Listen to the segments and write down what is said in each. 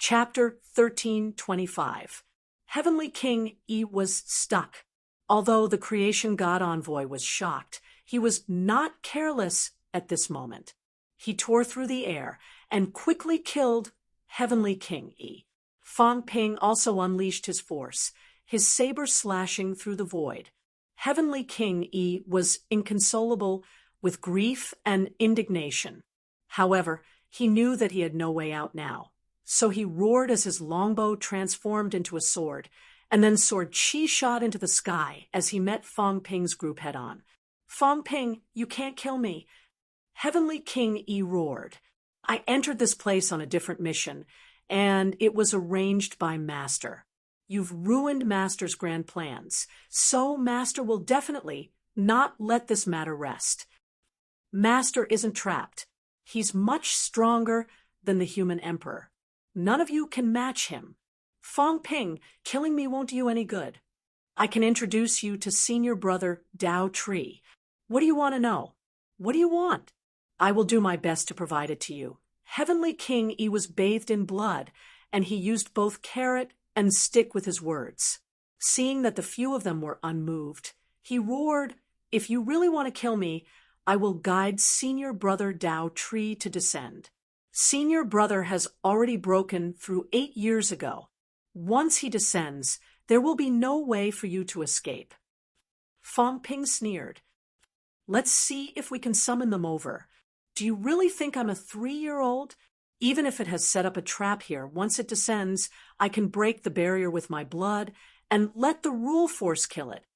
Chapter 1325. Heavenly King E was stuck. Although the creation god envoy was shocked, he was not careless at this moment. He tore through the air and quickly killed Heavenly King E. Fong Ping also unleashed his force, his saber slashing through the void. Heavenly King E was inconsolable with grief and indignation. However, he knew that he had no way out now. So he roared as his longbow transformed into a sword, and then soared chi-shot into the sky as he met Fong Ping's group head-on. "Fong Ping, you can't kill me." Heavenly King E roared. "I entered this place on a different mission, and it was arranged by Master. You've ruined Master's grand plans, so Master will definitely not let this matter rest. Master isn't trapped. He's much stronger than the human emperor. None of you can match him. Fong Ping, killing me won't do you any good. I can introduce you to senior brother Dao Tree. What do you want to know? What do you want? I will do my best to provide it to you." Heavenly King E was bathed in blood, and he used both carrot and stick with his words. Seeing that the few of them were unmoved, he roared, "If you really want to kill me, I will guide senior brother Dao Tree to descend. Senior brother has already broken through 8 years ago. Once he descends, there will be no way for you to escape." Fong Ping sneered. "Let's see if we can summon them over. Do you really think I'm a 3-year-old? Even if it has set up a trap here, once it descends, I can break the barrier with my blood and let the rule force kill it."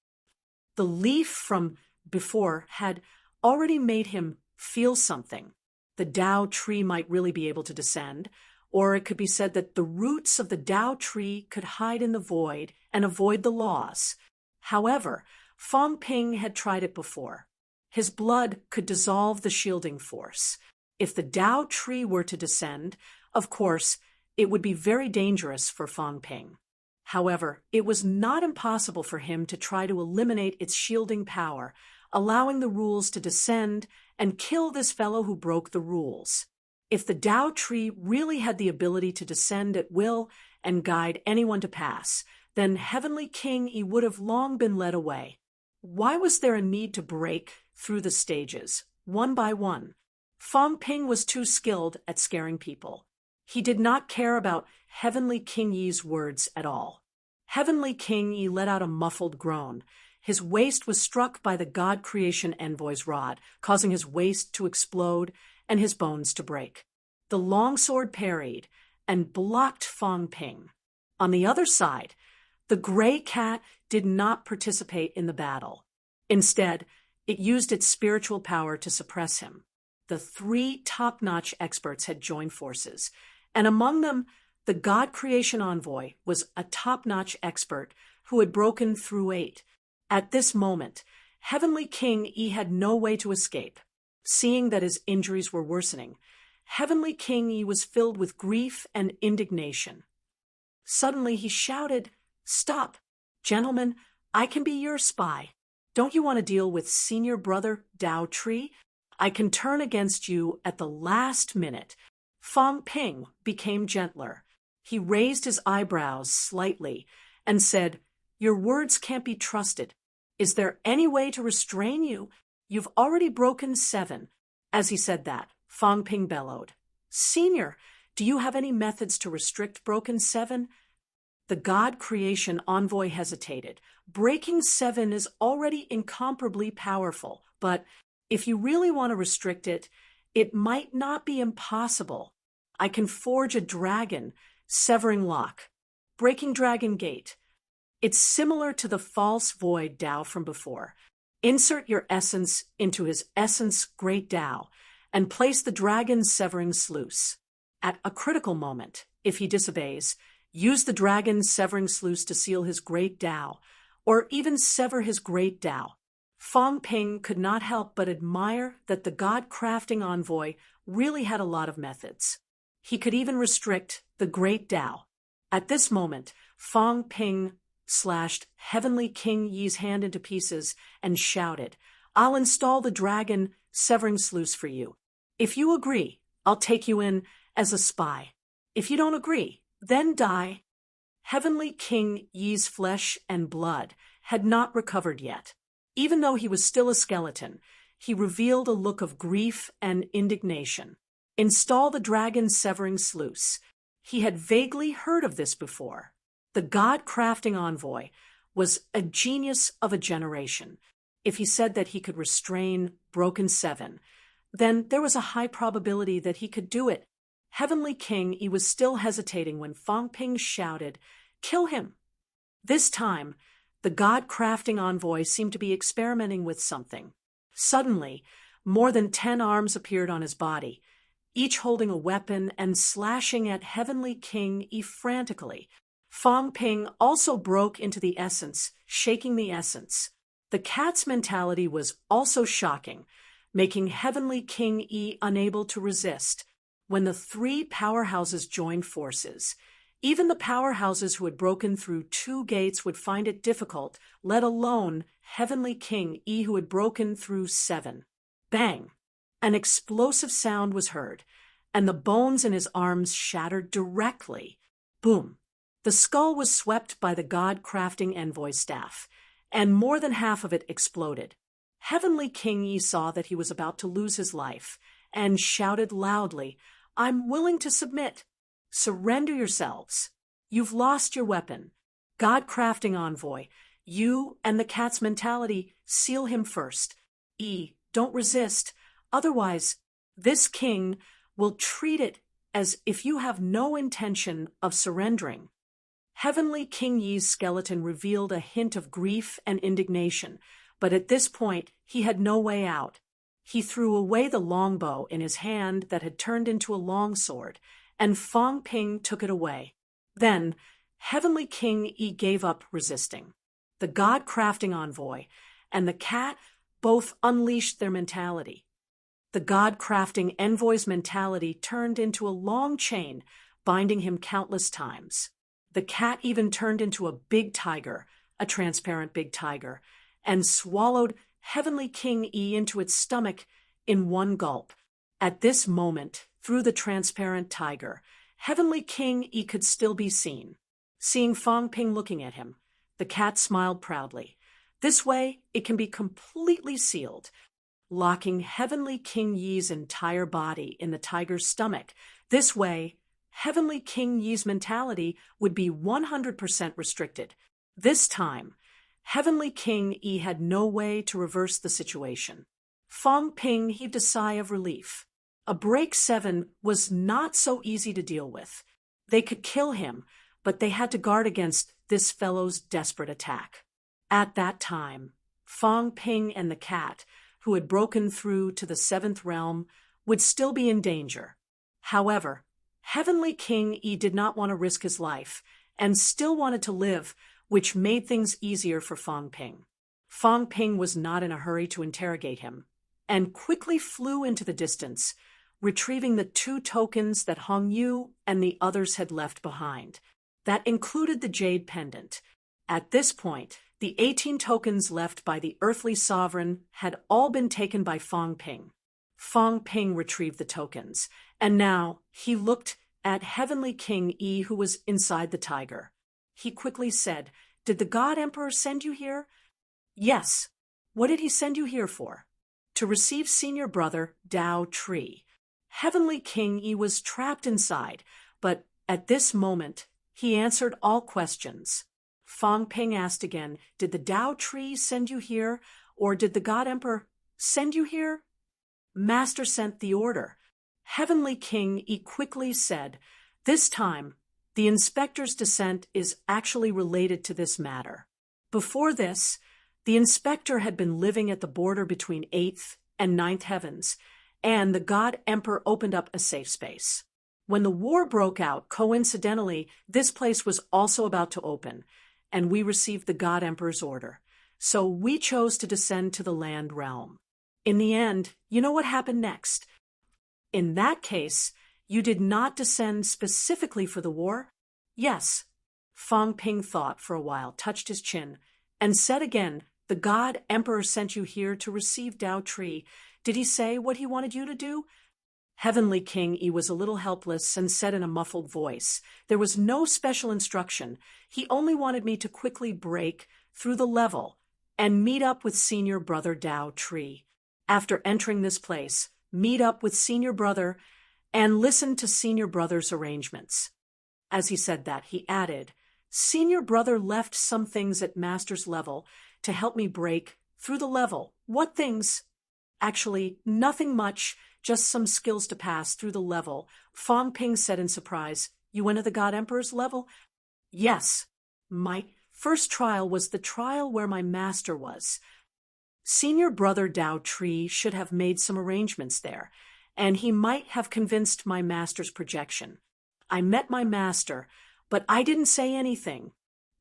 The leaf from before had already made him feel something. The Dao Tree might really be able to descend, or it could be said that the roots of the Dao Tree could hide in the void and avoid the laws. However, Fong Ping had tried it before. His blood could dissolve the shielding force. If the Dao Tree were to descend, of course, it would be very dangerous for Fong Ping. However, it was not impossible for him to try to eliminate its shielding power, allowing the rules to descend and kill this fellow who broke the rules. If the Dao Tree really had the ability to descend at will and guide anyone to pass, then Heavenly King E would have long been led away. Why was there a need to break through the stages, one by one? Fong Ping was too skilled at scaring people. He did not care about Heavenly King Yi's words at all. Heavenly King Yi let out a muffled groan. His waist was struck by the God Creation Envoy's rod, causing his waist to explode and his bones to break. The longsword parried and blocked Fong Ping. On the other side, the gray cat did not participate in the battle. Instead, it used its spiritual power to suppress him. The 3 top-notch experts had joined forces, and among them, the God Creation Envoy was a top-notch expert who had broken through 8. At this moment, Heavenly King E had no way to escape. Seeing that his injuries were worsening, Heavenly King E was filled with grief and indignation. Suddenly he shouted, "Stop! Gentlemen, I can be your spy. Don't you want to deal with senior brother Dao Tree? I can turn against you at the last minute." Fong Ping became gentler. He raised his eyebrows slightly and said, "Your words can't be trusted. Is there any way to restrain you? You've already broken 7. As he said that, Fong Ping bellowed, "Senior, do you have any methods to restrict broken 7? The God Creation Envoy hesitated. Breaking 7 is already incomparably powerful, but if you really want to restrict it, it might not be impossible. I can forge a dragon, severing lock, breaking dragon gate. It's similar to the false void Dao from before. Insert your essence into his essence great Dao and place the dragon's severing sluice. At a critical moment, if he disobeys, use the dragon's severing sluice to seal his great Dao, or even sever his great Dao." Fong Ping could not help but admire that the God-crafting envoy really had a lot of methods. He could even restrict the great Dao. At this moment, Fong Ping slashed Heavenly King Yi's hand into pieces and shouted, "I'll install the dragon severing sluice for you. If you agree, I'll take you in as a spy. If you don't agree, Then die. Heavenly King Yi's flesh and blood had not recovered yet. Even though he was still a skeleton, he revealed a look of grief and indignation. Install the dragon severing sluice. He had vaguely heard of this before. The god-crafting envoy was a genius of a generation. If he said that he could restrain Broken Seven, then there was a high probability that he could do it. Heavenly King Yi was still hesitating when Fang Ping shouted, "Kill him!" This time, the god-crafting envoy seemed to be experimenting with something. Suddenly, more than 10 arms appeared on his body, each holding a weapon and slashing at Heavenly King Yi frantically. Fang Ping also broke into the essence, shaking the essence. The cat's mentality was also shocking, making Heavenly King Yi unable to resist. When the three powerhouses joined forces, even the powerhouses who had broken through 2 gates would find it difficult, let alone Heavenly King Yi who had broken through 7. Bang! An explosive sound was heard, and the bones in his arms shattered directly. Boom! The skull was swept by the god-crafting envoy staff, and more than half of it exploded. Heavenly King Yi saw that he was about to lose his life, and shouted loudly, "I'm willing to submit. Surrender yourselves. You've lost your weapon. God-crafting envoy, you and the cat's mentality, seal him first. Don't resist. Otherwise, this king will treat it as if you have no intention of surrendering." Heavenly King Yi's skeleton revealed a hint of grief and indignation, but at this point he had no way out. He threw away the longbow in his hand that had turned into a longsword, and Fang Ping took it away. Then, Heavenly King Yi gave up resisting. The god-crafting envoy and the cat both unleashed their mentality. The god-crafting envoy's mentality turned into a long chain, binding him countless times. The cat even turned into a big tiger, a transparent big tiger, and swallowed Heavenly King Yi into its stomach in one gulp. At this moment, through the transparent tiger, Heavenly King Yi could still be seen. Seeing Fang Ping looking at him, the cat smiled proudly. This way, it can be completely sealed, locking Heavenly King Yi's entire body in the tiger's stomach. This way, Heavenly King Yi's mentality would be 100% restricted. This time, Heavenly King Yi had no way to reverse the situation. Fang Ping heaved a sigh of relief. A Break 7 was not so easy to deal with. They could kill him, but they had to guard against this fellow's desperate attack. At that time, Fang Ping and the cat, who had broken through to the 7th realm, would still be in danger. However, Heavenly King Yi did not want to risk his life, and still wanted to live, which made things easier for Fang Ping. Fang Ping was not in a hurry to interrogate him, and quickly flew into the distance, retrieving the 2 tokens that Hong Yu and the others had left behind. That included the jade pendant. At this point, the 18 tokens left by the earthly sovereign had all been taken by Fang Ping. Fang Ping retrieved the tokens, and now he looked at Heavenly King Yi who was inside the tiger. He quickly said, "Did the God Emperor send you here?" "Yes." "What did he send you here for?" "To receive senior brother Dao Tree." Heavenly King Yi was trapped inside, but at this moment, he answered all questions. Fang Ping asked again, "Did the Dao Tree send you here, or did the God Emperor send you here?" "Master sent the order." Heavenly King Yi quickly said, "This time, the inspector's descent is actually related to this matter." Before this, the inspector had been living at the border between 8th and 9th heavens, and the God Emperor opened up a safe space. When the war broke out, coincidentally, this place was also about to open, and we received the God Emperor's order. So we chose to descend to the land realm. In the end, you know what happened next? In that case, you did not descend specifically for the war? Yes. Fang Ping thought for a while, touched his chin, and said again, "The God Emperor sent you here to receive Dao Tree. Did he say what he wanted you to do?" Heavenly King E was a little helpless and said in a muffled voice. There was no special instruction. He only wanted me to quickly break through the level and meet up with Senior Brother Dao Tree. After entering this place, meet up with Senior Brother and listen to Senior Brother's arrangements. As he said that, he added, Senior Brother left some things at Master's level to help me break through the level. What things? Actually, nothing much, just some skills to pass through the level. Fong Ping said in surprise. You went to the God Emperor's level? Yes. My first trial was the trial where my master was. Senior Brother Dao Tree should have made some arrangements there, and he might have convinced my master's projection. I met my master, but I didn't say anything.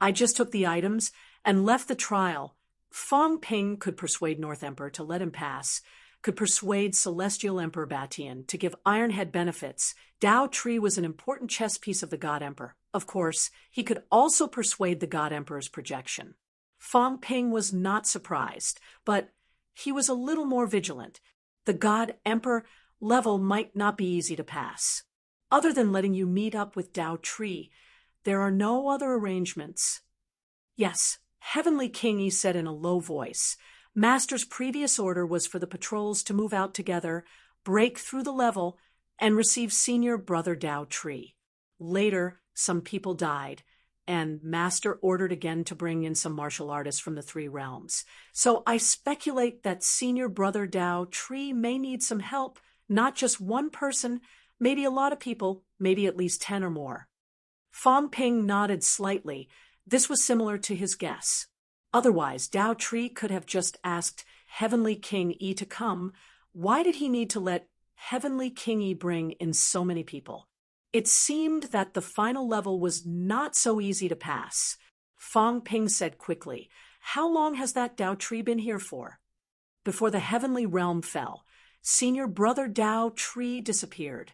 I just took the items and left the trial. Fong Ping could persuade North Emperor to let him pass, could persuade Celestial Emperor Batian to give Ironhead benefits. Dao Tree was an important chess piece of the God Emperor. Of course, he could also persuade the God Emperor's projection. Fong Ping was not surprised, but he was a little more vigilant. The God Emperor level might not be easy to pass. Other than letting you meet up with Dao Tree, there are no other arrangements. Yes, Heavenly King, he said in a low voice. Master's previous order was for the patrols to move out together, break through the level, and receive Senior Brother Dao Tree. Later, some people died, and Master ordered again to bring in some martial artists from the 3 realms. So I speculate that Senior Brother Dao Tree may need some help, not just one person, maybe a lot of people, maybe at least 10 or more. Fong Ping nodded slightly. This was similar to his guess. Otherwise, Dao Tree could have just asked Heavenly King E to come. Why did he need to let Heavenly King E bring in so many people? It seemed that the final level was not so easy to pass. Fong Ping said quickly, How long has that Dao Tree been here for? Before the heavenly realm fell, Senior Brother Dao Tree disappeared.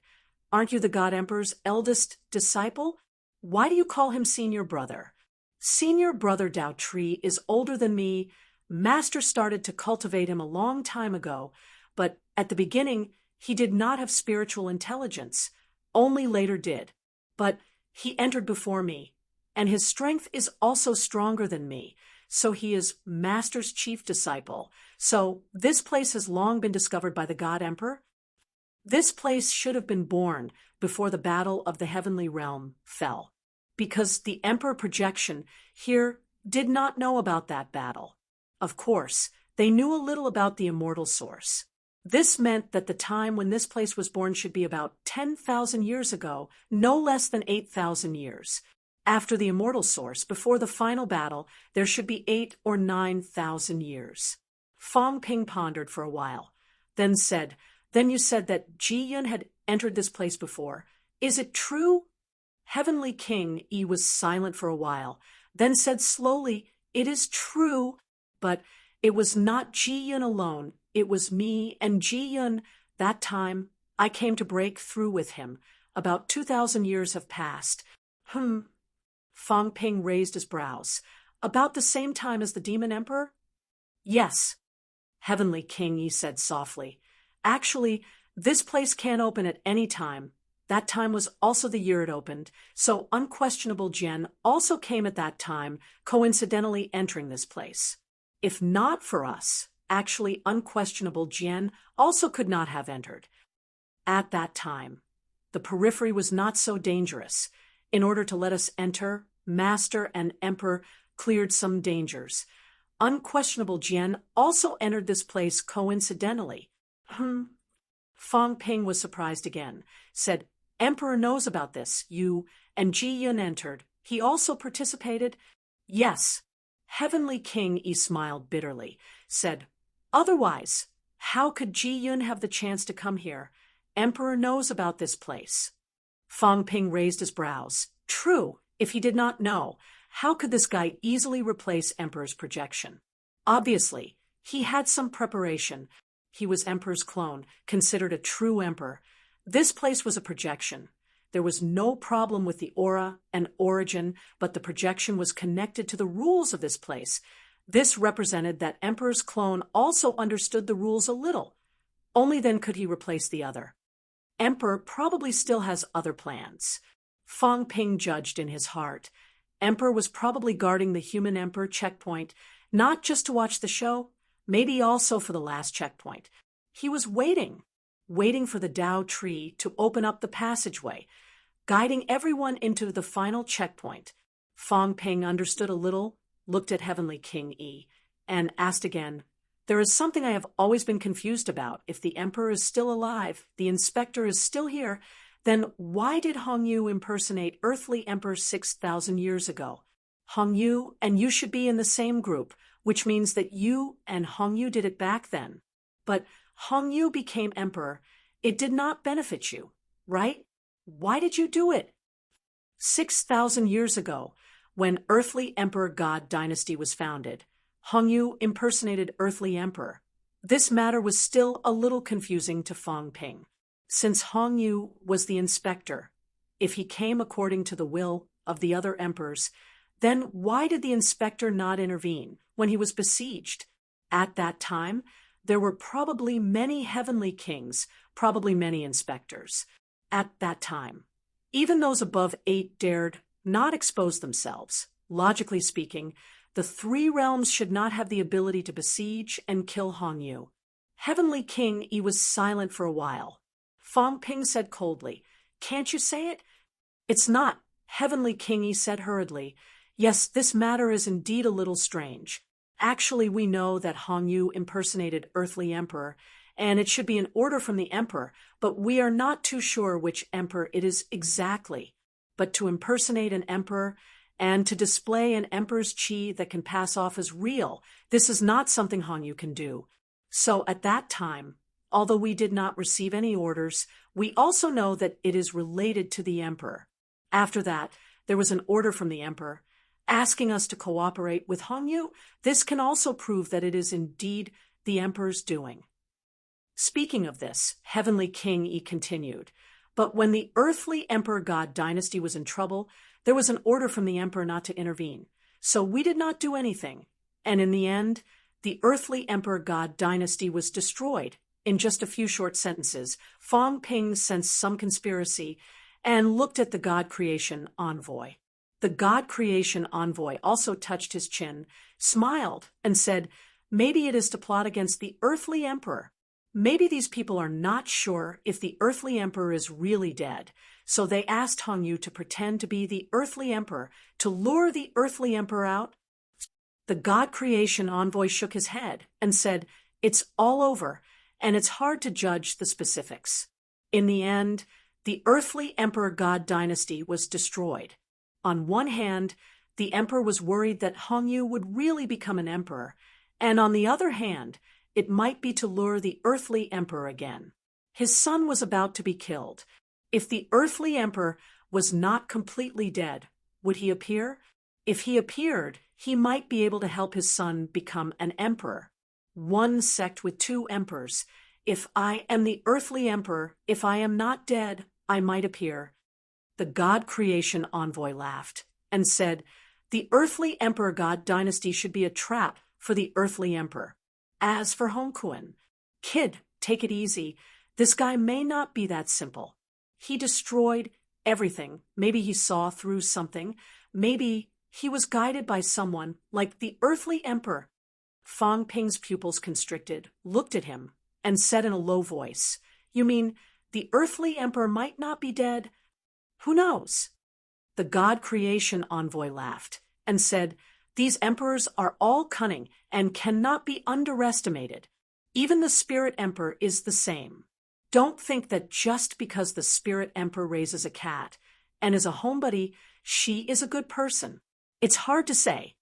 Aren't you the God Emperor's eldest disciple? Why do you call him Senior Brother? Senior Brother Dao Tree is older than me. Master started to cultivate him a long time ago, but at the beginning, he did not have spiritual intelligence. Only later did. But he entered before me, and his strength is also stronger than me, so he is Master's chief disciple. So this place has long been discovered by the God Emperor. This place should have been born before the battle of the heavenly realm fell, because the Emperor projection here did not know about that battle. Of course, they knew a little about the immortal source. This meant that the time when this place was born should be about 10,000 years ago, no less than 8,000 years. After the immortal source, before the final battle, there should be 8 or 9,000 years. Fong Ping pondered for a while, then said, Then you said that Ji Yun had entered this place before. Is it true? Heavenly King E was silent for a while, then said slowly, It is true, but it was not Ji Yun alone. It was me and Ji Yun. That time, I came to break through with him. About 2,000 years have passed. Fong Ping raised his brows. About the same time as the Demon Emperor? Yes. Heavenly King E said softly. Actually, this place can't open at any time. That time was also the year it opened, so Unquestionable Jian also came at that time, coincidentally entering this place. If not for us, actually Unquestionable Jian also could not have entered. At that time, the periphery was not so dangerous. In order to let us enter, Master and Emperor cleared some dangers. Unquestionable Jian also entered this place coincidentally. Fong Ping was surprised again, said, Emperor knows about this. You and Ji Yun entered. He also participated? Yes. Heavenly King E smiled bitterly, said, Otherwise, how could Ji Yun have the chance to come here? Emperor knows about this place. Fong Ping raised his brows. True, if he did not know, how could this guy easily replace Emperor's projection? Obviously, he had some preparation. He was Emperor's clone, considered a true emperor. This place was a projection. There was no problem with the aura and origin, but the projection was connected to the rules of this place. This represented that Emperor's clone also understood the rules a little. Only then could he replace the other. Emperor probably still has other plans. Fang Ping judged in his heart. Emperor was probably guarding the human emperor checkpoint, not just to watch the show, maybe also for the last checkpoint. He was waiting for the Tao tree to open up the passageway, guiding everyone into the final checkpoint. Fang Ping understood a little, looked at Heavenly King Yi, and asked again, "There is something I have always been confused about. If the emperor is still alive, the inspector is still here, then why did Hong Yu impersonate earthly emperor 6,000 years ago? Hong Yu and you should be in the same group, which means that you and Hong Yu did it back then. But Hong Yu became emperor. It did not benefit you, right? Why did you do it? 6,000 years ago, when earthly emperor God dynasty was founded, Hong Yu impersonated earthly emperor. This matter was still a little confusing to Fang Ping. Since Hong Yu was the inspector, if he came according to the will of the other emperors, then why did the inspector not intervene when he was besieged? At that time, there were probably many heavenly kings, probably many inspectors. At that time, even those above 8 dared not expose themselves. Logically speaking, the 3 realms should not have the ability to besiege and kill Hong Yu. Heavenly King Yi was silent for a while. Fang Ping said coldly, "Can't you say it?" "It's not," Heavenly King Yi said hurriedly. "Yes, this matter is indeed a little strange. Actually, we know that Hong Yu impersonated earthly emperor, and it should be an order from the emperor, but we are not too sure which emperor it is exactly. But to impersonate an emperor and to display an emperor's chi that can pass off as real, this is not something Hong Yu can do. So at that time, although we did not receive any orders, we also know that it is related to the emperor. After that, there was an order from the emperor asking us to cooperate with Hong Yu. This can also prove that it is indeed the emperor's doing." Speaking of this, Heavenly King Yi continued, "But when the earthly emperor God dynasty was in trouble, there was an order from the emperor not to intervene. So we did not do anything. And in the end, the earthly emperor God dynasty was destroyed." In just a few short sentences, Fang Ping sensed some conspiracy and looked at the God creation envoy. The God creation envoy also touched his chin, smiled, and said, "Maybe it is to plot against the earthly emperor. Maybe these people are not sure if the earthly emperor is really dead, so they asked Hong Yu to pretend to be the earthly emperor to lure the earthly emperor out." The God creation envoy shook his head and said, "It's all over, and it's hard to judge the specifics. In the end, the earthly emperor God dynasty was destroyed. On one hand, the emperor was worried that Hong Yu would really become an emperor, and on the other hand, it might be to lure the earthly emperor again. His son was about to be killed. If the earthly emperor was not completely dead, would he appear? If he appeared, he might be able to help his son become an emperor. One sect with 2 emperors. If I am the earthly emperor, if I am not dead, I might appear." The God creation envoy laughed and said, "The earthly emperor God dynasty should be a trap for the earthly emperor. As for Hong Kuan, kid, take it easy. This guy may not be that simple. He destroyed everything. Maybe he saw through something. Maybe he was guided by someone like the earthly emperor." Fang Ping's pupils constricted, looked at him, and said in a low voice, "You mean the earthly emperor might not be dead? Who knows?" The God creation envoy laughed and said, "These emperors are all cunning and cannot be underestimated. Even the spirit emperor is the same. Don't think that just because the spirit emperor raises a cat and is a homebody, she is a good person. It's hard to say."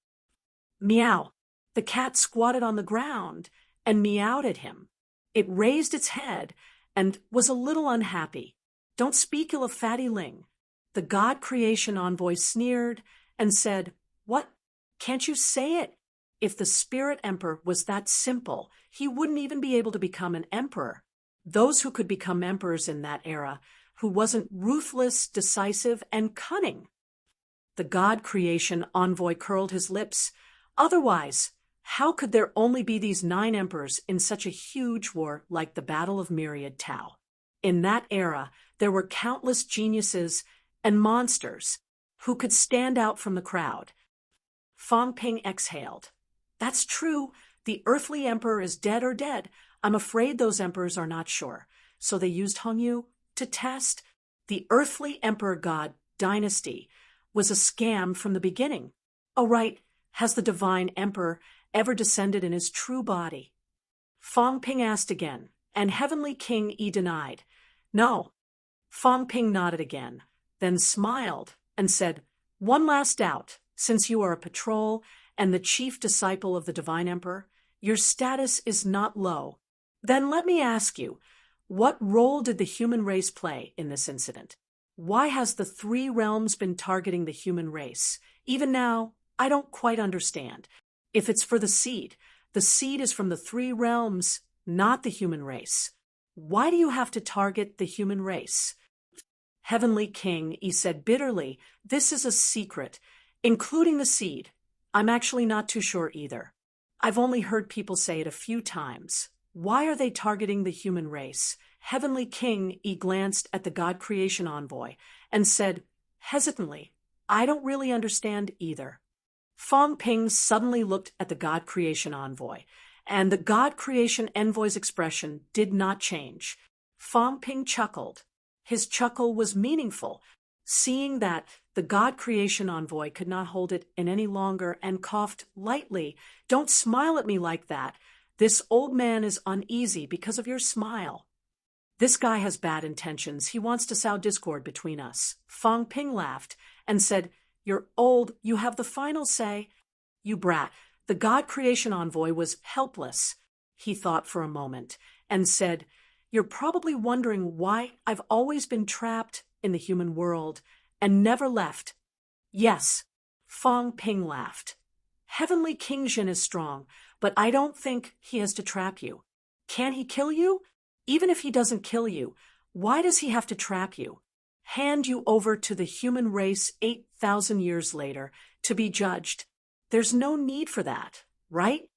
Meow. The cat squatted on the ground and meowed at him. It raised its head and was a little unhappy. "Don't speak ill of Fatty Ling." The God creation envoy sneered and said, "What? Can't you say it? If the spirit emperor was that simple, he wouldn't even be able to become an emperor. Those who could become emperors in that era, who wasn't ruthless, decisive, and cunning." The God creation envoy curled his lips. "Otherwise, how could there only be these 9 emperors in such a huge war like the Battle of Myriad Tao?" In that era, there were countless geniuses and monsters who could stand out from the crowd. Fang Ping exhaled. That's true. The earthly emperor is dead or dead. I'm afraid those emperors are not sure. So they used Hongyu to test. The earthly emperor god dynasty was a scam from the beginning. Oh, right. Has the divine emperor ever descended in his true body? Fang Ping asked again, and Heavenly King Yi denied. No. Fang Ping nodded again, then smiled and said, one last doubt. Since you are a patrol and the chief disciple of the divine emperor, your status is not low. Then let me ask you, what role did the human race play in this incident? Why has the three realms been targeting the human race? Even now, I don't quite understand. If it's for the seed is from the three realms, not the human race. Why do you have to target the human race? Heavenly King, he said bitterly, this is a secret, including the seed. I'm actually not too sure either. I've only heard people say it a few times. Why are they targeting the human race? Heavenly King, he glanced at the God Creation Envoy and said, hesitantly, I don't really understand either. Fang Ping suddenly looked at the God Creation Envoy, and the God Creation Envoy's expression did not change. Fang Ping chuckled. His chuckle was meaningful, seeing that the God Creation Envoy could not hold it in any longer and coughed lightly. Don't smile at me like that. This old man is uneasy because of your smile. This guy has bad intentions. He wants to sow discord between us. Fang Ping laughed and said, you're old. You have the final say. You brat. The God Creation Envoy was helpless. He thought for a moment and said, you're probably wondering why I've always been trapped in the human world and never left. Yes. Fang Ping laughed. Heavenly King Jin is strong, but I don't think he has to trap you. Can he kill you? Even if he doesn't kill you, why does he have to trap you? Hand you over to the human race 8,000 years later to be judged. There's no need for that, right?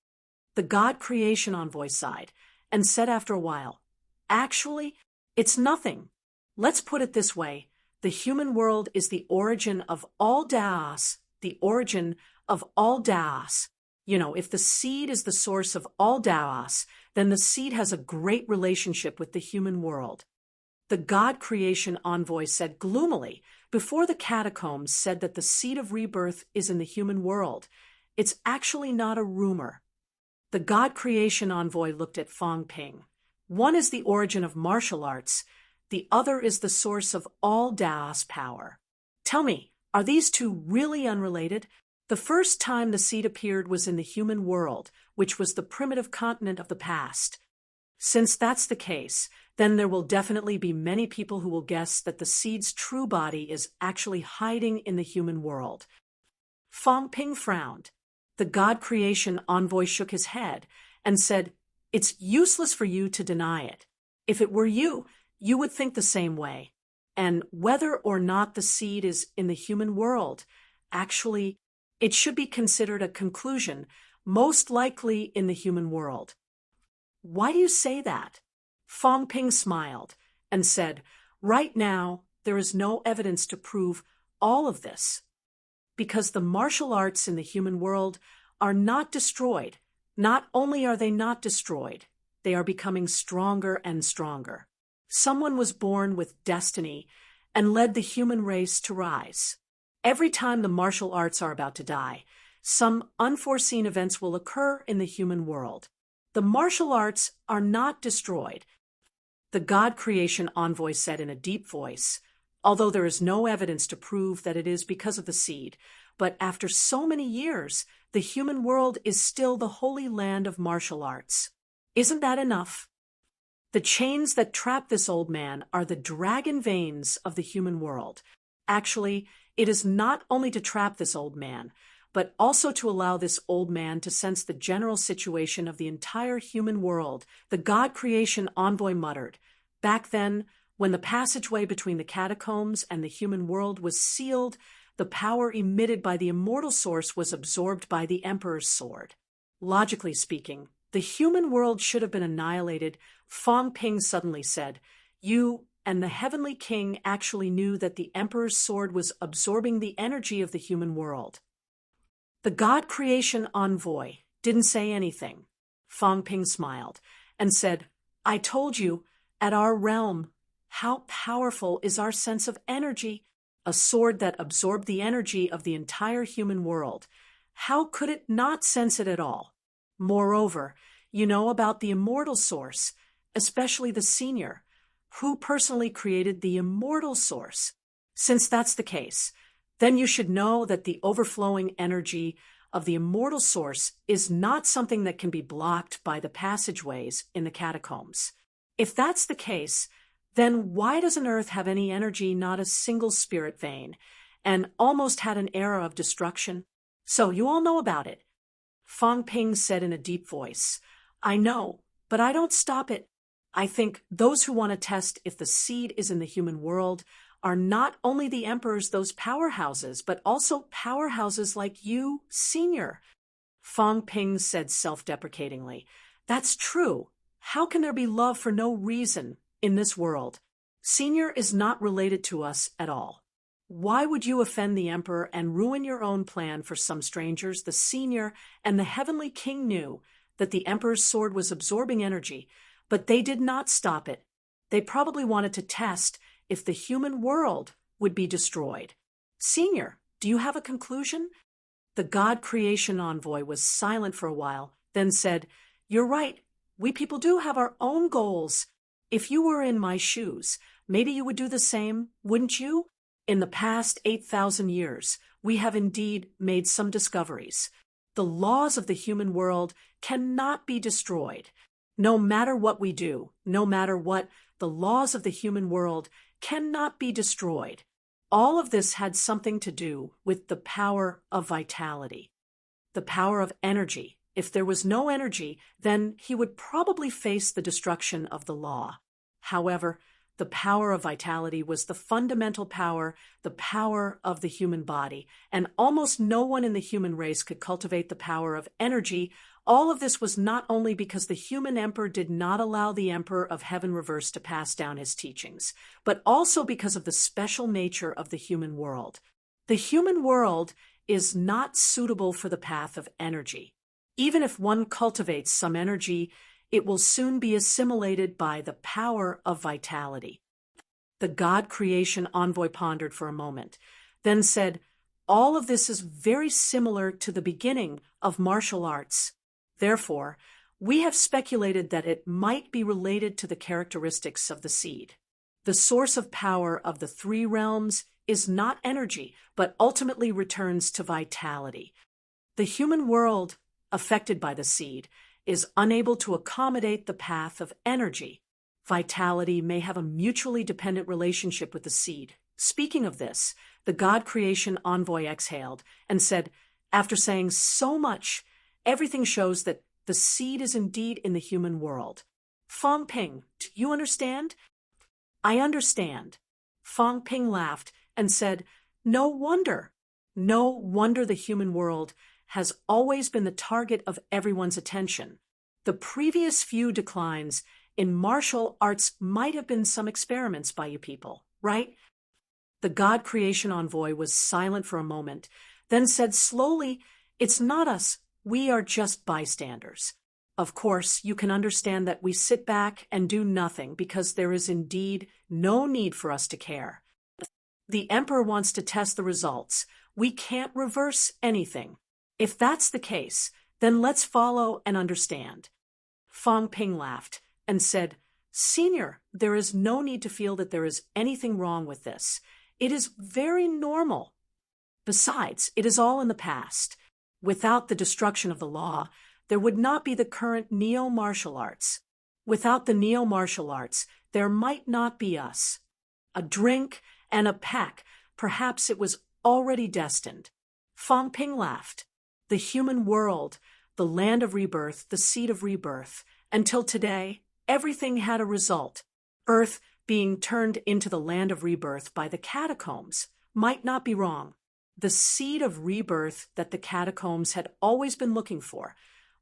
The God Creation Envoy sighed and said after a while, actually, it's nothing. Let's put it this way. The human world is the origin of all Daos, the origin of all Daos. You know, if the seed is the source of all Daos, then the seed has a great relationship with the human world. The God Creation Envoy said gloomily, before the catacombs said that the seed of rebirth is in the human world. It's actually not a rumor. The God Creation Envoy looked at Fang Ping. One is the origin of martial arts. The other is the source of all Daos power. Tell me, are these two really unrelated? The first time the seed appeared was in the human world, which was the primitive continent of the past. Since that's the case, then there will definitely be many people who will guess that the seed's true body is actually hiding in the human world. Fang Ping frowned. The God Creation Envoy shook his head and said, it's useless for you to deny it. If it were you, you would think the same way. And whether or not the seed is in the human world, actually, it should be considered a conclusion, most likely in the human world. Why do you say that? Fang Ping smiled and said, right now, there is no evidence to prove all of this. Because the martial arts in the human world are not destroyed. Not only are they not destroyed, they are becoming stronger and stronger. Someone was born with destiny and led the human race to rise. Every time the martial arts are about to die, some unforeseen events will occur in the human world. The martial arts are not destroyed. The God Creation Envoy said in a deep voice, although there is no evidence to prove that it is because of the seed, but after so many years, the human world is still the holy land of martial arts. Isn't that enough? The chains that trap this old man are the dragon veins of the human world. Actually, it is not only to trap this old man, but also to allow this old man to sense the general situation of the entire human world, the God Creation Envoy muttered. Back then, when the passageway between the catacombs and the human world was sealed, the power emitted by the immortal source was absorbed by the Emperor's sword. Logically speaking, the human world should have been annihilated. Fang Ping suddenly said, You and the Heavenly King actually knew that the Emperor's sword was absorbing the energy of the human world. The God Creation Envoy didn't say anything. Fang Ping smiled and said, I told you, at our realm, how powerful is our sense of energy? A sword that absorbed the energy of the entire human world. How could it not sense it at all? Moreover, you know about the immortal source, especially the senior. Who personally created the immortal source? Since that's the case, then you should know that the overflowing energy of the immortal source is not something that can be blocked by the passageways in the catacombs. If that's the case, then why doesn't Earth have any energy, not a single spirit vein, and almost had an era of destruction? So you all know about it. Fang Ping said in a deep voice, I know, but I don't stop it. I think those who want to test if the seed is in the human world are not only the emperors, those powerhouses, but also powerhouses like you, Senior. Fang Ping said self-deprecatingly, That's true. How can there be love for no reason in this world? Senior is not related to us at all. Why would you offend the emperor and ruin your own plan for some strangers? The Senior and the Heavenly King knew that the emperor's sword was absorbing energy, but they did not stop it. They probably wanted to test if the human world would be destroyed. Senior, do you have a conclusion? The God Creation Envoy was silent for a while, then said, You're right. We people do have our own goals. If you were in my shoes, maybe you would do the same, wouldn't you? In the past 8,000 years, we have indeed made some discoveries. The laws of the human world cannot be destroyed. No matter what we do, no matter what, the laws of the human world cannot be destroyed. All of this had something to do with the power of vitality, the power of energy. If there was no energy, then he would probably face the destruction of the law. However, the power of vitality was the fundamental power, the power of the human body, and almost no one in the human race could cultivate the power of energy. All of this was not only because the human emperor did not allow the Emperor of Heaven Reverse to pass down his teachings, but also because of the special nature of the human world. The human world is not suitable for the path of energy. Even if one cultivates some energy, it will soon be assimilated by the power of vitality. The God Creation Envoy pondered for a moment, then said, All of this is very similar to the beginning of martial arts. Therefore, we have speculated that it might be related to the characteristics of the seed. The source of power of the three realms is not energy, but ultimately returns to vitality. The human world, affected by the seed, is unable to accommodate the path of energy. Vitality may have a mutually dependent relationship with the seed. Speaking of this, the God Creation Envoy exhaled and said, After saying so much, everything shows that the seed is indeed in the human world. Fang Ping, do you understand? I understand. Fang Ping laughed and said, No wonder. No wonder the human world has always been the target of everyone's attention. The previous few declines in martial arts might have been some experiments by you people, right? The God Creation Envoy was silent for a moment, then said slowly, It's not us. We are just bystanders. Of course, you can understand that we sit back and do nothing because there is indeed no need for us to care. The Emperor wants to test the results. We can't reverse anything. If that's the case, then let's follow and understand. Fang Ping laughed and said, Senior, there is no need to feel that there is anything wrong with this. It is very normal. Besides, it is all in the past. Without the destruction of the law, there would not be the current neo-martial arts. Without the neo-martial arts, there might not be us. A drink and a peck, perhaps it was already destined. Fang Ping laughed. The human world, the land of rebirth, the seed of rebirth. Until today, everything had a result. Earth being turned into the land of rebirth by the catacombs might not be wrong. The seed of rebirth that the catacombs had always been looking for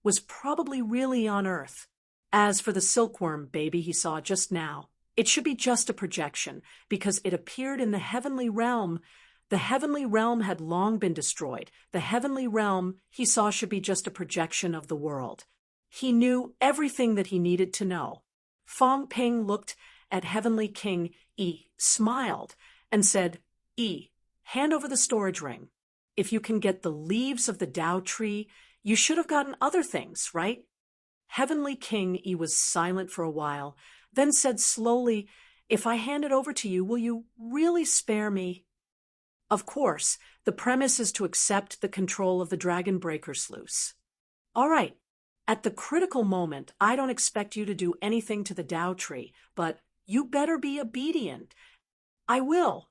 was probably really on Earth. As for the silkworm baby he saw just now, It should be just a projection, because it appeared in the heavenly realm. The heavenly realm had long been destroyed. The heavenly realm he saw should be just a projection of the world. He knew everything that he needed to know. Fong Ping looked at Heavenly King Yi, smiled, and said, "Yi, hand over the storage ring. If you can get the leaves of the Tao tree, you should have gotten other things, right?" Heavenly King Yi was silent for a while, then said slowly, "If I hand it over to you, will you really spare me?" Of course, the premise is to accept the control of the Dragon Breaker Sluice. All right, at the critical moment, I don't expect you to do anything to the Tao tree, but you better be obedient. I will.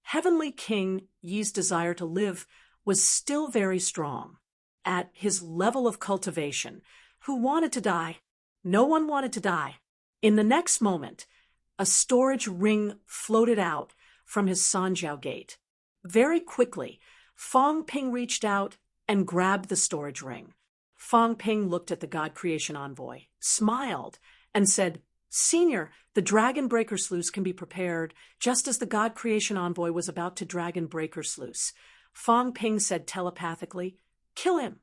Heavenly King Yi's desire to live was still very strong. At his level of cultivation, who wanted to die? No one wanted to die. In the next moment, a storage ring floated out from his Sanjiao gate. Very quickly, Fong Ping reached out and grabbed the storage ring. Fong Ping looked at the God Creation Envoy, smiled, and said, "Senior, the Dragon Breaker Sluice can be prepared just as the God Creation Envoy was about to Dragon Breaker Sluice." Fong Ping said telepathically, "Kill him."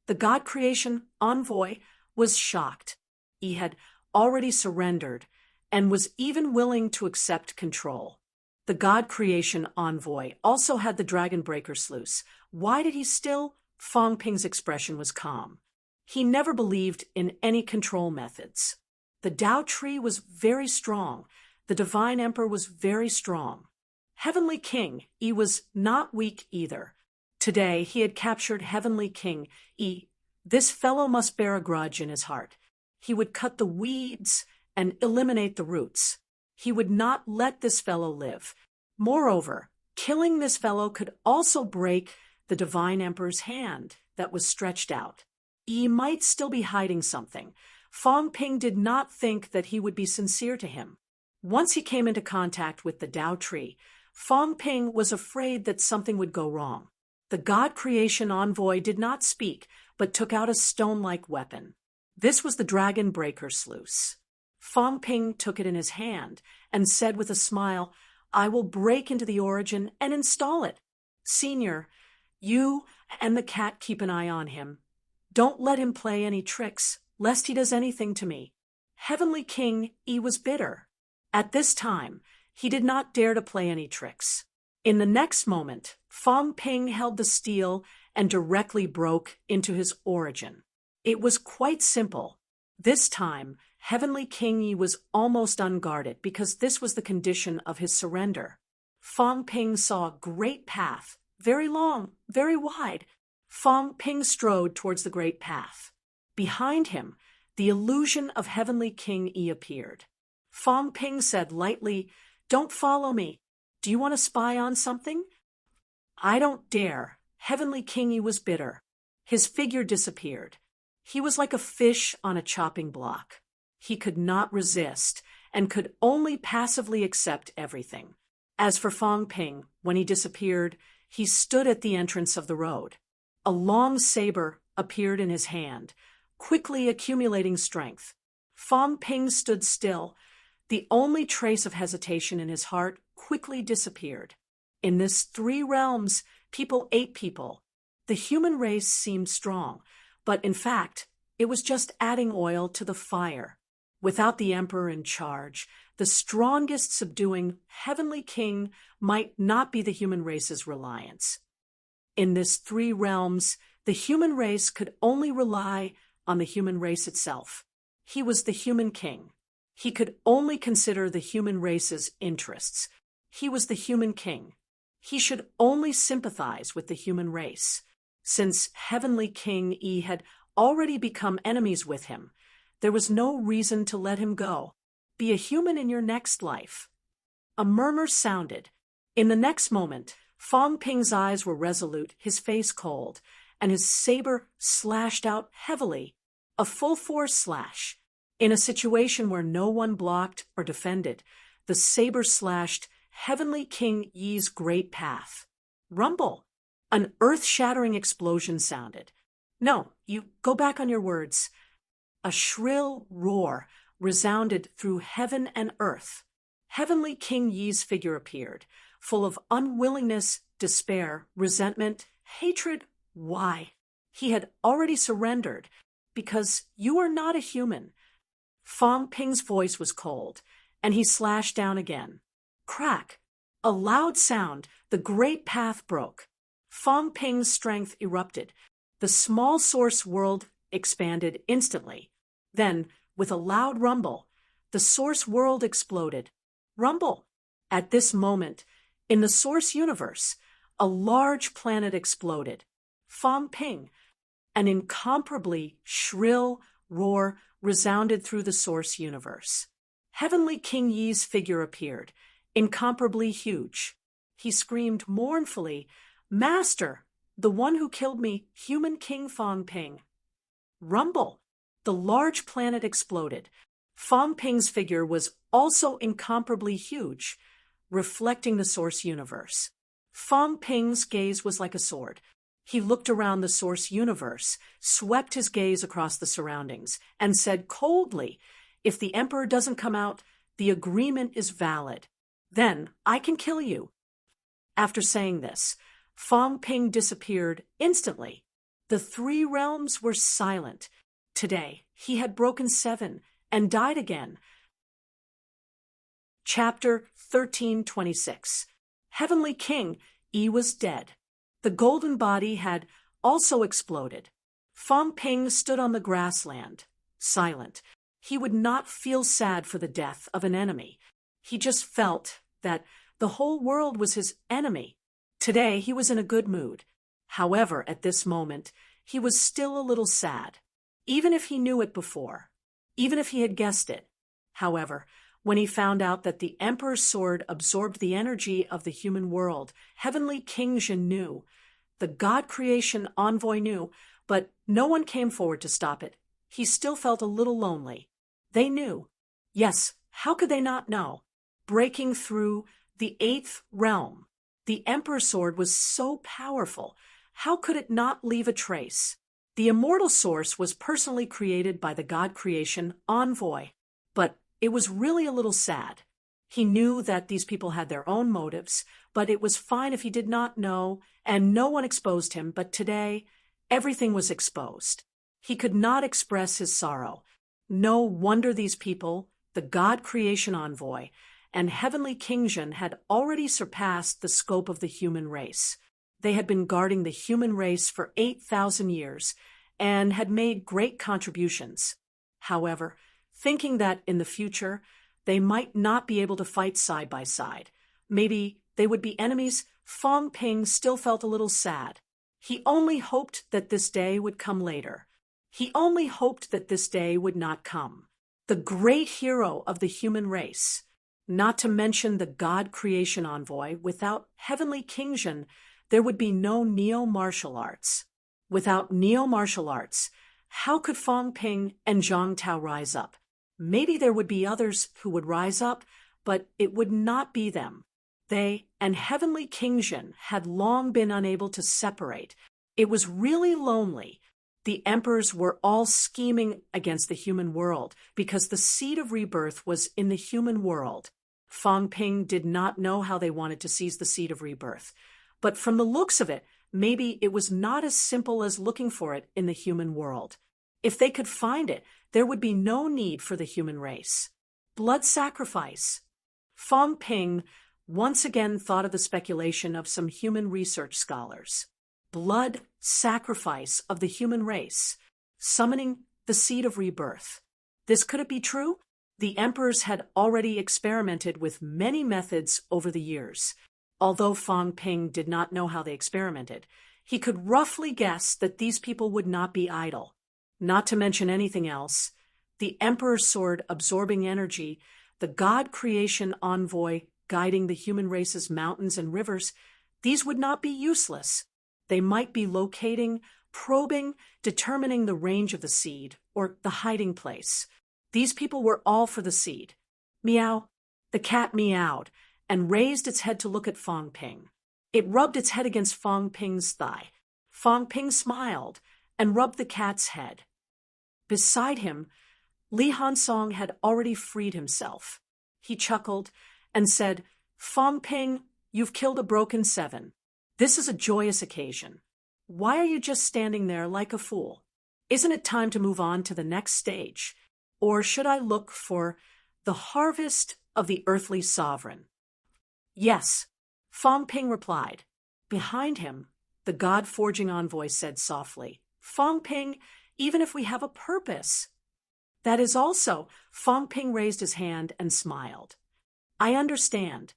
The God Creation Envoy was shocked. He had already surrendered and was even willing to accept control. The God Creation Envoy also had the Dragon Breaker Sluice. Why did he still? Fong Ping's expression was calm. He never believed in any control methods. The Tao tree was very strong. The Divine Emperor was very strong. Heavenly King Yi was not weak either. Today he had captured Heavenly King Yi. This fellow must bear a grudge in his heart. He would cut the weeds and eliminate the roots. He would not let this fellow live. Moreover, killing this fellow could also break the Divine Emperor's hand that was stretched out. Yi might still be hiding something. Fong Ping did not think that he would be sincere to him. Once he came into contact with the Tao tree, Fong Ping was afraid that something would go wrong. The God Creation Envoy did not speak, but took out a stone-like weapon. This was the Dragon Breaker Sluice. Fong Ping took it in his hand and said with a smile, "I will break into the origin and install it. Senior, you and the cat keep an eye on him. Don't let him play any tricks, lest he does anything to me." Heavenly King Yi was bitter. At this time, he did not dare to play any tricks. In the next moment, Fong Ping held the steel and directly broke into his origin. It was quite simple. This time, Heavenly King Yi was almost unguarded because this was the condition of his surrender. Fong Ping saw a great path, very long, very wide. Fong Ping strode towards the great path. Behind him, the illusion of Heavenly King Yi appeared. Fong Ping said lightly, "Don't follow me. Do you want to spy on something?" "I don't dare." Heavenly King Yi was bitter. His figure disappeared. He was like a fish on a chopping block. He could not resist and could only passively accept everything. As for Fong Ping, when he disappeared, he stood at the entrance of the road. A long saber appeared in his hand, quickly accumulating strength. Fong Ping stood still. The only trace of hesitation in his heart quickly disappeared. In this 3 realms, people ate people. The human race seemed strong, but in fact, it was just adding oil to the fire. Without the emperor in charge, the strongest subduing Heavenly King might not be the human race's reliance. In this 3 realms, the human race could only rely on the human race itself. He was the human king. He could only consider the human race's interests. He was the human king. He should only sympathize with the human race. Since Heavenly King Yi had already become enemies with him, there was no reason to let him go. Be a human in your next life. A murmur sounded. In the next moment, Fong Ping's eyes were resolute, his face cold, and his saber slashed out heavily, a full-force slash. In a situation where no one blocked or defended, the saber slashed Heavenly King Yi's great path. Rumble! An earth-shattering explosion sounded. No, you go back on your words. A shrill roar, resounded through heaven and earth. Heavenly King Yi's figure appeared, full of unwillingness, despair, resentment, hatred. Why? He had already surrendered, because you are not a human. Fong Ping's voice was cold, and he slashed down again. Crack! A loud sound, the great path broke. Fong Ping's strength erupted. The small source world expanded instantly. Then, with a loud rumble, the source world exploded. Rumble! At this moment, in the source universe, a large planet exploded. Fong Ping! An incomparably shrill roar resounded through the source universe. Heavenly King Yi's figure appeared, incomparably huge. He screamed mournfully, "Master, the one who killed me, human King Fong Ping." Rumble! The large planet exploded. Fong Ping's figure was also incomparably huge, reflecting the source universe. Fong Ping's gaze was like a sword. He looked around the source universe, swept his gaze across the surroundings, and said coldly, "If the Emperor doesn't come out, the agreement is valid. Then I can kill you." After saying this, Fong Ping disappeared instantly. The three realms were silent. Today, he had broken 7 and died again. Chapter 1326. Heavenly King Yi was dead. The golden body had also exploded. Fong Ping stood on the grassland, silent. He would not feel sad for the death of an enemy. He just felt that the whole world was his enemy. Today he was in a good mood. However, at this moment, he was still a little sad, even if he knew it before, even if he had guessed it. However, when he found out that the Emperor's sword absorbed the energy of the human world, Heavenly King Jin knew. The God creation envoy knew, but no one came forward to stop it. He still felt a little lonely. They knew. Yes, how could they not know? Breaking through the 8th realm. The Emperor's sword was so powerful. How could it not leave a trace? The immortal source was personally created by the God creation envoy. But it was really a little sad. He knew that these people had their own motives, but it was fine if he did not know, and no one exposed him. But today, everything was exposed. He could not express his sorrow. No wonder these people, the God creation envoy, and Heavenly King Jin had already surpassed the scope of the human race. They had been guarding the human race for 8,000 years and had made great contributions. However, thinking that in the future they might not be able to fight side by side, maybe they would be enemies, Fong Ping still felt a little sad. He only hoped that this day would come later. He only hoped that this day would not come. The great hero of the human race, not to mention the God creation envoy, without Heavenly King Jin, there would be no neo-martial arts. Without neo-martial arts, how could Fong Ping and Zhang Tao rise up? Maybe there would be others who would rise up, but it would not be them. They and Heavenly King Jin had long been unable to separate. It was really lonely. The emperors were all scheming against the human world because the seed of rebirth was in the human world. Fong Ping did not know how they wanted to seize the seed of rebirth. But from the looks of it, maybe it was not as simple as looking for it in the human world. If they could find it, there would be no need for the human race. Blood sacrifice. Fong Ping once again thought of the speculation of some human research scholars. Blood sacrifice of the human race, summoning the seed of rebirth. Could it be true? The emperors had already experimented with many methods over the years. Although Fong Ping did not know how they experimented, he could roughly guess that these people would not be idle. Not to mention anything else, the Emperor's sword absorbing energy, the God creation envoy guiding the human race's mountains and rivers, these would not be useless. They might be locating, probing, determining the range of the seed, or the hiding place. These people were all for the seed. Meow. The cat meowed and raised its head to look at Fong Ping. It rubbed its head against Fong Ping's thigh. Fong Ping smiled and rubbed the cat's head. Beside him, Li Hansong had already freed himself. He chuckled and said, "Fong Ping, you've killed a broken 7. This is a joyous occasion. Why are you just standing there like a fool? Isn't it time to move on to the next stage? Or should I look for the harvest of the earthly sovereign?" "Yes," Fong Ping replied. Behind him, the God-forging envoy said softly, "Fong Ping, even if we have a purpose." "That is also," Fong Ping raised his hand and smiled. "I understand.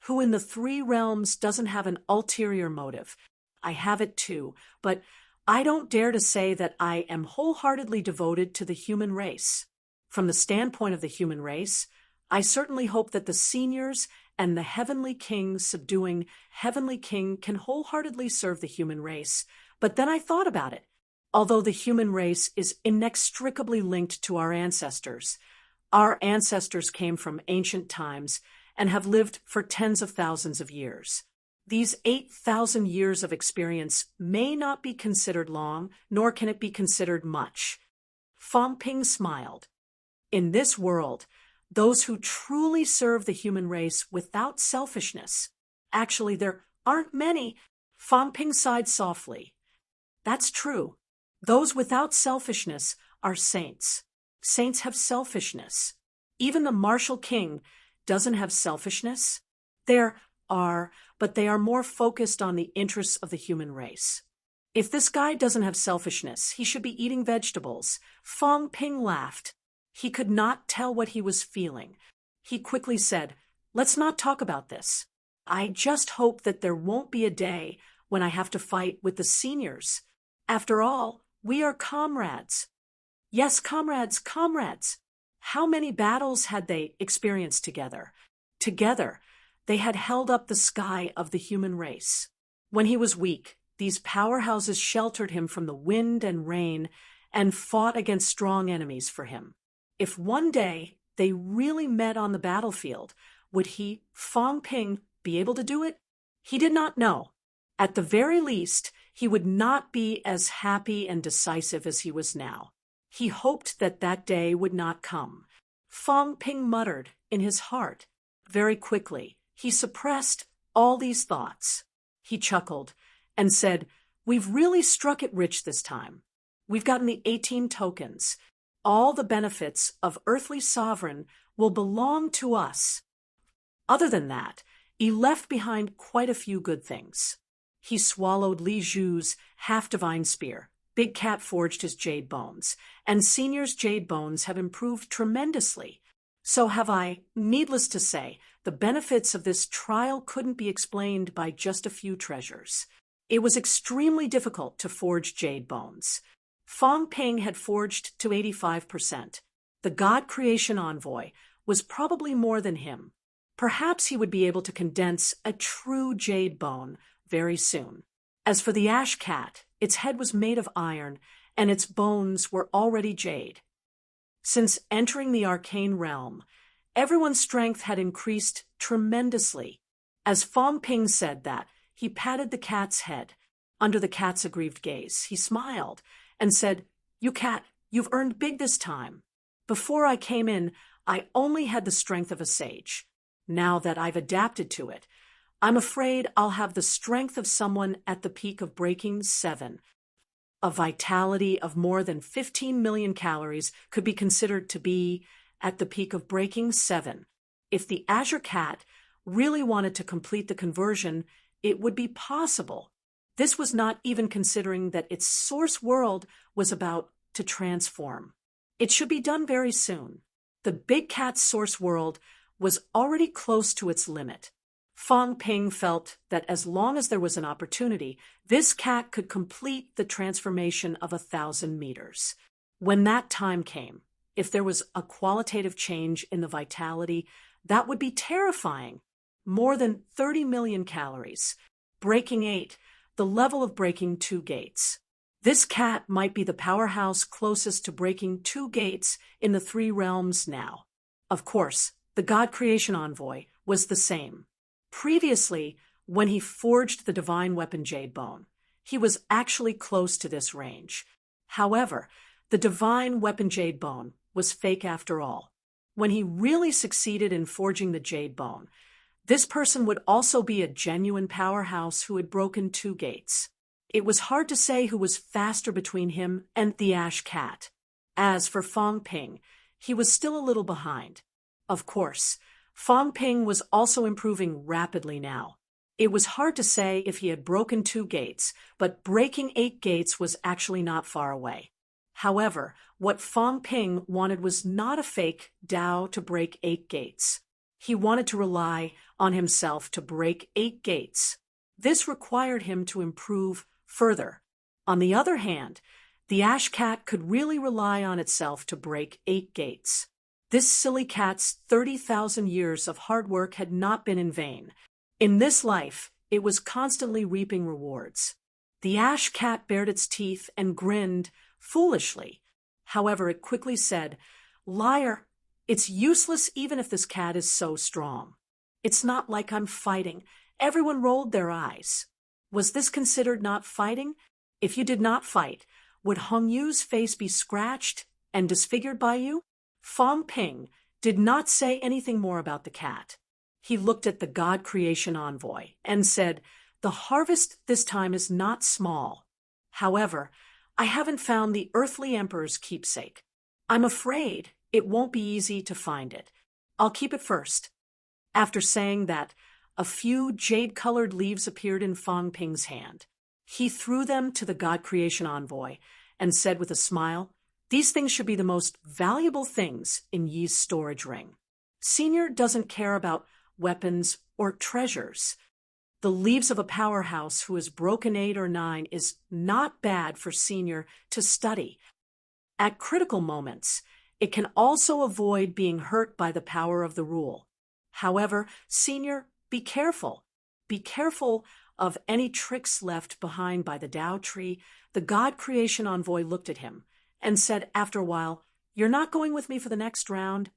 Who in the 3 realms doesn't have an ulterior motive? I have it too, but I don't dare to say that I am wholeheartedly devoted to the human race. From the standpoint of the human race, I certainly hope that the seniors and the Heavenly King subduing Heavenly King can wholeheartedly serve the human race. But then I thought about it. Although the human race is inextricably linked to our ancestors came from ancient times and have lived for tens of thousands of years. These 8,000 years of experience may not be considered long, nor can it be considered much." Fong Ping smiled. "In this world, those who truly serve the human race without selfishness, actually there aren't many." Fong Ping sighed softly. "That's true. Those without selfishness are saints. Saints have selfishness. Even the martial king doesn't have selfishness. But they are more focused on the interests of the human race. If this guy doesn't have selfishness, he should be eating vegetables." Fong Ping laughed. He could not tell what he was feeling. He quickly said, "Let's not talk about this. I just hope that there won't be a day when I have to fight with the seniors. After all, we are comrades." "Yes, comrades, comrades." How many battles had they experienced together? Together, they had held up the sky of the human race. When he was weak, these powerhouses sheltered him from the wind and rain and fought against strong enemies for him. If one day they really met on the battlefield, would he, Fong Ping, be able to do it? He did not know. At the very least, he would not be as happy and decisive as he was now. He hoped that that day would not come. Fong Ping muttered in his heart. Very quickly, he suppressed all these thoughts. He chuckled and said, "We've really struck it rich this time. We've gotten the 18 tokens. All the benefits of earthly sovereign will belong to us." Other than that, he left behind quite a few good things. He swallowed Li Zhu's half-divine spear. Big Cat forged his jade bones, and Senior's jade bones have improved tremendously. So have I. Needless to say, the benefits of this trial couldn't be explained by just a few treasures. It was extremely difficult to forge jade bones. Fong Ping had forged to 85%. The God Creation Envoy was probably more than him. Perhaps he would be able to condense a true jade bone very soon. As for the ash cat, its head was made of iron, and its bones were already jade. Since entering the arcane realm, everyone's strength had increased tremendously. As Fong Ping said that, he patted the cat's head. Under the cat's aggrieved gaze, he smiled and said, "You cat, you've earned big this time. Before I came in, I only had the strength of a sage. Now that I've adapted to it, I'm afraid I'll have the strength of someone at the peak of breaking 7. A vitality of more than 15 million calories could be considered to be at the peak of breaking 7. If the Azure Cat really wanted to complete the conversion, it would be possible. This was not even considering that its source world was about to transform. It should be done very soon. The Big Cat's source world was already close to its limit. Fong Ping felt that as long as there was an opportunity, this cat could complete the transformation of 1,000 meters. When that time came, if there was a qualitative change in the vitality, that would be terrifying. More than 30 million calories. Breaking 8, the level of breaking 2 gates. This cat might be the powerhouse closest to breaking 2 gates in the 3 realms now. Of course, the God Creation Envoy was the same. Previously, when he forged the divine weapon Jade Bone, he was actually close to this range. However, the divine weapon Jade Bone was fake after all. When he really succeeded in forging the jade bone, this person would also be a genuine powerhouse who had broken 2 gates. It was hard to say who was faster between him and the Ash Cat. As for Fong Ping, he was still a little behind. Of course, Fong Ping was also improving rapidly now. It was hard to say if he had broken 2 gates, but breaking 8 gates was actually not far away. However, what Fong Ping wanted was not a fake Dao to break 8 gates. He wanted to rely on himself to break 8 gates. This required him to improve further. On the other hand, the Ash Cat could really rely on itself to break 8 gates. This silly cat's 30,000 years of hard work had not been in vain. In this life, it was constantly reaping rewards. The Ash Cat bared its teeth and grinned foolishly. However, it quickly said, "Liar, it's useless even if this cat is so strong. It's not like I'm fighting." Everyone rolled their eyes. Was this considered not fighting? If you did not fight, would Hong Yu's face be scratched and disfigured by you? Fong Ping did not say anything more about the cat. He looked at the God Creation Envoy and said, "The harvest this time is not small. However, I haven't found the earthly emperor's keepsake. I'm afraid it won't be easy to find it. I'll keep it first." After saying that, a few jade-colored leaves appeared in Fong Ping's hand. He threw them to the God Creation Envoy and said with a smile, "These things should be the most valuable things in Yi's storage ring. Senior doesn't care about weapons or treasures. The leaves of a powerhouse who has broken 8 or 9 is not bad for Senior to study. At critical moments, it can also avoid being hurt by the power of the rule. However, Senior, be careful. Be careful of any tricks left behind by the Tao tree." The God Creation Envoy looked at him and said after a while, "You're not going with me for the next round?"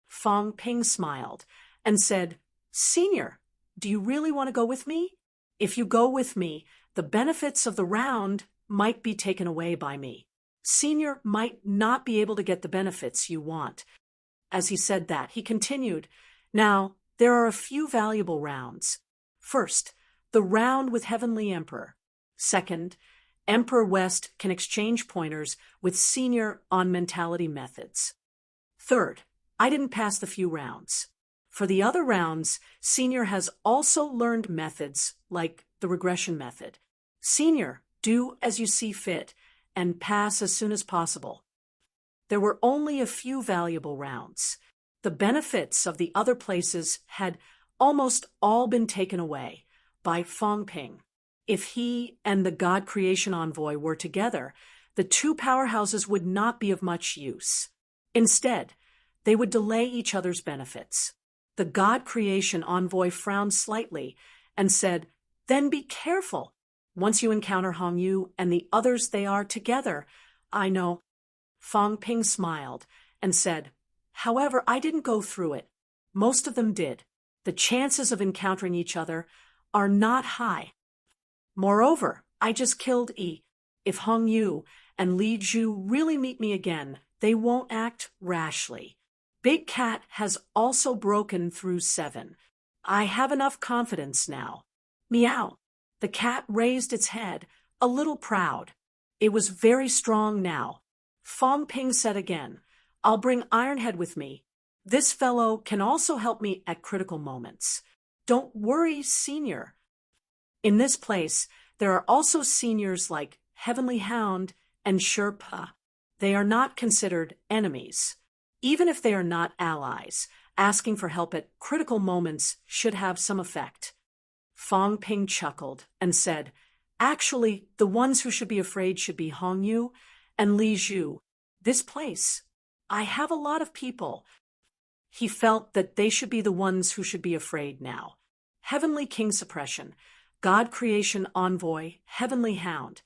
Fong Ping smiled and said, "Senior, do you really want to go with me? If you go with me, the benefits of the round might be taken away by me. Senior might not be able to get the benefits you want." As he said that, he continued, "Now, there are a few valuable rounds. First, the round with Heavenly Emperor. Second, Emperor West can exchange pointers with Senior on mentality methods. Third, I didn't pass the few rounds. For the other rounds, Senior has also learned methods like the regression method. Senior, do as you see fit and pass as soon as possible." There were only a few valuable rounds. The benefits of the other places had almost all been taken away by Fong Ping. If he and the God Creation Envoy were together, the 2 powerhouses would not be of much use. Instead, they would delay each other's benefits. The God Creation Envoy frowned slightly and said, "Then be careful. Once you encounter Hong Yu and the others, they are together." "I know." Fong Ping smiled and said, "However, I didn't go through it. Most of them did. The chances of encountering each other are not high. Moreover, I just killed Yi. If Hong Yu and Li Ju really meet me again, they won't act rashly. Big Cat has also broken through 7. I have enough confidence now." Meow. The cat raised its head, a little proud. It was very strong now. Fong Ping said again, "I'll bring Ironhead with me. This fellow can also help me at critical moments. Don't worry, Senior." In this place, there are also seniors like Heavenly Hound and Sherpa. They are not considered enemies. Even if they are not allies, asking for help at critical moments should have some effect. Fong Ping chuckled and said, "Actually, the ones who should be afraid should be Hong Yu and Li Ju. This place, I have a lot of people." He felt that they should be the ones who should be afraid now. Heavenly King Suppression, God Creation Envoy, Heavenly Hound,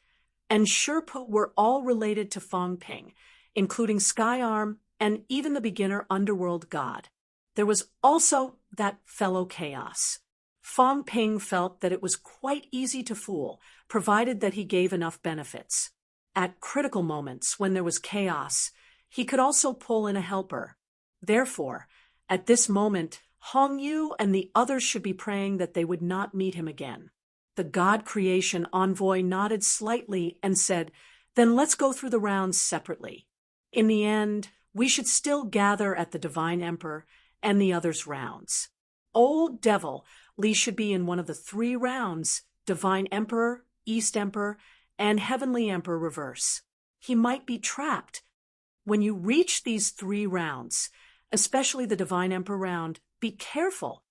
and Sherpa were all related to Fong Ping, including Skyarm and even the beginner underworld god. There was also that fellow Chaos. Fong Ping felt that it was quite easy to fool, provided that he gave enough benefits. At critical moments, when there was chaos, He could also pull in a helper. Therefore, at this moment, Hong Yu and the others should be praying that they would not meet him again. The God creation envoy nodded slightly and said, "Then let's go through the rounds separately. In the end, we should still gather at the Divine Emperor and the others' rounds. Old Devil, Li should be in one of the 3 rounds, Divine Emperor, East Emperor, and Heavenly Emperor reverse. He might be trapped. When you reach these 3 rounds, especially the Divine Emperor round, be careful."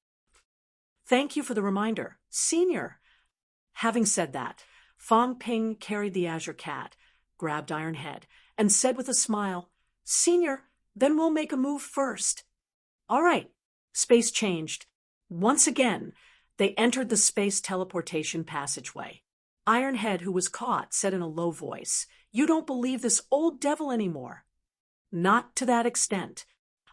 "Thank you for the reminder, Senior." Having said that, Fong Ping carried the Azure Cat, grabbed Ironhead, and said with a smile, "Senior, then we'll make a move first." All right. Space changed. Once again, they entered the space teleportation passageway. Ironhead, who was caught, said in a low voice, "You don't believe this old devil anymore." "Not to that extent.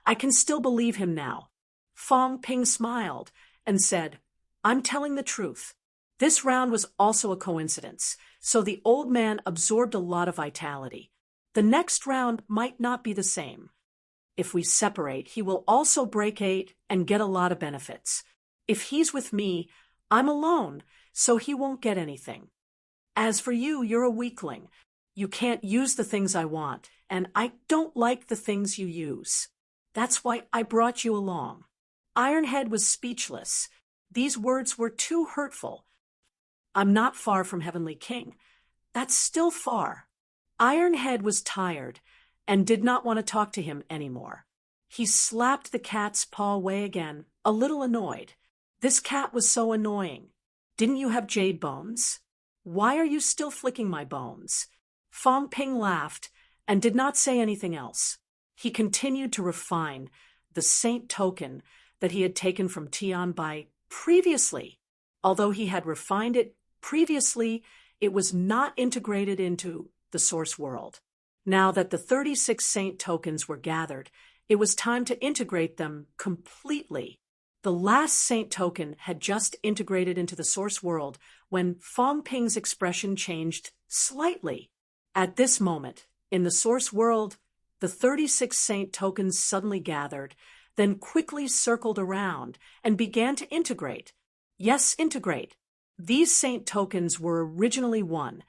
I can still believe him now." Fong Ping smiled and said, "I'm telling the truth. This round was also a coincidence, so the old man absorbed a lot of vitality. The next round might not be the same. If we separate, he will also break 8 and get a lot of benefits. If he's with me, I'm alone, so he won't get anything. As for you, you're a weakling. You can't use the things I want, and I don't like the things you use. That's why I brought you along." Ironhead was speechless. These words were too hurtful. "I'm not far from Heavenly King. That's still far." Ironhead was tired and did not want to talk to him anymore. He slapped the cat's paw away again, a little annoyed. This cat was so annoying. "Didn't you have jade bones? Why are you still flicking my bones?" Fong Ping laughed and did not say anything else. He continued to refine the saint token that he had taken from Tian Bai previously. Although he had refined it previously, it was not integrated into the source world. Now that the 36 saint tokens were gathered, it was time to integrate them completely. The last saint token had just integrated into the source world when Fong Ping's expression changed slightly. At this moment, in the source world, the 36 saint tokens suddenly gathered, then quickly circled around and began to integrate. Yes, integrate. These saint tokens were originally 1,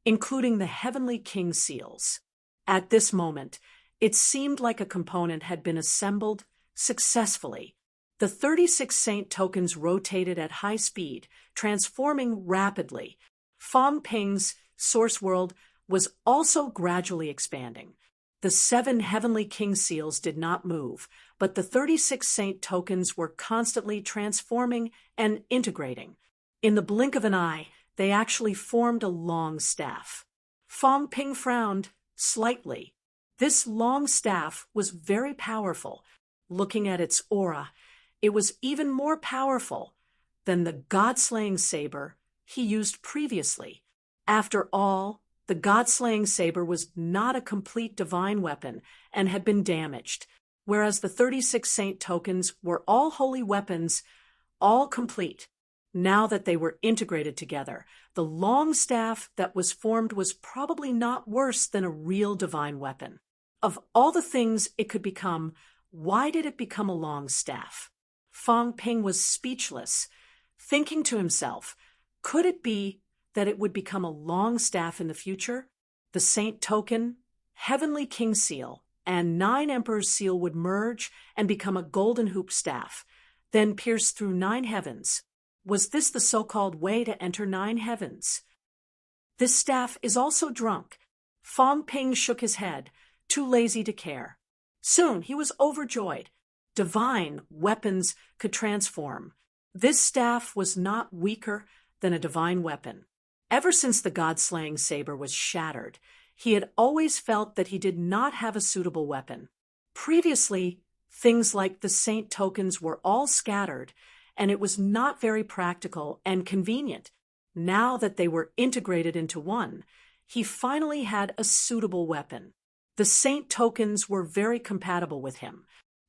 including the Heavenly King seals. At this moment, it seemed like a component had been assembled successfully. The 36 saint tokens rotated at high speed, transforming rapidly. Fong Ping's source world was also gradually expanding. The 7 Heavenly King seals did not move, but the 36 saint tokens were constantly transforming and integrating. In the blink of an eye, they actually formed a long staff. Fong Ping frowned slightly. This long staff was very powerful. Looking at its aura, it was even more powerful than the god-slaying saber he used previously. After all, the god-slaying saber was not a complete divine weapon and had been damaged, whereas the 36 saint tokens were all holy weapons, all complete. Now that they were integrated together, the long staff that was formed was probably not worse than a real divine weapon. Of all the things it could become, why did it become a long staff? Fong Ping was speechless, thinking to himself, could it be that it would become a long staff in the future? The Saint Token, Heavenly King Seal, and 9 Emperor's Seal would merge and become a golden hoop staff, then pierce through 9 heavens. Was this the so-called way to enter 9 heavens? This staff is also drunk. Fong Ping shook his head, too lazy to care. Soon he was overjoyed. Divine weapons could transform. This staff was not weaker than a divine weapon. Ever since the god-slaying saber was shattered, he had always felt that he did not have a suitable weapon. Previously, things like the saint tokens were all scattered, and it was not very practical and convenient. Now that they were integrated into one, he finally had a suitable weapon. The saint tokens were very compatible with him.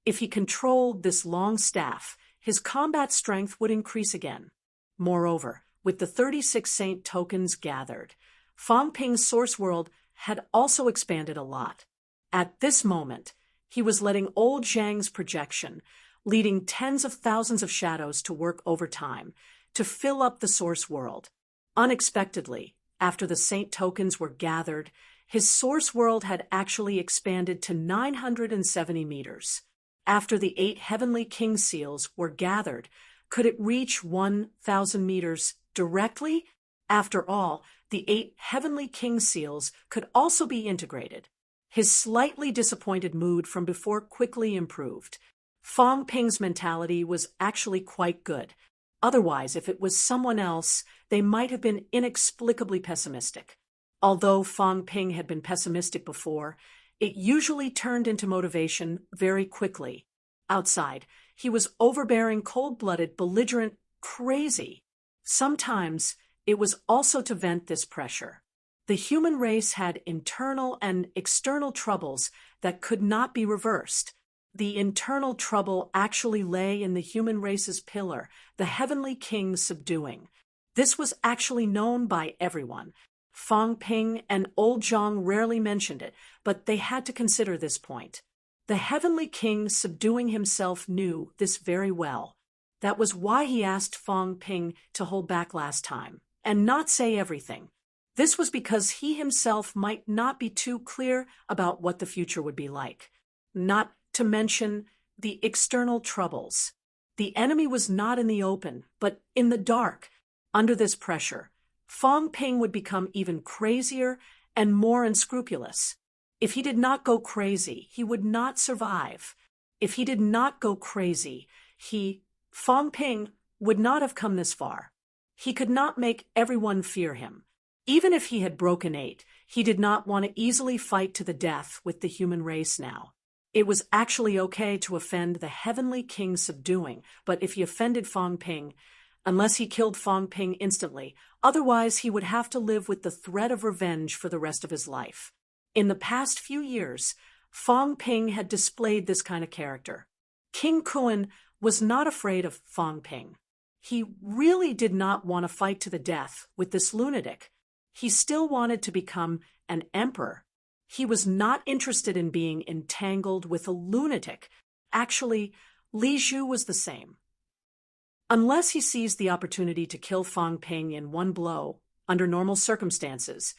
If he controlled this long staff, his combat strength would increase again. Moreover, with the 36 saint tokens gathered, Fong Ping's source world had also expanded a lot. At this moment, he was letting old Zhang's projection, leading tens of thousands of shadows to work overtime, to fill up the source world. Unexpectedly, after the saint tokens were gathered, his source world had actually expanded to 970 meters. After the 8 heavenly king seals were gathered, could it reach 1,000 meters directly? After all, the 8 heavenly king seals could also be integrated. His slightly disappointed mood from before quickly improved. Fang Ping's mentality was actually quite good. Otherwise, if it was someone else, they might have been inexplicably pessimistic. Although Fang Ping had been pessimistic before, it usually turned into motivation very quickly. Outside, he was overbearing, cold-blooded, belligerent, crazy. Sometimes it was also to vent this pressure. The human race had internal and external troubles that could not be reversed. The internal trouble actually lay in the human race's pillar, the heavenly king subduing. This was actually known by everyone. Fang Ping and old Zhang rarely mentioned it, but they had to consider this point. The heavenly king subduing himself knew this very well. That was why he asked Fang Ping to hold back last time, and not say everything. This was because he himself might not be too clear about what the future would be like. Not to mention the external troubles. The enemy was not in the open, but in the dark. Under this pressure, Fang Ping would become even crazier and more unscrupulous. If he did not go crazy, he would not survive. If he did not go crazy, Fang Ping, would not have come this far. He could not make everyone fear him. Even if he had broken 8, he did not want to easily fight to the death with the human race now. It was actually okay to offend the heavenly king subduing, but if he offended Fang Ping, unless he killed Fang Ping instantly, otherwise he would have to live with the threat of revenge for the rest of his life. In the past few years, Fang Ping had displayed this kind of character. King Kuan was not afraid of Fang Ping. He really did not want to fight to the death with this lunatic. He still wanted to become an emperor. He was not interested in being entangled with a lunatic. Actually, Li Zhu was the same. Unless he seized the opportunity to kill Fang Ping in one blow, under normal circumstances,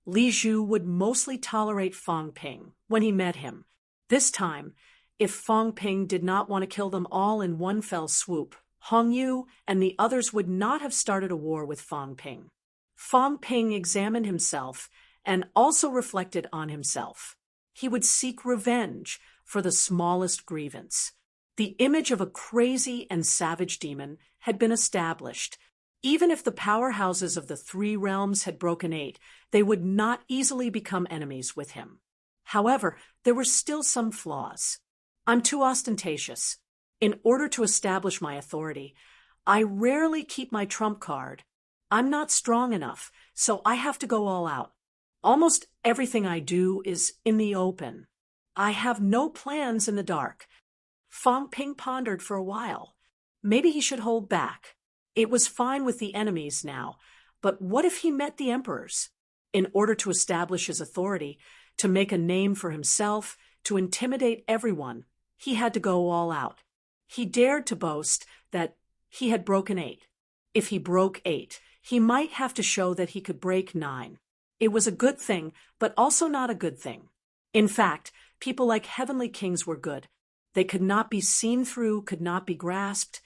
Li Zhu would mostly tolerate Fang Ping when he met him. This time, if Fang Ping did not want to kill them all in one fell swoop, Hong Yu and the others would not have started a war with Fang Ping. Fang Ping examined himself and also reflected on himself. He would seek revenge for the smallest grievance. The image of a crazy and savage demon had been established. Even if the powerhouses of the 3 realms had broken 8, they would not easily become enemies with him. However, there were still some flaws. I'm too ostentatious. In order to establish my authority, I rarely keep my trump card. I'm not strong enough, so I have to go all out. Almost everything I do is in the open. I have no plans in the dark. Fang Ping pondered for a while. Maybe he should hold back. It was fine with the enemies now, but what if he met the emperors? In order to establish his authority, to make a name for himself, to intimidate everyone, he had to go all out. He dared to boast that he had broken 8. If he broke 8, he might have to show that he could break 9. It was a good thing, but also not a good thing. In fact, people like heavenly kings were good. They could not be seen through, could not be grasped,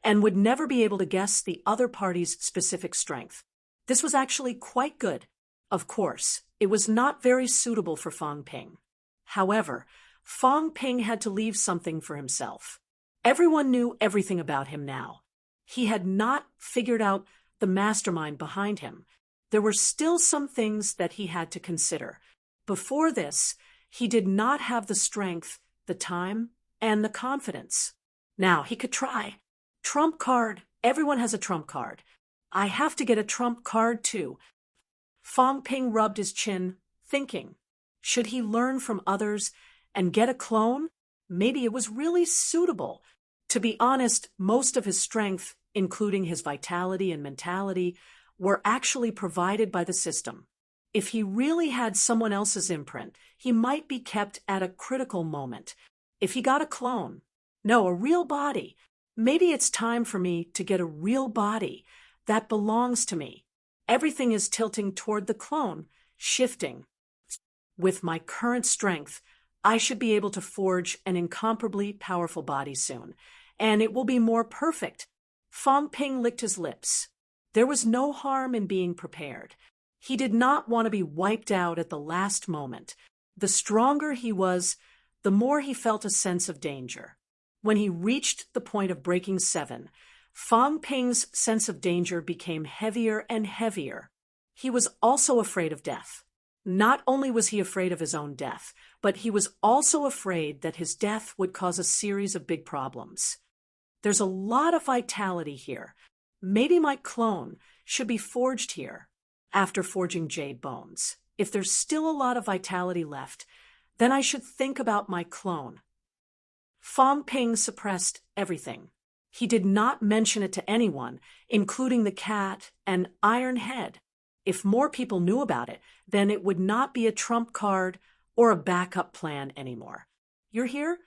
and would never be able to guess the other party's specific strength. This was actually quite good. Of course, it was not very suitable for Fang Ping. However, Fang Ping had to leave something for himself. Everyone knew everything about him now. He had not figured out the mastermind behind him. There were still some things that he had to consider. Before this, he did not have the strength, the time, and the confidence. Now he could try. Trump card. Everyone has a trump card. I have to get a trump card too. Fang Ping rubbed his chin, thinking. Should he learn from others and get a clone? Maybe it was really suitable. To be honest, most of his strength, including his vitality and mentality, were actually provided by the system. If he really had someone else's imprint, he might be kept at a critical moment. If he got a clone, no, a real body, maybe it's time for me to get a real body that belongs to me. Everything is tilting toward the clone, shifting. With my current strength, I should be able to forge an incomparably powerful body soon, and it will be more perfect. Fang Ping licked his lips. There was no harm in being prepared. He did not want to be wiped out at the last moment. The stronger he was, the more he felt a sense of danger. When he reached the point of breaking 7, Fang Ping's sense of danger became heavier and heavier. He was also afraid of death. Not only was he afraid of his own death, but he was also afraid that his death would cause a series of big problems. There's a lot of vitality here. Maybe my clone should be forged here. After forging jade bones, if there's still a lot of vitality left, then I should think about my clone. Fang Ping suppressed everything. He did not mention it to anyone, including the cat and Iron Head. If more people knew about it, then it would not be a trump card or a backup plan anymore. You're here?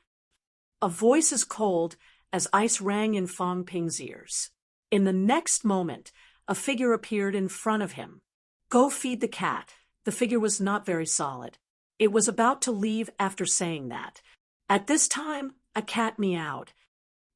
A voice as cold as ice rang in Fang Ping's ears. In the next moment, a figure appeared in front of him. Go feed the cat. The figure was not very solid. It was about to leave after saying that. At this time, a cat meowed.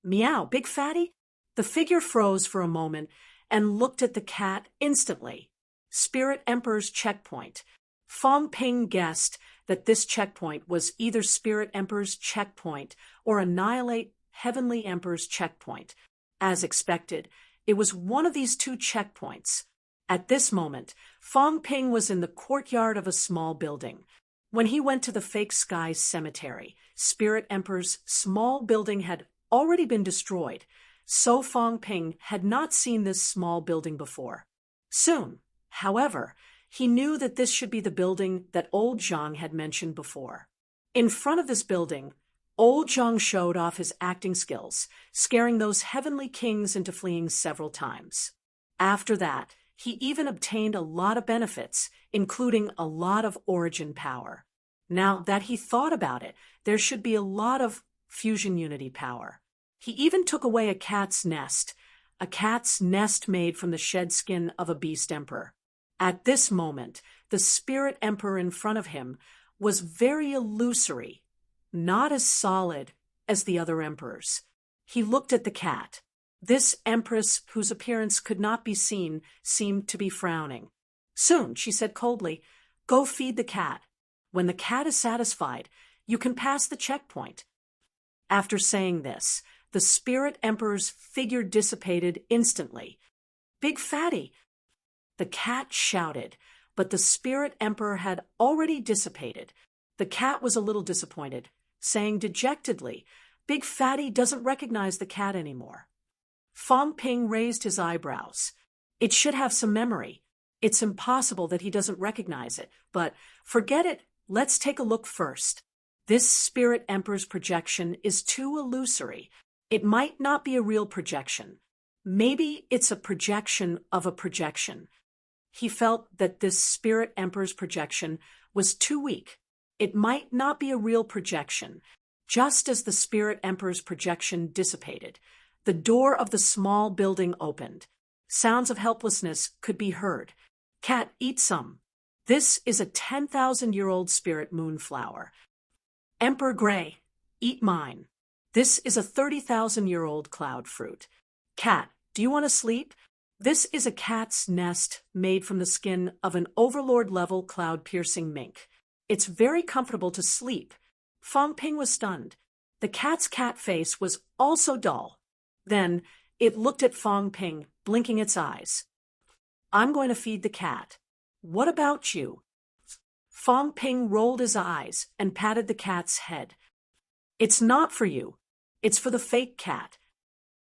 Meow, big fatty? The figure froze for a moment and looked at the cat instantly. Spirit Emperor's checkpoint. Fang Ping guessed that this checkpoint was either Spirit Emperor's checkpoint or Annihilate Heavenly Emperor's checkpoint. As expected, it was one of these two checkpoints. At this moment, Fang Ping was in the courtyard of a small building. When he went to the Fake Skies Cemetery, Spirit Emperor's small building had already been destroyed, so Fang Ping had not seen this small building before. Soon, however, he knew that this should be the building that Old Zhang had mentioned before. In front of this building, Old Zhang showed off his acting skills, scaring those heavenly kings into fleeing several times. After that, he even obtained a lot of benefits, including a lot of origin power. Now that he thought about it, there should be a lot of fusion unity power. He even took away a cat's nest made from the shed skin of a beast emperor. At this moment, the Spirit Emperor in front of him was very illusory, not as solid as the other emperors. He looked at the cat. This empress, whose appearance could not be seen, seemed to be frowning. Soon, she said coldly, "Go feed the cat. When the cat is satisfied, you can pass the checkpoint." After saying this, the Spirit Emperor's figure dissipated instantly. "Big fatty!" The cat shouted, but the Spirit Emperor had already dissipated. The cat was a little disappointed, saying dejectedly, "Big fatty doesn't recognize the cat anymore." Fang Ping raised his eyebrows. It should have some memory. It's impossible that he doesn't recognize it, but forget it. Let's take a look first. This Spirit Emperor's projection is too illusory. It might not be a real projection. Maybe it's a projection of a projection. He felt that this Spirit Emperor's projection was too weak. It might not be a real projection. Just as the Spirit Emperor's projection dissipated, the door of the small building opened. Sounds of helplessness could be heard. "Cat, eat some. This is a 10,000-year-old spirit moonflower." "Emperor Gray, eat mine. This is a 30,000-year-old cloud fruit." "Cat, do you want to sleep? This is a cat's nest made from the skin of an overlord-level cloud-piercing mink. It's very comfortable to sleep." Fang Ping was stunned. The cat's cat face was also dull. Then it looked at Fang Ping, blinking its eyes. "I'm going to feed the cat. What about you?" Fang Ping rolled his eyes and patted the cat's head. "It's not for you. It's for the fake cat."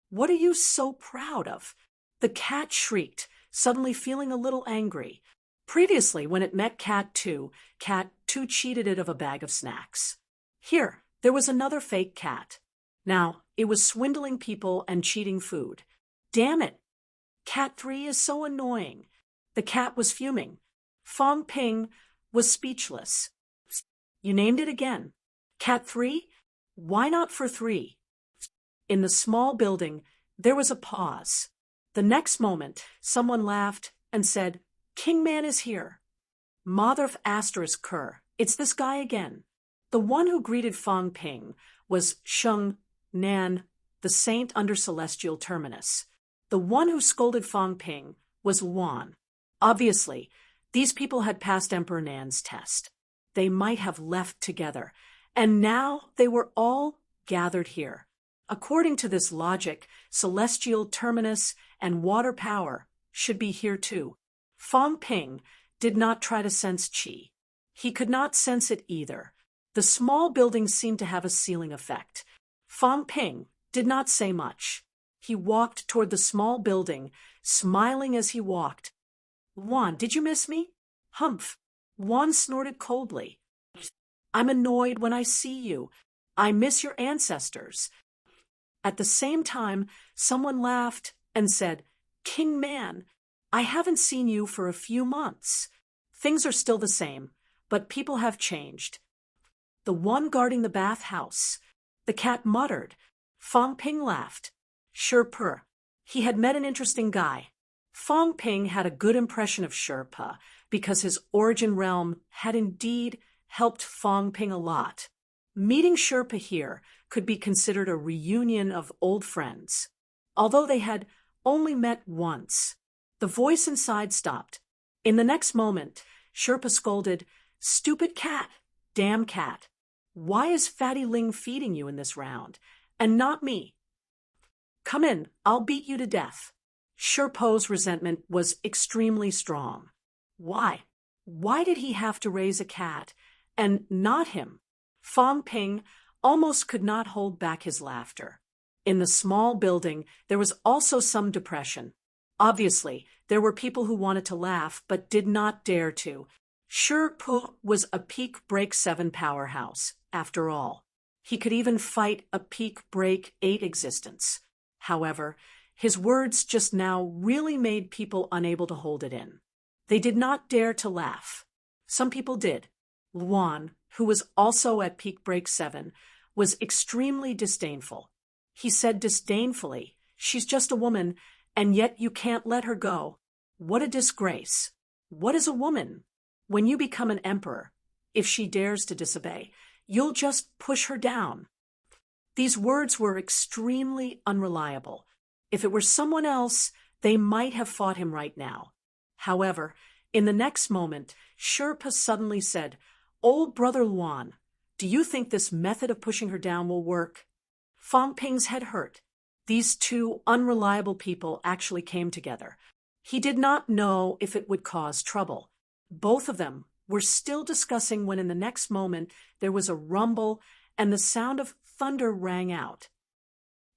"What are you so proud of?" The cat shrieked, suddenly feeling a little angry. Previously, when it met Cat 2 cheated it of a bag of snacks. Here, there was another fake cat. Now, it was swindling people and cheating food. Damn it! Cat 3 is so annoying. The cat was fuming. Fong Ping was speechless. You named it again. Cat 3? Why not for 3? In the small building, there was a pause. The next moment, someone laughed and said, King Man is here. Mother of asterisk Kerr, it's this guy again. The one who greeted Fong Ping was Sheng Nan, the saint under celestial terminus. The one who scolded Fong Ping was Wan. Obviously, these people had passed Emperor Nan's test. They might have left together, and now they were all gathered here. According to this logic, celestial terminus and water power should be here too. Fong Ping did not try to sense qi. He could not sense it either. The small building seemed to have a ceiling effect. Fong Ping did not say much. He walked toward the small building, smiling as he walked. Wan, did you miss me? Humph. Wan snorted coldly. I'm annoyed when I see you. I miss your ancestors. At the same time, someone laughed and said, King Man, I haven't seen you for a few months. Things are still the same, but people have changed. The one guarding the bathhouse. The cat muttered. Fong Ping laughed. Sherpa. He had met an interesting guy. Fong Ping had a good impression of Sherpa because his origin realm had indeed helped Fong Ping a lot. Meeting Sherpa here could be considered a reunion of old friends. Although they had only met once, the voice inside stopped. In the next moment, Sherpa scolded, Stupid cat, damn cat. Why is Fatty Ling feeding you in this round, and not me? Come in, I'll beat you to death. Sherpa's resentment was extremely strong. Why? Why did he have to raise a cat, and not him? Fong Ping almost could not hold back his laughter. In the small building, there was also some depression. Obviously, there were people who wanted to laugh but did not dare to. Sherpa was a peak break 7 powerhouse, after all. He could even fight a peak break 8 existence. However, his words just now really made people unable to hold it in. They did not dare to laugh. Some people did. Luan, who was also at peak break 7, was extremely disdainful. He said disdainfully, She's just a woman, and yet you can't let her go. What a disgrace. What is a woman? When you become an emperor, if she dares to disobey, you'll just push her down. These words were extremely unreliable. If it were someone else, they might have fought him right now. However, in the next moment, Sherpa suddenly said, Old brother Luan, do you think this method of pushing her down will work? Fong Ping's head hurt. These two unreliable people actually came together. He did not know if it would cause trouble. Both of them were still discussing when in the next moment there was a rumble and the sound of thunder rang out.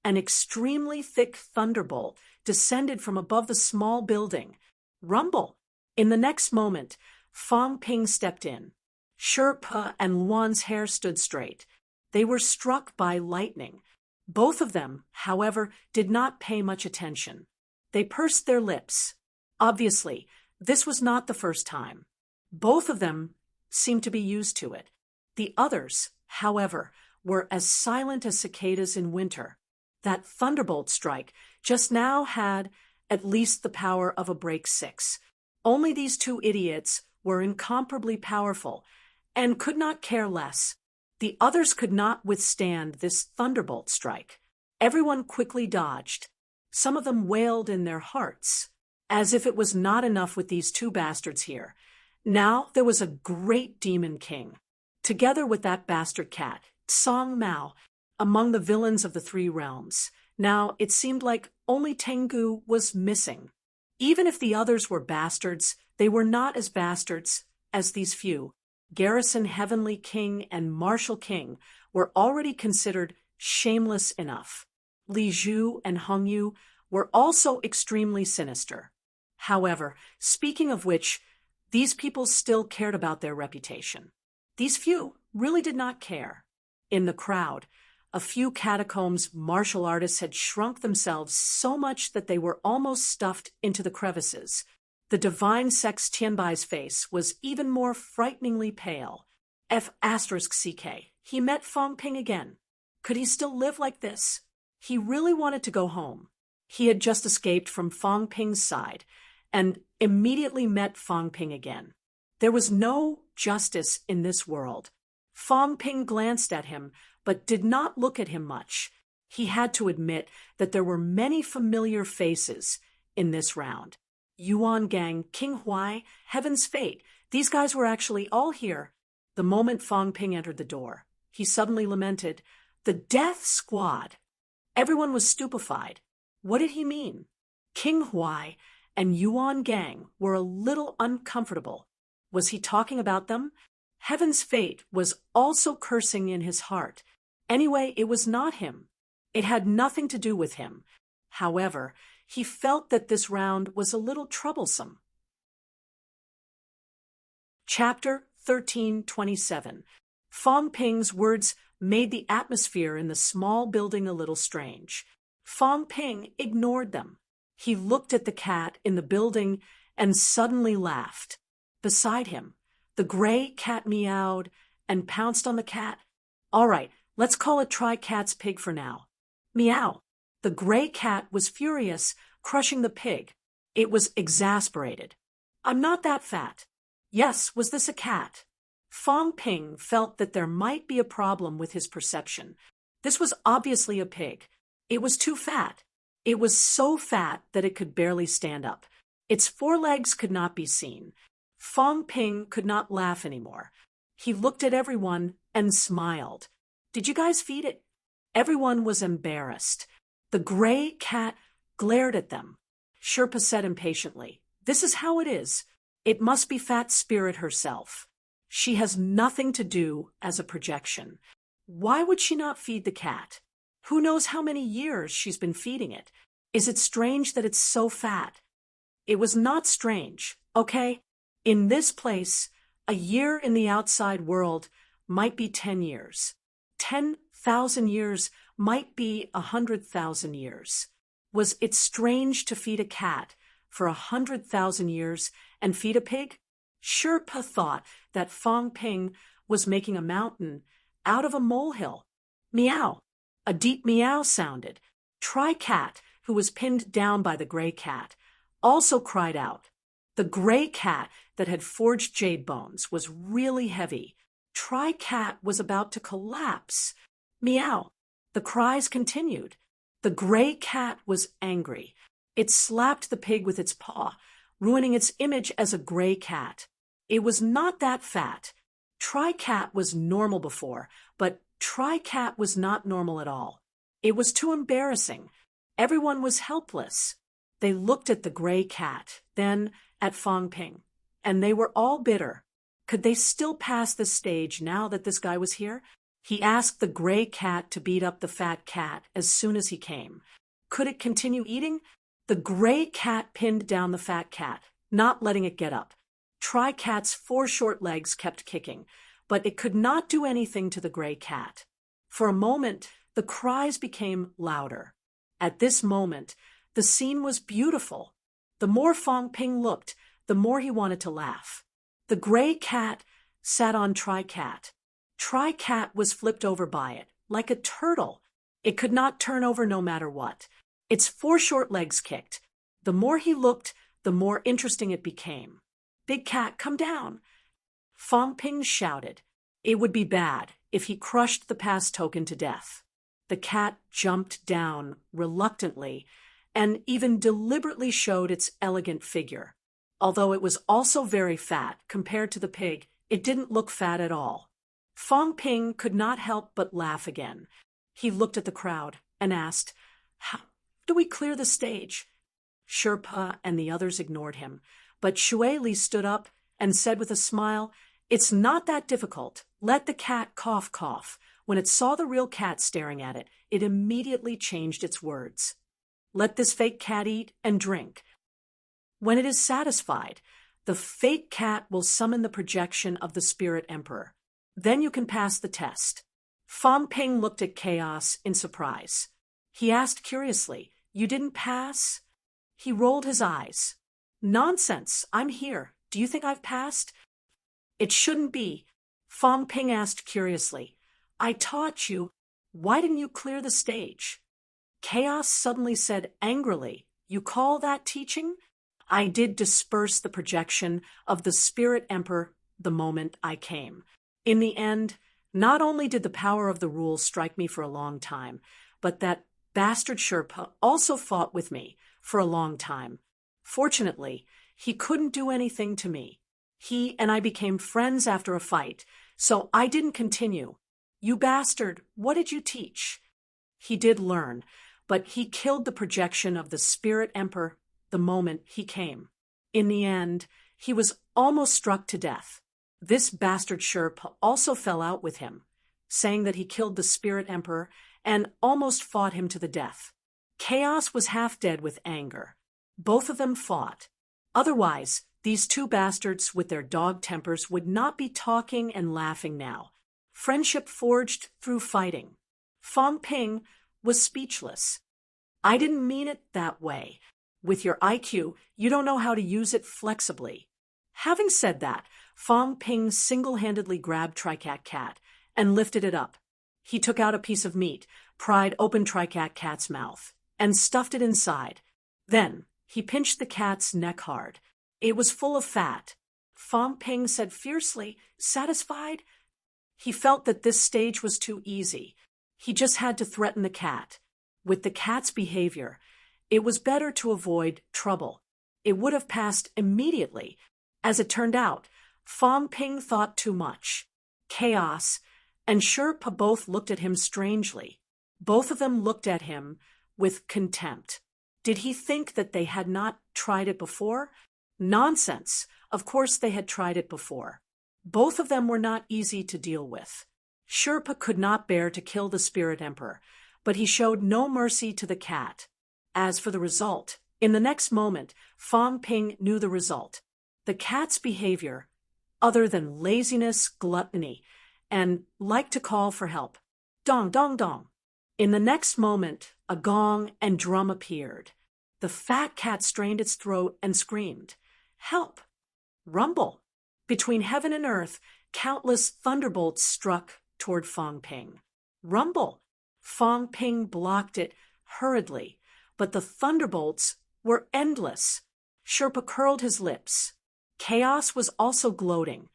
An extremely thick thunderbolt descended from above the small building. Rumble! In the next moment, Fong Ping stepped in. Sherpa and Luan's hair stood straight. They were struck by lightning. Both of them, however, did not pay much attention. They pursed their lips. Obviously, this was not the first time. Both of them seemed to be used to it. The others, however, were as silent as cicadas in winter. That thunderbolt strike just now had at least the power of a break 6. Only these two idiots were incomparably powerful and could not care less. The others could not withstand this thunderbolt strike. Everyone quickly dodged. Some of them wailed in their hearts, as if it was not enough with these two bastards here. Now there was a great demon king, together with that bastard cat, Song Mao, among the villains of the 3 realms. Now it seemed like only Tengu was missing. Even if the others were bastards, they were not as bastards as these few. Garrison Heavenly King and Martial King were already considered shameless enough. Li Zhu and Heng Yu were also extremely sinister. However, speaking of which, these people still cared about their reputation. These few really did not care. In the crowd, a few catacombs martial artists had shrunk themselves so much that they were almost stuffed into the crevices. The divine Sex Tianbai's face was even more frighteningly pale. F***CK. He met Fong Ping again. Could he still live like this? He really wanted to go home. He had just escaped from Fong Ping's side and immediately met Fong Ping again. There was no justice in this world. Fong Ping glanced at him, but did not look at him much. He had to admit that there were many familiar faces in this round. Yuan Gang, King Huai, Heaven's Fate. These guys were actually all here. The moment Fong Ping entered the door, he suddenly lamented, "The Death Squad." Everyone was stupefied. What did he mean? King Huai and Yuan Gang were a little uncomfortable. Was he talking about them? Heaven's Fate was also cursing in his heart. Anyway, it was not him. It had nothing to do with him. However, he felt that this round was a little troublesome. Chapter 1327. Fong Ping's words made the atmosphere in the small building a little strange. Fong Ping ignored them. He looked at the cat in the building and suddenly laughed. Beside him, the gray cat meowed and pounced on the cat. All right, let's call it Try Cat's pig for now. Meow. The gray cat was furious, crushing the pig. It was exasperated. I'm not that fat. Yes, was this a cat? Fong Ping felt that there might be a problem with his perception. This was obviously a pig. It was too fat. It was so fat that it could barely stand up. Its forelegs could not be seen. Fong Ping could not laugh anymore. He looked at everyone and smiled. Did you guys feed it? Everyone was embarrassed. The gray cat glared at them. Sherpa said impatiently, "This is how it is. It must be Fat Spirit herself. She has nothing to do as a projection. Why would she not feed the cat? Who knows how many years she's been feeding it? Is it strange that it's so fat?" It was not strange, okay? In this place, a year in the outside world might be 10 years. 10,000 years might be 100,000 years. Was it strange to feed a cat for 100,000 years and feed a pig? Sherpa thought that Fong Ping was making a mountain out of a molehill. Meow. A deep meow sounded. Try Cat, who was pinned down by the gray cat, also cried out. The gray cat that had forged jade bones was really heavy. Try Cat was about to collapse. Meow. The cries continued. The gray cat was angry. It slapped the pig with its paw, ruining its image as a gray cat. It was not that fat. Try Cat was normal before, but Try Cat was not normal at all. It was too embarrassing. Everyone was helpless. They looked at the gray cat, then at Fong Ping, and they were all bitter. Could they still pass this stage now that this guy was here? He asked the gray cat to beat up the fat cat as soon as he came. Could it continue eating? The gray cat pinned down the fat cat, not letting it get up. Try Cat's 4 short legs kept kicking, but it could not do anything to the gray cat. For a moment, the cries became louder. At this moment, the scene was beautiful. The more Fong Ping looked, the more he wanted to laugh. The gray cat sat on Try Cat. Try Cat was flipped over by it, like a turtle. It could not turn over no matter what. Its 4 short legs kicked. The more he looked, the more interesting it became. Big cat, come down. Fong Ping shouted. It would be bad if he crushed the pass token to death. The cat jumped down reluctantly and even deliberately showed its elegant figure. Although it was also very fat compared to the pig, it didn't look fat at all. Fong Ping could not help but laugh again. He looked at the crowd and asked, "How do we clear the stage?" Sherpa and the others ignored him, but Shui Li stood up and said with a smile, "It's not that difficult. Let the cat cough cough." When it saw the real cat staring at it, it immediately changed its words. "Let this fake cat eat and drink. When it is satisfied, the fake cat will summon the projection of the spirit emperor. Then you can pass the test." Fong Ping looked at Chaos in surprise. He asked curiously, "You didn't pass?" He rolled his eyes. Nonsense, I'm here. Do you think I've passed? It shouldn't be. Fong Ping asked curiously. I taught you. Why didn't you clear the stage? Chaos suddenly said angrily, You call that teaching? I did disperse the projection of the Spirit Emperor the moment I came. In the end, not only did the power of the rules strike me for a long time, but that bastard Sherpa also fought with me for a long time. Fortunately, he couldn't do anything to me. He and I became friends after a fight, so I didn't continue. You bastard, what did you teach? He did learn, but he killed the projection of the Spirit Emperor the moment he came. In the end, he was almost struck to death. This bastard Sherpa also fell out with him, saying that he killed the Spirit Emperor and almost fought him to the death. Chaos was half dead with anger. Both of them fought. Otherwise, these two bastards with their dog tempers would not be talking and laughing now. Friendship forged through fighting. Fong Ping was speechless. I didn't mean it that way. With your IQ, you don't know how to use it flexibly. Having said that, Fong Ping single-handedly grabbed Tricat Cat and lifted it up. He took out a piece of meat, pried open Tricat Cat's mouth, and stuffed it inside. Then, he pinched the cat's neck hard. It was full of fat. Fong Ping said fiercely, Satisfied? He felt that this stage was too easy. He just had to threaten the cat. With the cat's behavior, it was better to avoid trouble. It would have passed immediately. As it turned out, Fong Ping thought too much. Chaos and Sherpa both looked at him strangely. Both of them looked at him with contempt. Did he think that they had not tried it before? Nonsense. Of course they had tried it before. Both of them were not easy to deal with. Sherpa could not bear to kill the Spirit Emperor, but he showed no mercy to the cat. As for the result, in the next moment, Fong Ping knew the result. The cat's behavior, other than laziness, gluttony, and like to call for help. Dong, dong, dong. In the next moment, a gong and drum appeared. The fat cat strained its throat and screamed, Help! Rumble! Between heaven and earth, countless thunderbolts struck toward Fong Ping. Rumble! Fong Ping blocked it hurriedly, but the thunderbolts were endless. Sherpa curled his lips. Chaos was also gloating.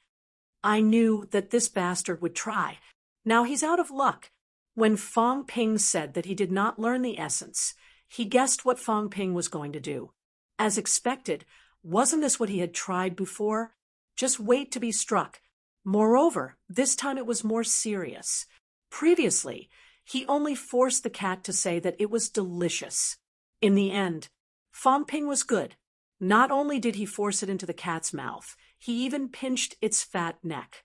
I knew that this bastard would try. Now he's out of luck. When Fong Ping said that he did not learn the essence, he guessed what Fong Ping was going to do. As expected, wasn't this what he had tried before? Just wait to be struck. Moreover, this time it was more serious. Previously, he only forced the cat to say that it was delicious. In the end, Fong Ping was good. Not only did he force it into the cat's mouth, he even pinched its fat neck.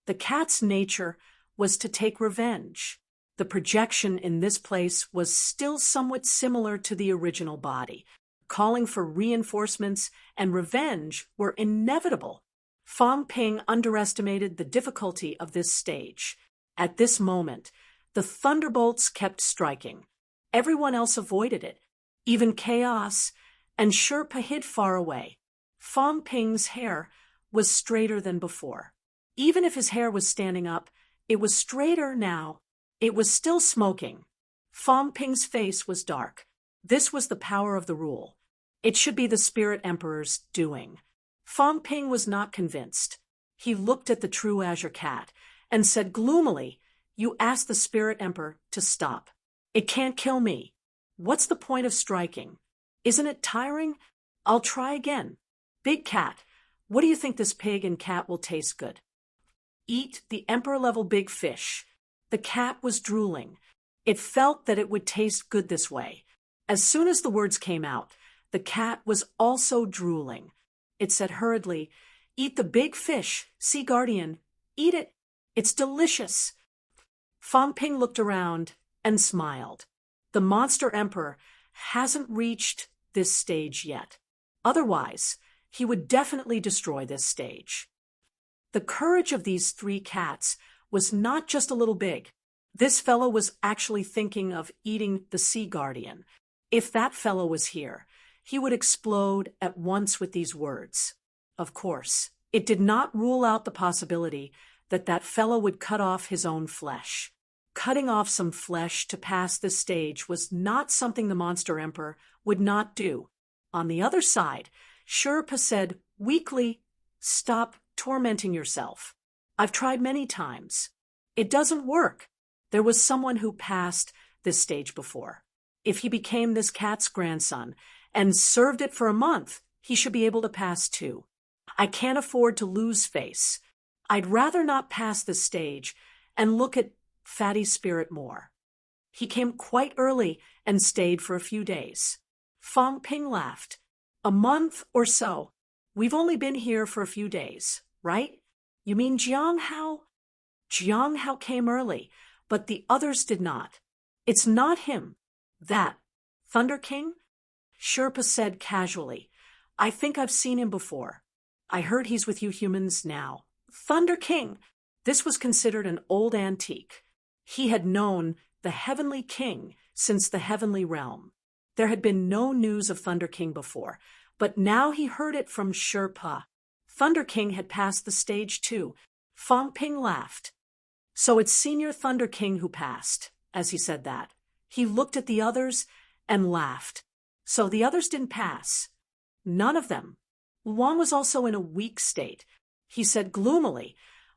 The cat's nature was to take revenge. The projection in this place was still somewhat similar to the original body. Calling for reinforcements and revenge were inevitable. Fong Ping underestimated the difficulty of this stage. At this moment, the thunderbolts kept striking. Everyone else avoided it. Even Chaos and Sherpa hid far away. Fong Ping's hair was straighter than before. Even if his hair was standing up, it was straighter now. It was still smoking. Fong Ping's face was dark. This was the power of the rule. It should be the Spirit Emperor's doing. Fong Ping was not convinced. He looked at the true Azure Cat and said gloomily, You asked the Spirit Emperor to stop. It can't kill me. What's the point of striking? Isn't it tiring? I'll try again. Big Cat, what do you think this pig and cat will taste good? Eat the emperor-level big fish. The cat was drooling. It felt that it would taste good this way. As soon as the words came out, the cat was also drooling. It said hurriedly, Eat the big fish, Sea Guardian. Eat it. It's delicious. Fong Ping looked around and smiled. The monster emperor hasn't reached this stage yet. Otherwise, he would definitely destroy this stage. The courage of these three cats was not just a little big. This fellow was actually thinking of eating the Sea Guardian. If that fellow was here, he would explode at once with these words. Of course, it did not rule out the possibility that that fellow would cut off his own flesh. Cutting off some flesh to pass this stage was not something the Monster Emperor would not do. On the other side, Sherpa said weakly, "Stop tormenting yourself. I've tried many times. It doesn't work. There was someone who passed this stage before. If he became this cat's grandson and served it for a month, he should be able to pass too. I can't afford to lose face. I'd rather not pass this stage and look at Fatty's spirit more." He came quite early and stayed for a few days. Fang Ping laughed. "A month or so. We've only been here for a few days, right? You mean Jiang Hao?" "Jiang Hao came early, but the others did not. It's not him. That Thunder King?" Sherpa said casually. "I think I've seen him before. I heard he's with you humans now." Thunder King! This was considered an old antique. He had known the Heavenly King since the Heavenly Realm. There had been no news of Thunder King before, but now he heard it from Sherpa. Thunder King had passed the stage too. Fang Ping laughed. "So it's Senior Thunder King who passed." As he said that, he looked at the others and laughed. "So the others didn't pass?" "None of them." Wang was also in a weak state. He said gloomily,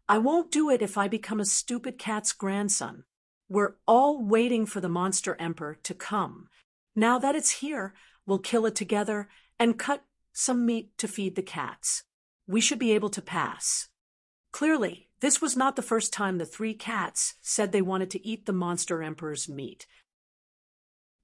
"I won't do it if I become a stupid cat's grandson. We're all waiting for the Monster Emperor to come. Now that it's here, we'll kill it together and cut some meat to feed the cats. We should be able to pass." Clearly, this was not the first time the three cats said they wanted to eat the Monster Emperor's meat.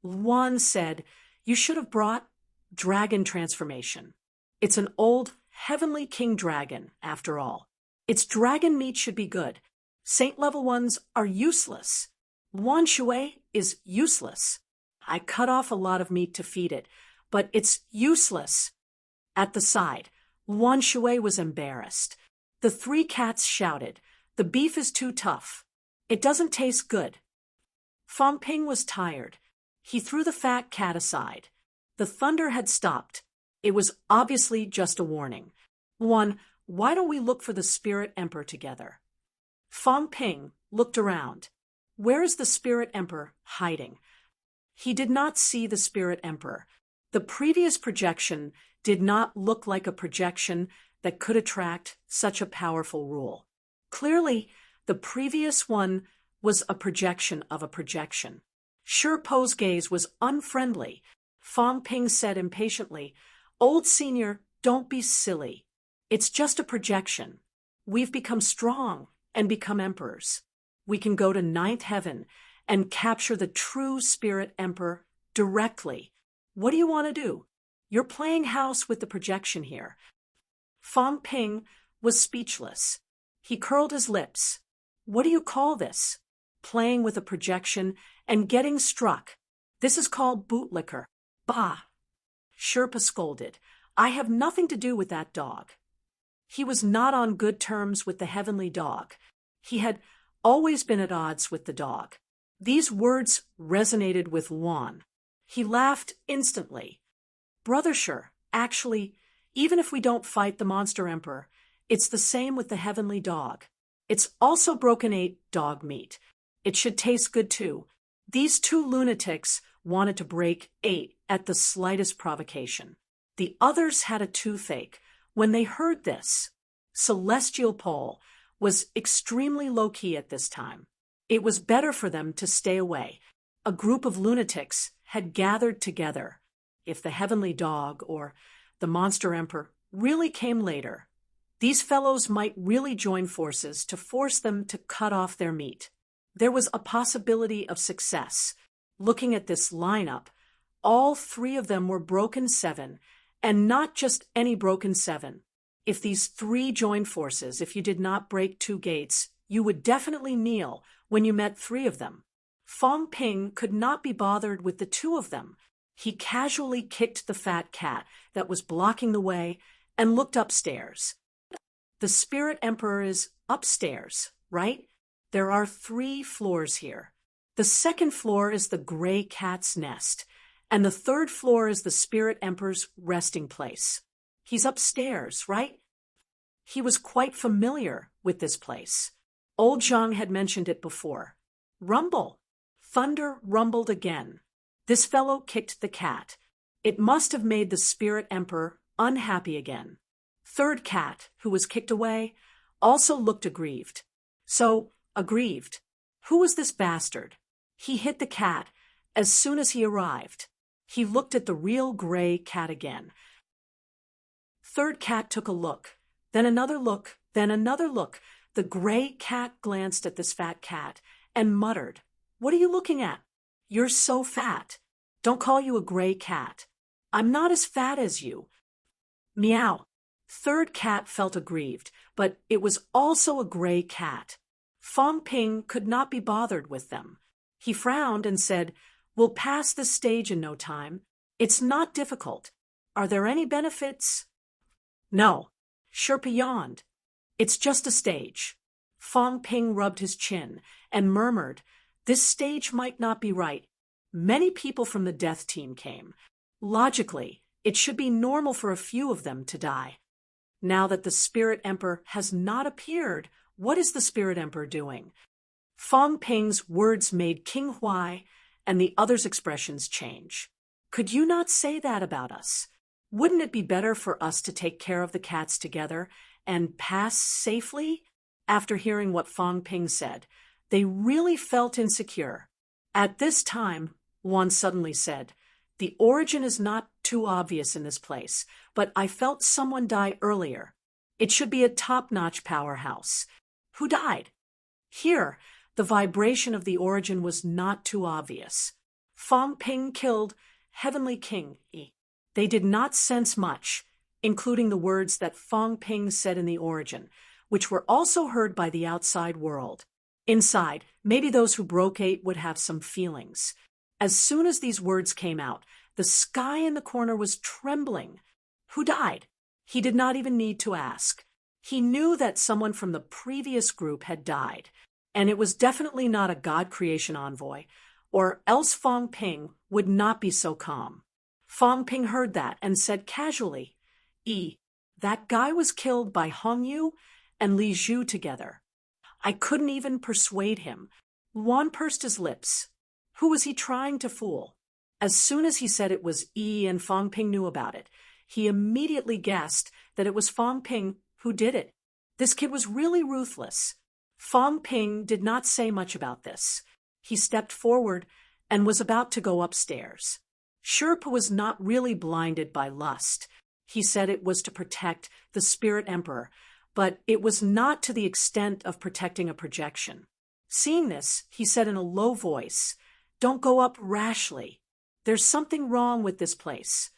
One said, "You should have brought dragon transformation. It's an old Heavenly King dragon, after all. Its dragon meat should be good. Saint-level ones are useless. Wan Shui is useless. I cut off a lot of meat to feed it, but it's useless." At the side, Wan Shui was embarrassed. The three cats shouted, "The beef is too tough. It doesn't taste good." Fang Ping was tired. He threw the fat cat aside. The thunder had stopped. It was obviously just a warning. Why don't we look for the Spirit Emperor together?" Fang Ping looked around. Where is the Spirit Emperor hiding? He did not see the Spirit Emperor. The previous projection did not look like a projection that could attract such a powerful rule. Clearly, the previous one was a projection of a projection. Sherpo's gaze was unfriendly. Fang Ping said impatiently, "Old Senior, don't be silly. It's just a projection. We've become strong and become emperors. We can go to Ninth Heaven and capture the true Spirit Emperor directly. What do you want to do? You're playing house with the projection here." Fang Ping was speechless. He curled his lips. "What do you call this? Playing with a projection and getting struck. This is called bootlicker." "Bah!" Sherpa scolded. "I have nothing to do with that dog." He was not on good terms with the heavenly dog. He had always been at odds with the dog. These words resonated with Wan. He laughed instantly. "Brother Sher, actually, even if we don't fight the Monster Emperor, it's the same with the heavenly dog. It's also broken 8 dog meat. It should taste good too." These two lunatics wanted to break 8 at the slightest provocation. The others had a toothache when they heard this. Celestial Pole was extremely low-key at this time. It was better for them to stay away. A group of lunatics had gathered together. If the heavenly dog or the Monster Emperor really came later, these fellows might really join forces to force them to cut off their meat. There was a possibility of success. Looking at this lineup, all 3 of them were broken 7, and not just any broken 7. If these 3 joined forces, if you did not break 2 gates, you would definitely kneel when you met 3 of them. Fang Ping could not be bothered with the 2 of them. He casually kicked the fat cat that was blocking the way and looked upstairs. The Spirit Emperor is upstairs, right? There are 3 floors here. The second floor is the gray cat's nest, And the third floor is the Spirit Emperor's resting place. He's upstairs, right? He was quite familiar with this place. Old Zhang had mentioned it before. Rumble. Thunder rumbled again. This fellow kicked the cat. It must have made the Spirit Emperor unhappy again. Third cat, who was kicked away, also looked aggrieved. So, aggrieved. Who was this bastard? He hit the cat as soon as he arrived. He looked at the real gray cat again. Third cat took a look, then another look, then another look. The gray cat glanced at this fat cat and muttered, "What are you looking at? You're so fat. Don't call you a gray cat. I'm not as fat as you." Meow. Third cat felt aggrieved, but it was also a gray cat. Fong Ping could not be bothered with them. He frowned and said, "We'll pass this stage in no time. It's not difficult. Are there any benefits?" "No." Sherpa yawned. "It's just a stage." Fong Ping rubbed his chin and murmured, "This stage might not be right. Many people from the death team came. Logically, it should be normal for a few of them to die. Now that the Spirit Emperor has not appeared, what is the Spirit Emperor doing?" Fong Ping's words made King Huai and the others' expressions change. "Could you not say that about us? Wouldn't it be better for us to take care of the cats together and pass safely?" After hearing what Fong Ping said, they really felt insecure. At this time, Wan suddenly said, "The origin is not too obvious in this place, but I felt someone die earlier. It should be a top-notch powerhouse. Who died?" Here, the vibration of the origin was not too obvious. Fong Ping killed Heavenly King Yi. They did not sense much, including the words that Fong Ping said in the origin, which were also heard by the outside world. Inside, maybe those who broke 8 would have some feelings. As soon as these words came out, the sky in the corner was trembling. Who died? He did not even need to ask. He knew that someone from the previous group had died, and it was definitely not a God creation envoy, or else Fong Ping would not be so calm. Fong Ping heard that and said casually, That guy was killed by Hong Yu and Li Zhu together. I couldn't even persuade him." Luan pursed his lips. Who was he trying to fool? As soon as he said it was and Fong Ping knew about it, he immediately guessed that it was Fong Ping who did it. This kid was really ruthless. Fong Ping did not say much about this. He stepped forward and was about to go upstairs. Sherpa was not really blinded by lust. He said it was to protect the Spirit Emperor, but it was not to the extent of protecting a projection. Seeing this, he said in a low voice, "Don't go up rashly. There's something wrong with this place."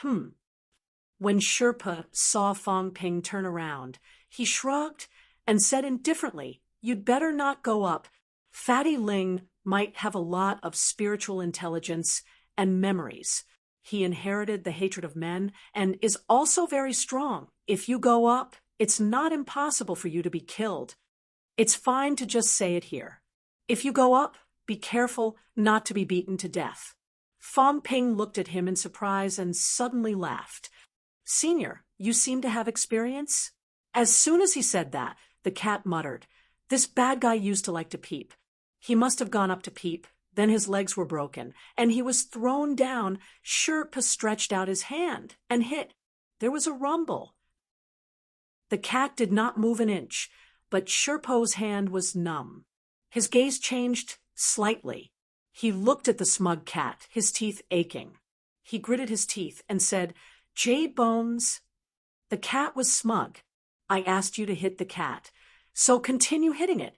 When Sherpa saw Fong Ping turn around, he shrugged and said indifferently, "You'd better not go up. Fatty Ling might have a lot of spiritual intelligence and memories. He inherited the hatred of men and is also very strong. If you go up, it's not impossible for you to be killed. It's fine to just say it here. If you go up, be careful not to be beaten to death." Fong Ping looked at him in surprise and suddenly laughed. "Senior, you seem to have experience?" As soon as he said that, the cat muttered, "This bad guy used to like to peep. He must have gone up to peep. Then his legs were broken, and he was thrown down. Sherpa stretched out his hand and hit. There was a rumble. The cat did not move an inch, but Sherpo's hand was numb. His gaze changed slightly. He looked at the smug cat, his teeth aching. He gritted his teeth and said, "Jade bones." The cat was smug. "I asked you to hit the cat, so continue hitting it."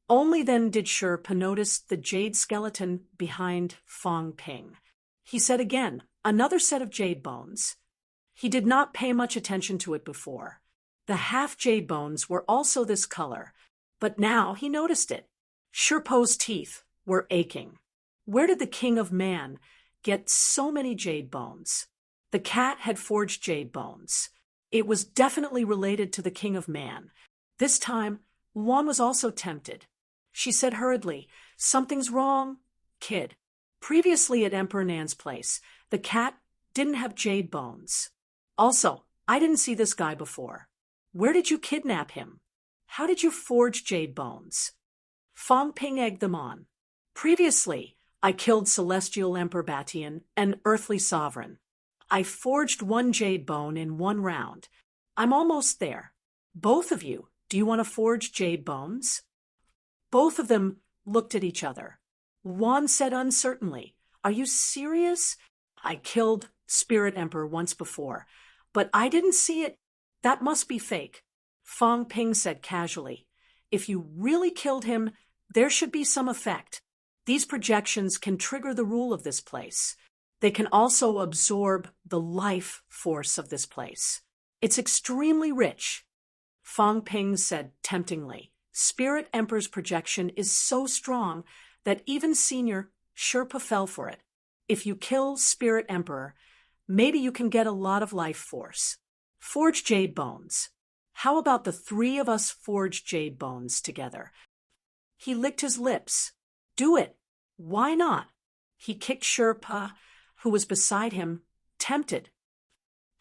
Only then did Sherpa notice the jade skeleton behind Fong Ping. He said again, "Another set of jade bones." He did not pay much attention to it before. The half jade bones were also this color, but now he noticed it. Sherpo's teeth were aching. Where did the King of Man get so many jade bones? The cat had forged jade bones. It was definitely related to the King of Man. This time, Luan was also tempted. She said hurriedly, "Something's wrong, kid." Previously at Emperor Nan's place, the cat didn't have jade bones. Also, I didn't see this guy before. Where did you kidnap him? How did you forge jade bones? Fong Ping egged them on. Previously, I killed Celestial Emperor Batian, an earthly sovereign. I forged one jade bone in one round. I'm almost there. Both of you, do you want to forge jade bones? Both of them looked at each other. Wan said uncertainly, "Are you serious? I killed Spirit Emperor once before, but I didn't see it. That must be fake." Fong Ping said casually, "If you really killed him, there should be some effect. These projections can trigger the rule of this place. They can also absorb the life force of this place. It's extremely rich." Fong Ping said temptingly, "Spirit Emperor's projection is so strong that even Senior Sherpa fell for it. If you kill Spirit Emperor, maybe you can get a lot of life force. Forge jade bones. How about the three of us forge jade bones together?" He licked his lips. "Do it. Why not?" He kicked Sherpa, who was beside him, tempted.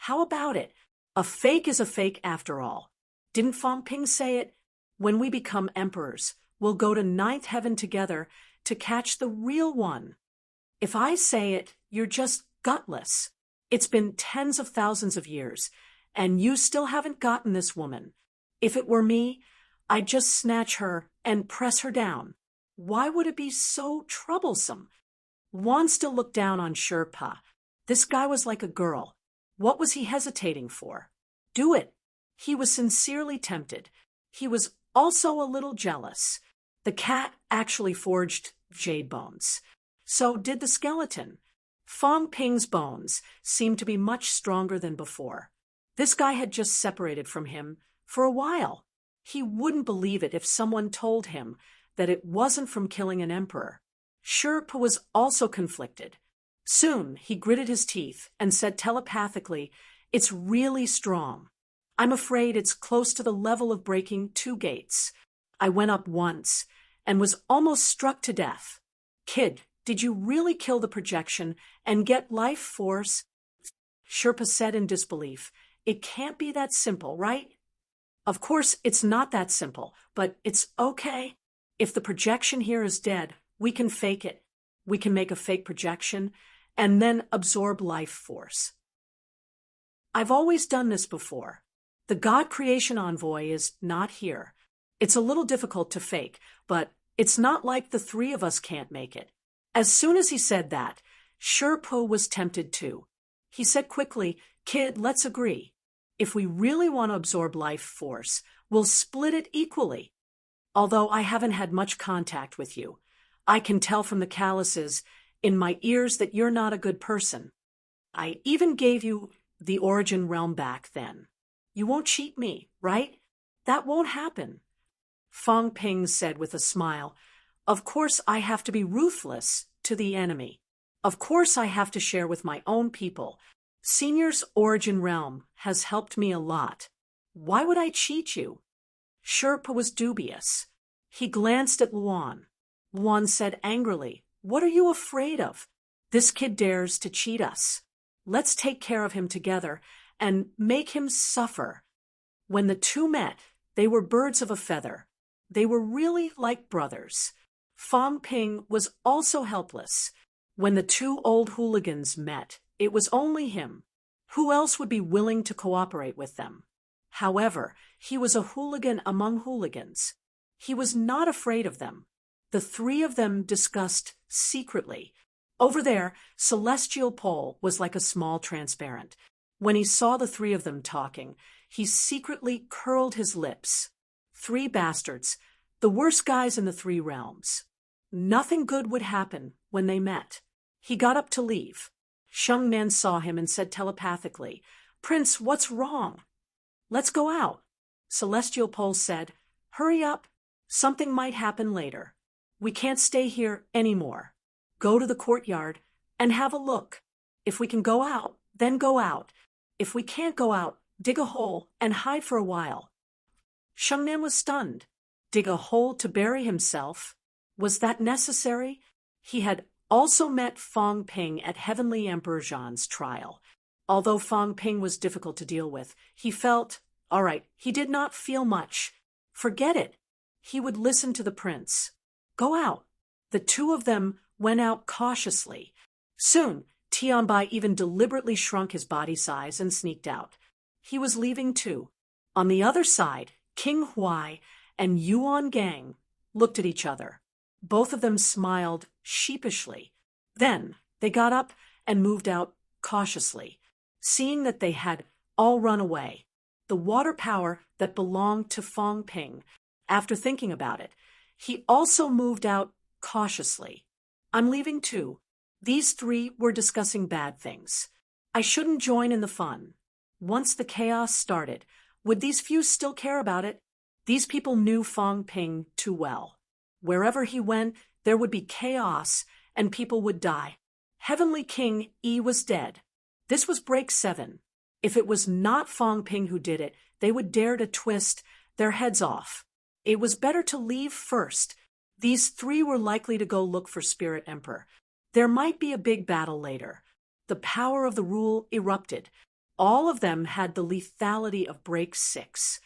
"How about it? A fake is a fake after all. Didn't Fong Ping say it? When we become emperors, we'll go to ninth heaven together to catch the real one. If I say it, you're just gutless. It's been tens of thousands of years, and you still haven't gotten this woman. If it were me, I'd just snatch her and press her down. Why would it be so troublesome?" Juan still looked down on Sherpa. This guy was like a girl. What was he hesitating for? Do it. He was sincerely tempted. He was also a little jealous. The cat actually forged jade bones. So did the skeleton. Fong Ping's bones seemed to be much stronger than before. This guy had just separated from him for a while. He wouldn't believe it if someone told him that it wasn't from killing an emperor. Sherpa was also conflicted. Soon he gritted his teeth and said telepathically, "It's really strong. I'm afraid it's close to the level of breaking 2 gates. I went up once and was almost struck to death. Kid, did you really kill the projection and get life force?" Sherpa said in disbelief, "It can't be that simple, right?" "Of course it's not that simple, but it's okay. If the projection here is dead, we can fake it. We can make a fake projection and then absorb life force. I've always done this before. The God Creation Envoy is not here. It's a little difficult to fake, but it's not like the three of us can't make it." As soon as he said that, Sherpa was tempted too. He said quickly, "Kid, let's agree. If we really want to absorb life force, we'll split it equally. Although I haven't had much contact with you, I can tell from the calluses in my ears that you're not a good person. I even gave you the origin realm back then. You won't cheat me, right? That won't happen." Fong Ping said with a smile, "Of course I have to be ruthless to the enemy. Of course I have to share with my own people. Senior's origin realm has helped me a lot. Why would I cheat you?" Sherpa was dubious. He glanced at Luan. Luan said angrily, "What are you afraid of? This kid dares to cheat us. Let's take care of him together and make him suffer." When the two met, they were birds of a feather. They were really like brothers. Fong Ping was also helpless. When the two old hooligans met, it was only him. Who else would be willing to cooperate with them? However, he was a hooligan among hooligans. He was not afraid of them. The three of them discussed secretly. Over there, Celestial Pole was like a small transparent. When he saw the three of them talking, he secretly curled his lips. 3 bastards, the worst guys in the 3 realms. Nothing good would happen when they met. He got up to leave. Sheng Nan saw him and said telepathically, "Prince, what's wrong?" "Let's go out." Celestial Pole said, "Hurry up. Something might happen later. We can't stay here anymore. Go to the courtyard and have a look. If we can go out, then go out. If we can't go out, dig a hole and hide for a while." Sheng Nan was stunned. Dig a hole to bury himself? Was that necessary? He had also met Fong Ping at Heavenly Emperor Zhan's trial. Although Fong Ping was difficult to deal with, he felt, all right, he did not feel much. Forget it. He would listen to the prince. Go out. The two of them went out cautiously. Soon, Tianbai even deliberately shrunk his body size and sneaked out. He was leaving too. On the other side, King Huai and Yuan Gang looked at each other. Both of them smiled sheepishly. Then they got up and moved out cautiously, seeing that they had all run away. The water power that belonged to Fong Ping. After thinking about it, he also moved out cautiously. I'm leaving too. These three were discussing bad things. I shouldn't join in the fun. Once the chaos started, would these few still care about it? These people knew Fong Ping too well. Wherever he went, there would be chaos and people would die. Heavenly King Yi was dead. This was break 7. If it was not Fong Ping who did it, they would dare to twist their heads off. It was better to leave first. These three were likely to go look for Spirit Emperor. There might be a big battle later. The power of the rule erupted. All of them had the lethality of break 6.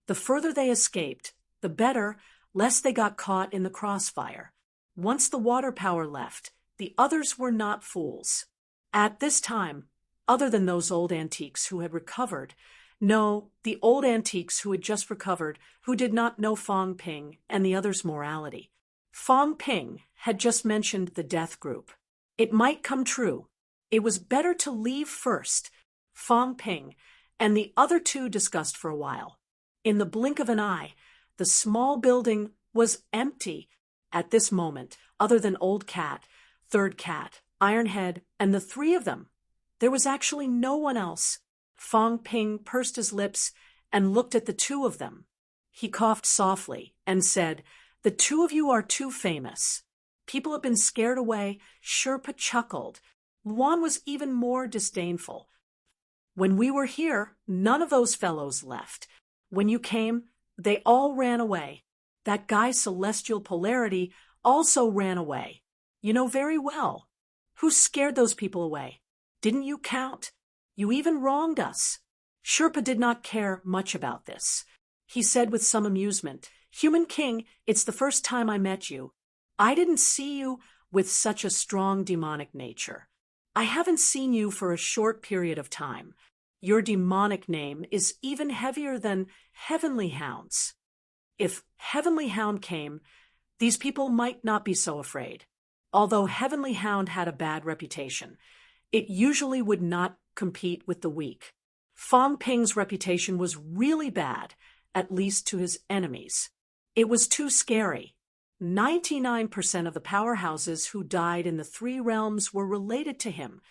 The further they escaped, the better, lest they got caught in the crossfire. Once the water power left, the others were not fools. At this time, other than those old antiques who had recovered, no, the old antiques who had just recovered, who did not know Fong Ping and the others' morality. Fong Ping had just mentioned the death group. It might come true. It was better to leave first. Fong Ping and the other two discussed for a while. In the blink of an eye, the small building was empty at this moment, other than Old Cat, Third Cat, Ironhead, and the three of them. There was actually no one else. Fong Ping pursed his lips and looked at the two of them. He coughed softly and said, "The two of you are too famous." People have been scared away. Sherpa chuckled. Luan was even more disdainful. When we were here, none of those fellows left. When you came, they all ran away. That guy Celestial Polarity also ran away. You know very well. Who scared those people away? Didn't you count? You even wronged us. Sherpa did not care much about this. He said with some amusement, "Human King, it's the first time I met you. I didn't see you with such a strong demonic nature. I haven't seen you for a short period of time. Your demonic name is even heavier than Heavenly Hound's." If Heavenly Hound came, these people might not be so afraid. Although Heavenly Hound had a bad reputation, it usually would not compete with the weak. Fong Ping's reputation was really bad, at least to his enemies. It was too scary. 99% of the powerhouses who died in the 3 realms were related to him.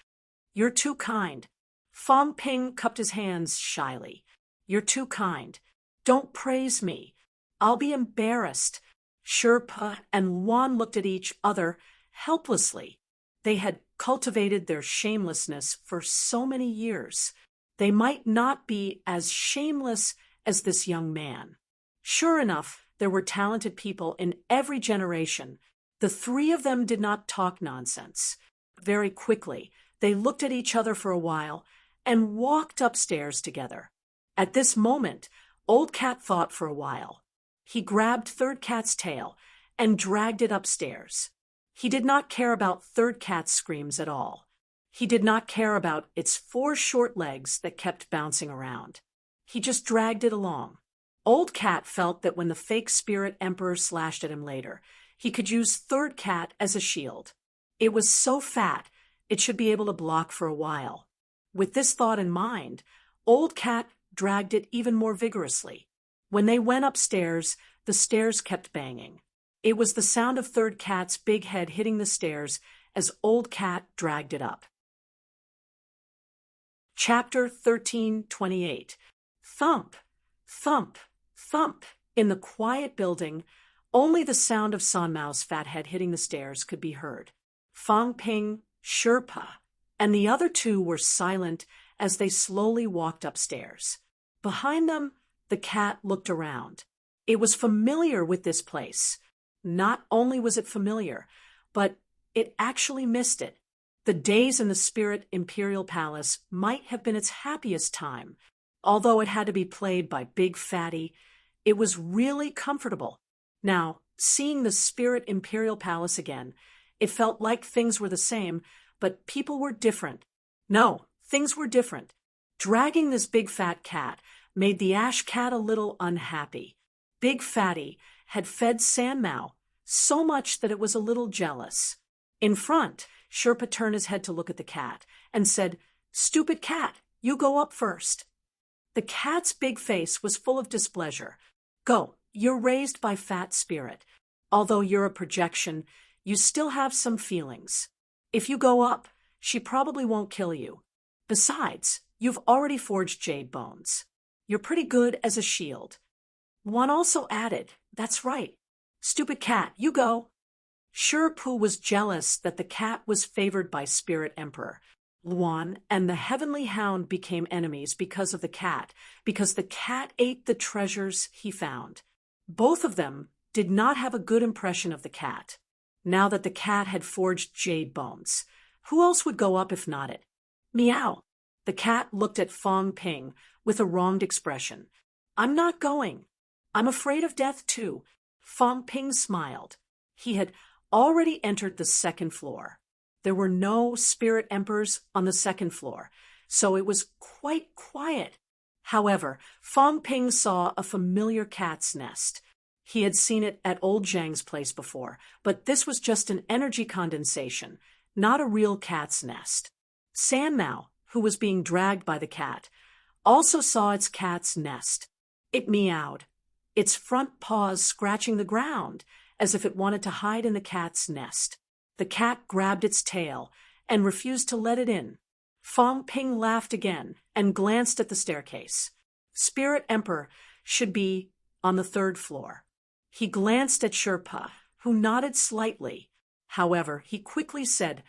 You're too kind. Fong Ping cupped his hands shyly. You're too kind. Don't praise me. I'll be embarrassed. Sherpa and Luan looked at each other helplessly. They had cultivated their shamelessness for so many years. They might not be as shameless as this young man. Sure enough, there were talented people in every generation. The 3 of them did not talk nonsense. Very quickly, they looked at each other for a while and walked upstairs together. At this moment, Old Cat thought for a while. He grabbed Third Cat's tail and dragged it upstairs. He did not care about Third Cat's screams at all. He did not care about its 4 short legs that kept bouncing around. He just dragged it along. Old Cat felt that when the fake Spirit Emperor slashed at him later, he could use Third Cat as a shield. It was so fat, it should be able to block for a while. With this thought in mind, Old Cat dragged it even more vigorously. When they went upstairs, the stairs kept banging. It was the sound of Third Cat's big head hitting the stairs as Old Cat dragged it up. Chapter 1328. Thump, thump, thump. In the quiet building, only the sound of Sanmao's fat head hitting the stairs could be heard. Fong Ping, Sherpa, and the other 2 were silent as they slowly walked upstairs. Behind them, the cat looked around. It was familiar with this place. Not only was it familiar, but it actually missed it. The days in the Spirit Imperial Palace might have been its happiest time. Although it had to be played by Big Fatty, it was really comfortable. Now, seeing the Spirit Imperial Palace again, it felt like things were the same, but people were different. No, things were different. Dragging this big fat cat made the Ash Cat a little unhappy. Big Fatty had fed Sandmao so much that it was a little jealous. In front, Sherpa turned his head to look at the cat and said, "Stupid cat, you go up first." The cat's big face was full of displeasure. "Go, you're raised by Fat Spirit. Although you're a projection, you still have some feelings. If you go up, she probably won't kill you. Besides, you've already forged jade bones. You're pretty good as a shield." One also added, "That's right. Stupid cat, you go." Sherpu was jealous that the cat was favored by Spirit Emperor. Luan and the Heavenly Hound became enemies because of the cat ate the treasures he found. Both of them did not have a good impression of the cat. Now that the cat had forged jade bones, who else would go up if not it? Meow. The cat looked at Fong Ping with a wronged expression. "I'm not going. I'm afraid of death too." Fong Ping smiled. He had already entered the second floor. There were no spirit emperors on the second floor, so it was quite quiet. However, Fong Ping saw a familiar cat's nest. He had seen it at old Zhang's place before, but this was just an energy condensation, not a real cat's nest. Sandmao, who was being dragged by the cat, also saw its cat's nest. It meowed, its front paws scratching the ground, as if it wanted to hide in the cat's nest. The cat grabbed its tail and refused to let it in. Fong Ping laughed again and glanced at the staircase. Spirit Emperor should be on the third floor. He glanced at Sherpa, who nodded slightly. However, he quickly said,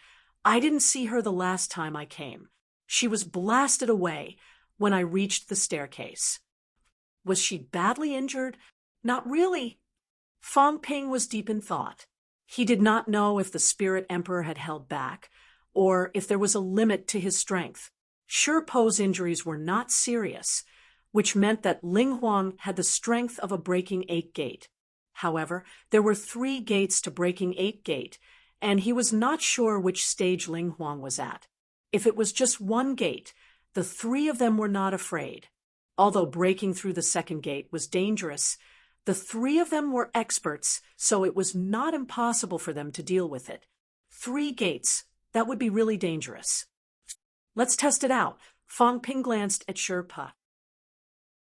"I didn't see her the last time I came. She was blasted away when I reached the staircase." Was she badly injured? Not really. Fong Ping was deep in thought. He did not know if the Spirit Emperor had held back, or if there was a limit to his strength. Sherpo's injuries were not serious, which meant that Ling Huang had the strength of a Breaking 8 gate. However, there were 3 gates to Breaking 8 gate, and he was not sure which stage Ling Huang was at. If it was just 1 gate, the 3 of them were not afraid. Although breaking through the second gate was dangerous, the 3 of them were experts, so it was not impossible for them to deal with it. 3 gates, that would be really dangerous. Let's test it out. Fong Ping glanced at Sherpa.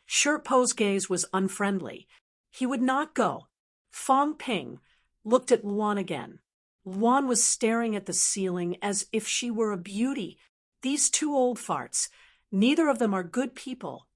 Sherpo's gaze was unfriendly. He would not go. Fong Ping looked at Luan again. Luan was staring at the ceiling as if she were a beauty. These 2 old farts, neither of them are good people.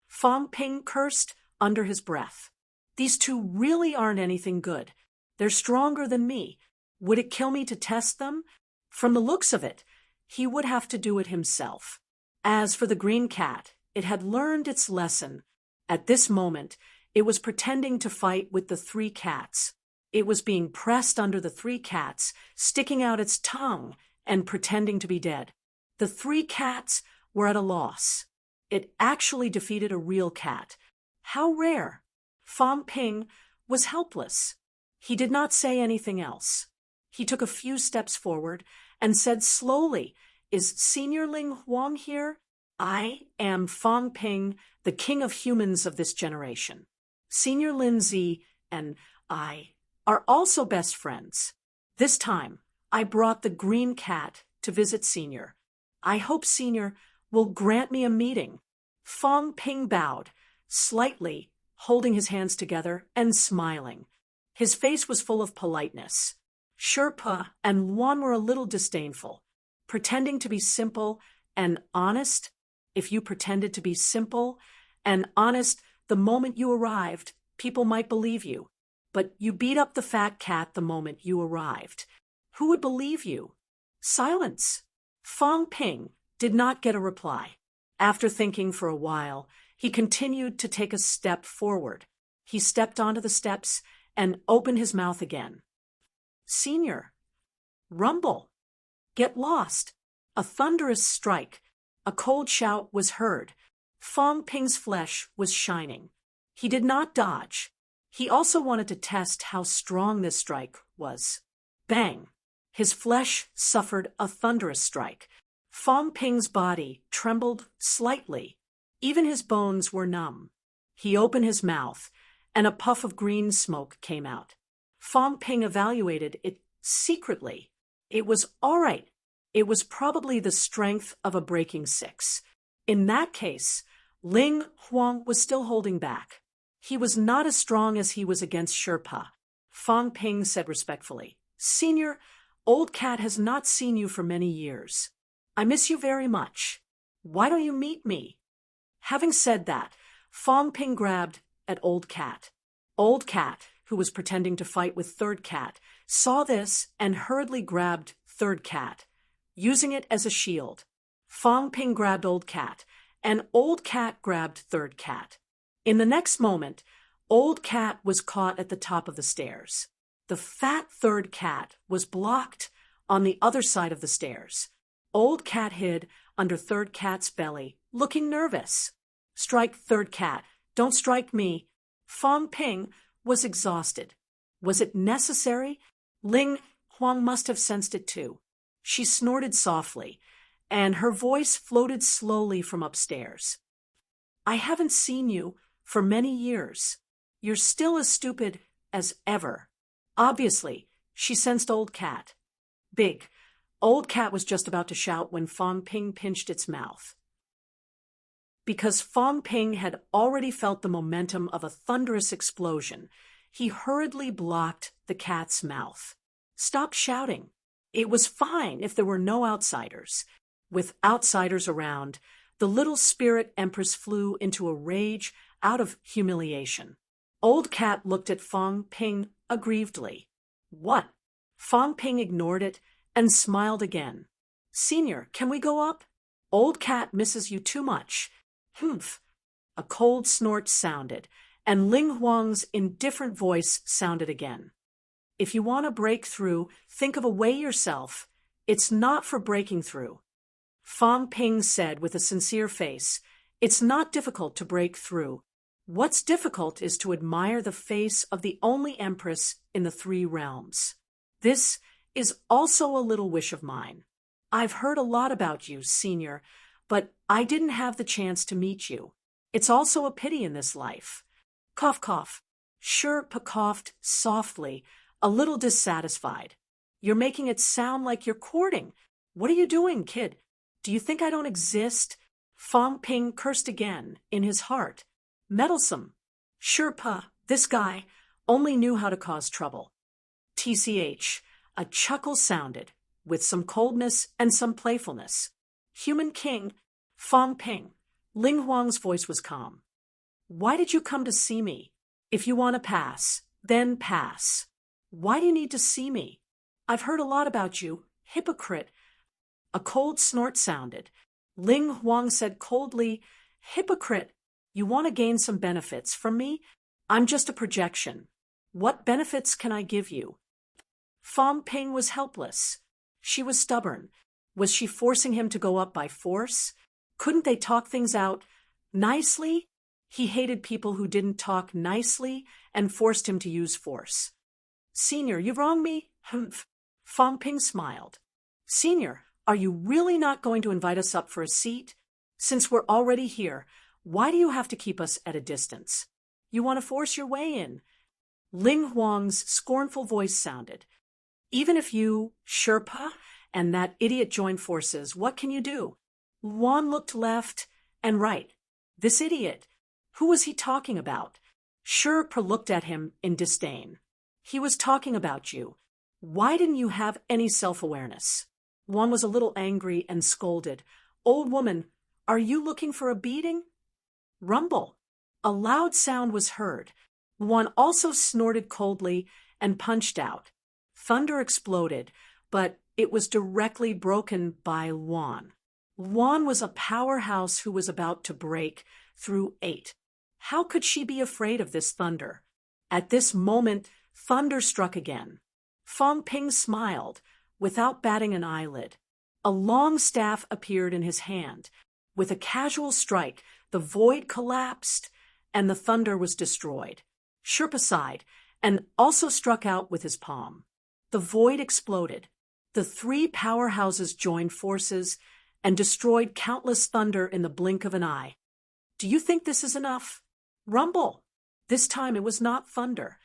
Fong Ping cursed under his breath. These 2 really aren't anything good. They're stronger than me. Would it kill me to test them? From the looks of it, he would have to do it himself. As for the green cat, it had learned its lesson. At this moment, it was pretending to fight with the 3 cats. It was being pressed under the 3 cats, sticking out its tongue and pretending to be dead. The 3 cats were at a loss. It actually defeated a real cat. How rare! Fong Ping was helpless. He did not say anything else. He took a few steps forward and said slowly, "Is Senior Ling Huang here? I am Fong Ping, the king of humans of this generation. Senior Lin Zi and I are also best friends. This time, I brought the green cat to visit Senior. I hope Senior will grant me a meeting." Fong Ping bowed, slightly, holding his hands together and smiling. His face was full of politeness. Sherpa and Luan were a little disdainful. Pretending to be simple and honest? If you pretended to be simple and honest the moment you arrived, people might believe you. But you beat up the fat cat the moment you arrived. Who would believe you? Silence. Fong Ping did not get a reply. After thinking for a while, he continued to take a step forward. He stepped onto the steps and opened his mouth again. "Senior." Rumble. Get lost. A thunderous strike. A cold shout was heard. Fong Ping's flesh was shining. He did not dodge. He also wanted to test how strong this strike was. Bang! His flesh suffered a thunderous strike. Fong Ping's body trembled slightly. Even his bones were numb. He opened his mouth, and a puff of green smoke came out. Fong Ping evaluated it secretly. It was all right. It was probably the strength of a breaking six. In that case, Ling Huang was still holding back. He was not as strong as he was against Sherpa. Fong Ping said respectfully, "Senior, Old Cat has not seen you for many years. I miss you very much. Why don't you meet me?" Having said that, Fong Ping grabbed at Old Cat. Old Cat, who was pretending to fight with Third Cat, saw this and hurriedly grabbed Third Cat, using it as a shield. Fong Ping grabbed Old Cat, and Old Cat grabbed Third Cat. In the next moment, Old Cat was caught at the top of the stairs. The fat Third Cat was blocked on the other side of the stairs. Old Cat hid under Third Cat's belly, looking nervous. "Strike, Third Cat. Don't strike me." Fong Ping was exhausted. Was it necessary? Ling Huang must have sensed it too. She snorted softly, and her voice floated slowly from upstairs. "I haven't seen you for many years. You're still as stupid as ever." Obviously, she sensed Old Cat. Big. Old Cat was just about to shout when Fong Ping pinched its mouth. Because Fong Ping had already felt the momentum of a thunderous explosion, he hurriedly blocked the cat's mouth. "Stop shouting. It was fine if there were no outsiders." With outsiders around, the little spirit empress flew into a rage out of humiliation. Old Cat looked at Fong Ping aggrievedly. "What?" Fong Ping ignored it and smiled again. "Senior, can we go up? Old Cat misses you too much." "Humph." A cold snort sounded, and Ling Huang's indifferent voice sounded again. "If you want to break through, think of a way yourself. It's not for breaking through." Fong Ping said with a sincere face, "It's not difficult to break through. What's difficult is to admire the face of the only empress in the three realms. This is also a little wish of mine. I've heard a lot about you, Senior, but I didn't have the chance to meet you. It's also a pity in this life." Cough, cough. Sherpa coughed softly, a little dissatisfied. "You're making it sound like you're courting. What are you doing, kid? Do you think I don't exist?" Fong Ping cursed again in his heart. Meddlesome. Sherpa, this guy, only knew how to cause trouble. TCH, a chuckle sounded, with some coldness and some playfulness. "Human King, Fong Ping." Ling Huang's voice was calm. "Why did you come to see me? If you want to pass, then pass. Why do you need to see me? I've heard a lot about you. Hypocrite." A cold snort sounded. Ling Huang said coldly, "Hypocrite, you want to gain some benefits from me? I'm just a projection. What benefits can I give you?" Fong Ping was helpless. She was stubborn. Was she forcing him to go up by force? Couldn't they talk things out nicely? He hated people who didn't talk nicely and forced him to use force. "Senior, you wrong me?" "Humph." Fong Ping smiled. "Senior, are you really not going to invite us up for a seat? Since we're already here, why do you have to keep us at a distance? You want to force your way in?" Ling Huang's scornful voice sounded. "Even if you, Sherpa, and that idiot join forces, what can you do?" Huang looked left and right. This idiot. Who was he talking about? Sherpa looked at him in disdain. "He was talking about you. Why didn't you have any self-awareness?" Huang was a little angry and scolded. "Old woman, are you looking for a beating?" Rumble. A loud sound was heard. Huang also snorted coldly and punched out. Thunder exploded, but it was directly broken by Huang. Huang was a powerhouse who was about to break through 8. How could she be afraid of this thunder? At this moment, thunder struck again. Fong Ping smiled. without batting an eyelid. A long staff appeared in his hand. With a casual strike, the void collapsed, and the thunder was destroyed. Sherpa sighed, and also struck out with his palm. The void exploded. The three powerhouses joined forces and destroyed countless thunder in the blink of an eye. Do you think this is enough? Rumble! This time it was not thunder.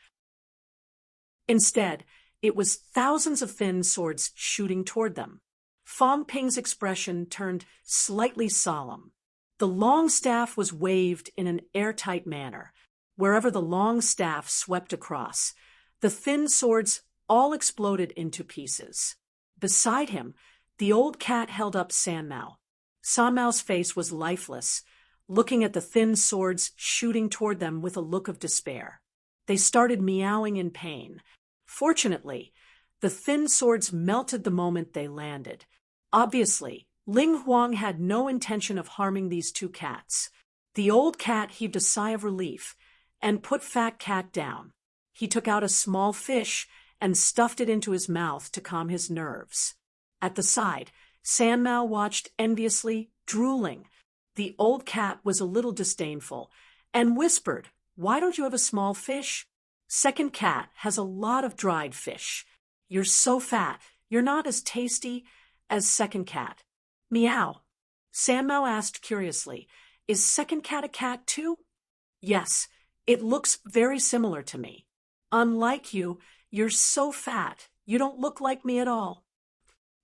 Instead, it was thousands of thin swords shooting toward them. Fong Ping's expression turned slightly solemn. The long staff was waved in an airtight manner. Wherever the long staff swept across, the thin swords all exploded into pieces. Beside him, the old cat held up Sanmao. Sanmao's face was lifeless, looking at the thin swords shooting toward them with a look of despair. They started meowing in pain. Fortunately, the thin swords melted the moment they landed. Obviously, Ling Huang had no intention of harming these two cats. The old cat heaved a sigh of relief and put Fat Cat down. He took out a small fish and stuffed it into his mouth to calm his nerves. At the side, Sanmao watched enviously, drooling. The old cat was a little disdainful and whispered, "Why don't you have a small fish? Second cat has a lot of dried fish. You're so fat, you're not as tasty as second cat." Meow. Sanmao asked curiously, "Is second cat a cat too?" "Yes, it looks very similar to me. Unlike you, you're so fat, you don't look like me at all."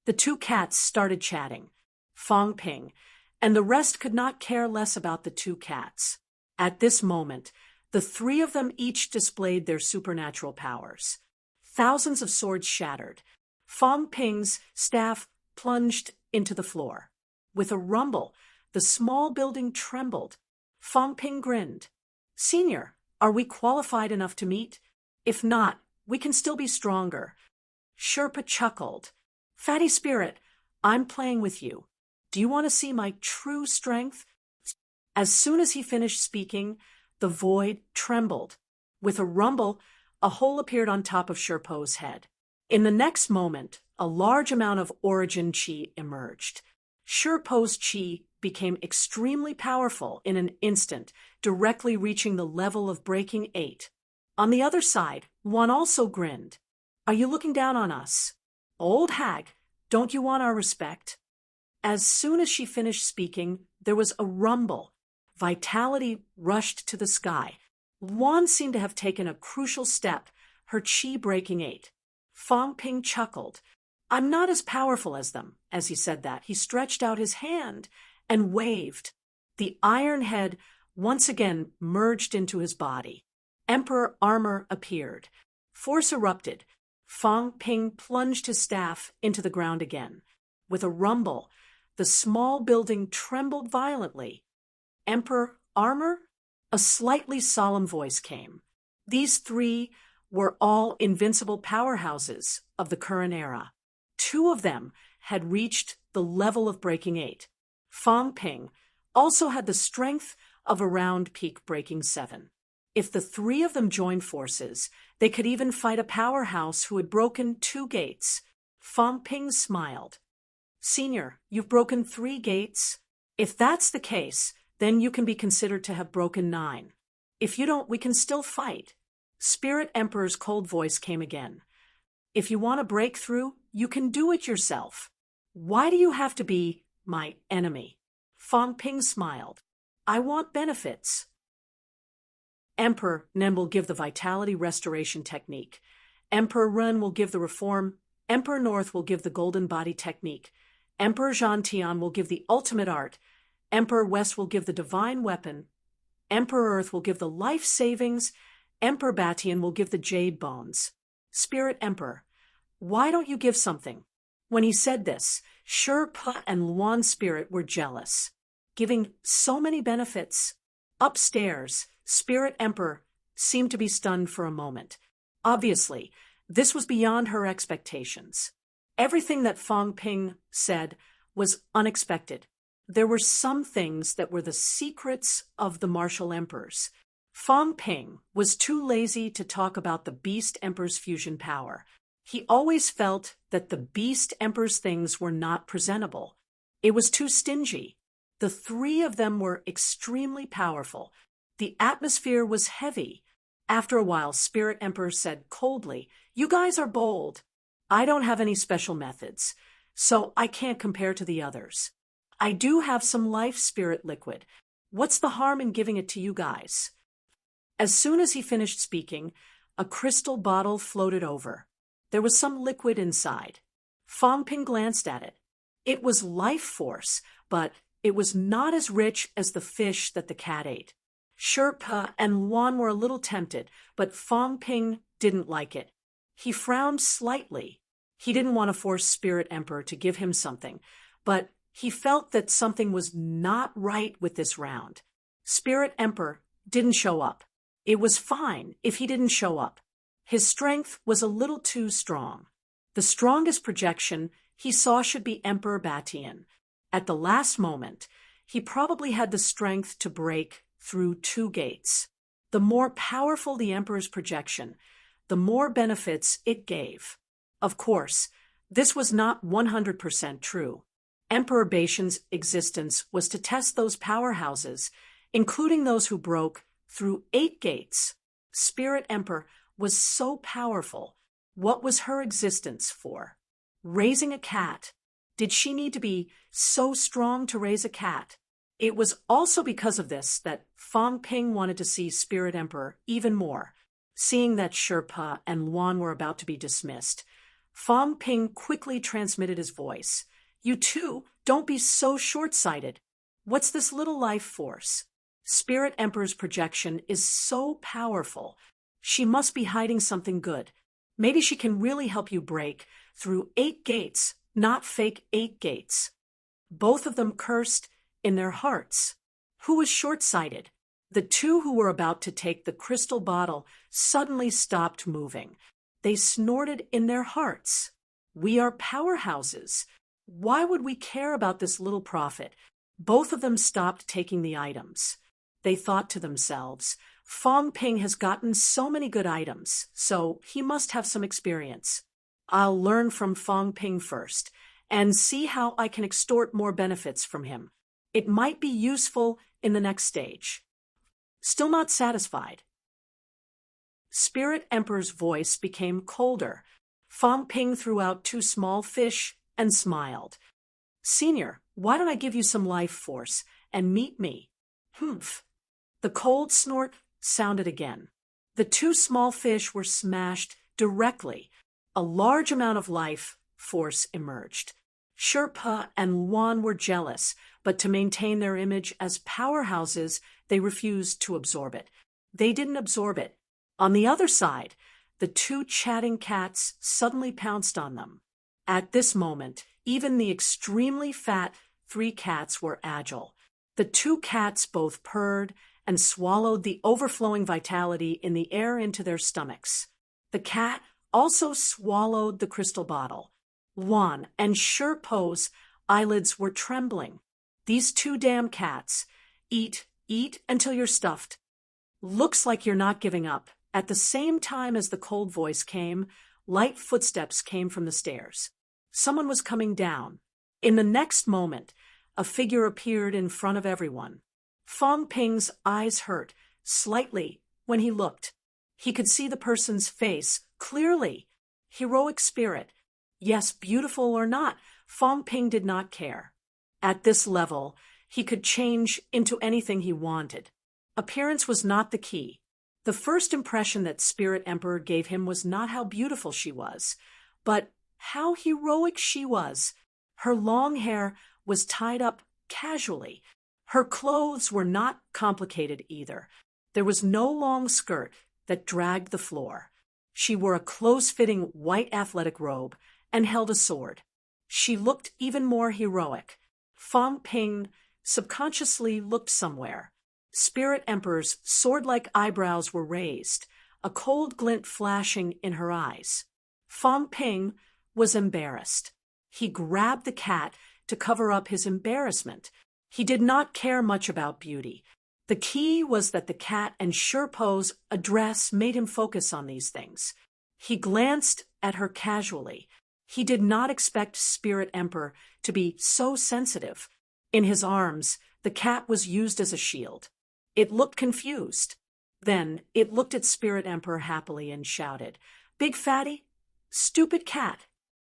The two cats started chatting. Fong Ping and the rest could not care less about the two cats. At this moment, the three of them each displayed their supernatural powers. Thousands of swords shattered. Fong Ping's staff plunged into the floor. With a rumble, the small building trembled. Fong Ping grinned. "Senior, are we qualified enough to meet? If not, we can still be stronger." Sherpa chuckled. "Fatty Spirit, I'm playing with you. Do you want to see my true strength?" As soon as he finished speaking, the void trembled. With a rumble, a hole appeared on top of Sherpo's head. In the next moment, a large amount of origin chi emerged. Sherpo's chi became extremely powerful in an instant, directly reaching the level of breaking 8. On the other side, one also grinned. "Are you looking down on us? Old hag, don't you want our respect?" As soon as she finished speaking, there was a rumble. Vitality rushed to the sky. Wan seemed to have taken a crucial step, her chi breaking 8. Fong Ping chuckled. "I'm not as powerful as them." As he said that, he stretched out his hand and waved. The iron head once again merged into his body. Emperor armor appeared. Force erupted. Fong Ping plunged his staff into the ground again. With a rumble, the small building trembled violently. "Emperor armor?" A slightly solemn voice came. These three were all invincible powerhouses of the current era. 2 of them had reached the level of breaking 8. Fong Ping also had the strength of a round peak breaking 7. If the 3 of them joined forces, they could even fight a powerhouse who had broken 2 gates. Fong Ping smiled. "Senior, you've broken 3 gates. If that's the case, then you can be considered to have broken 9. If you don't, we can still fight." Spirit Emperor's cold voice came again. "If you want to break through, you can do it yourself. Why do you have to be my enemy?" Fong Ping smiled. "I want benefits." Emperor Nen will give the Vitality Restoration Technique. Emperor Ren will give the Reform. Emperor North will give the Golden Body Technique. Emperor Zhantian will give the Ultimate Art. Emperor West will give the Divine Weapon. Emperor Earth will give the Life Savings. Emperor Batian will give the Jade Bones. Spirit Emperor, why don't you give something? When he said this, Sherpa and Luan Spirit were jealous. Giving so many benefits. Upstairs, Spirit Emperor seemed to be stunned for a moment. Obviously, this was beyond her expectations. Everything that Fong Ping said was unexpected. There were some things that were the secrets of the martial emperors. Fong Ping was too lazy to talk about the Beast Emperor's fusion power. He always felt that the Beast Emperor's things were not presentable. It was too stingy. The three of them were extremely powerful. The atmosphere was heavy. After a while, Spirit Emperor said coldly, "You guys are bold. I don't have any special methods, so I can't compare to the others. I do have some life spirit liquid. What's the harm in giving it to you guys?" As soon as he finished speaking, a crystal bottle floated over. There was some liquid inside. Fong Ping glanced at it. It was life force, but it was not as rich as the fish that the cat ate. Sherpa and Luan were a little tempted, but Fong Ping didn't like it. He frowned slightly. He didn't want to force Spirit Emperor to give him something, but he felt that something was not right with this round. Spirit Emperor didn't show up. It was fine if he didn't show up. His strength was a little too strong. The strongest projection he saw should be Emperor Batian. At the last moment, he probably had the strength to break through 2 gates. The more powerful the Emperor's projection, the more benefits it gave. Of course, this was not 100% true. Emperor Batian's existence was to test those powerhouses, including those who broke through 8 gates. Spirit Emperor was so powerful. What was her existence for? Raising a cat. Did she need to be so strong to raise a cat? It was also because of this that Fong Ping wanted to see Spirit Emperor even more. Seeing that Sherpa and Luan were about to be dismissed, Fong Ping quickly transmitted his voice. "You two, don't be so short-sighted. What's this little life force? Spirit Emperor's projection is so powerful. She must be hiding something good. Maybe she can really help you break through 8 gates, not fake 8 gates." Both of them cursed in their hearts. Who was short-sighted? The two who were about to take the crystal bottle suddenly stopped moving. They snorted in their hearts. "We are powerhouses. Why would we care about this little profit?" Both of them stopped taking the items. They thought to themselves, "Fong Ping has gotten so many good items, so he must have some experience. I'll learn from Fong Ping first and see how I can extort more benefits from him. It might be useful in the next stage." Still not satisfied, Spirit Emperor's voice became colder. Fong Ping threw out 2 small fish and smiled. "Senior, why don't I give you some life force and meet me?" "Humph." The cold snort sounded again. The 2 small fish were smashed directly. A large amount of life force emerged. Sherpa and Luan were jealous, but to maintain their image as powerhouses, they refused to absorb it. They didn't absorb it. On the other side, the 2 chatting cats suddenly pounced on them. At this moment, even the extremely fat 3 cats were agile. The 2 cats both purred and swallowed the overflowing vitality in the air into their stomachs. The cat also swallowed the crystal bottle. Luan and Sherpo's eyelids were trembling. "These 2 damn cats. Eat until you're stuffed. Looks like you're not giving up." At the same time as the cold voice came, light footsteps came from the stairs. Someone was coming down. In the next moment, a figure appeared in front of everyone. Fong Ping's eyes hurt slightly when he looked. He could see the person's face clearly. Heroic spirit. Yes, beautiful or not, Fong Ping did not care. At this level, he could change into anything he wanted. Appearance was not the key. The first impression that Spirit Emperor gave him was not how beautiful she was, but how heroic she was. Her long hair was tied up casually. Her clothes were not complicated either. There was no long skirt that dragged the floor. She wore a close-fitting white athletic robe and held a sword. She looked even more heroic. Fong Ping subconsciously looked somewhere. Spirit Emperor's sword-like eyebrows were raised, a cold glint flashing in her eyes. Fong Ping was embarrassed. He grabbed the cat to cover up his embarrassment. He did not care much about beauty. The key was that the cat and Sherpo's address made him focus on these things. He glanced at her casually. He did not expect Spirit Emperor to be so sensitive. In his arms, the cat was used as a shield. It looked confused. Then it looked at Spirit Emperor happily and shouted, "Big fatty, stupid cat."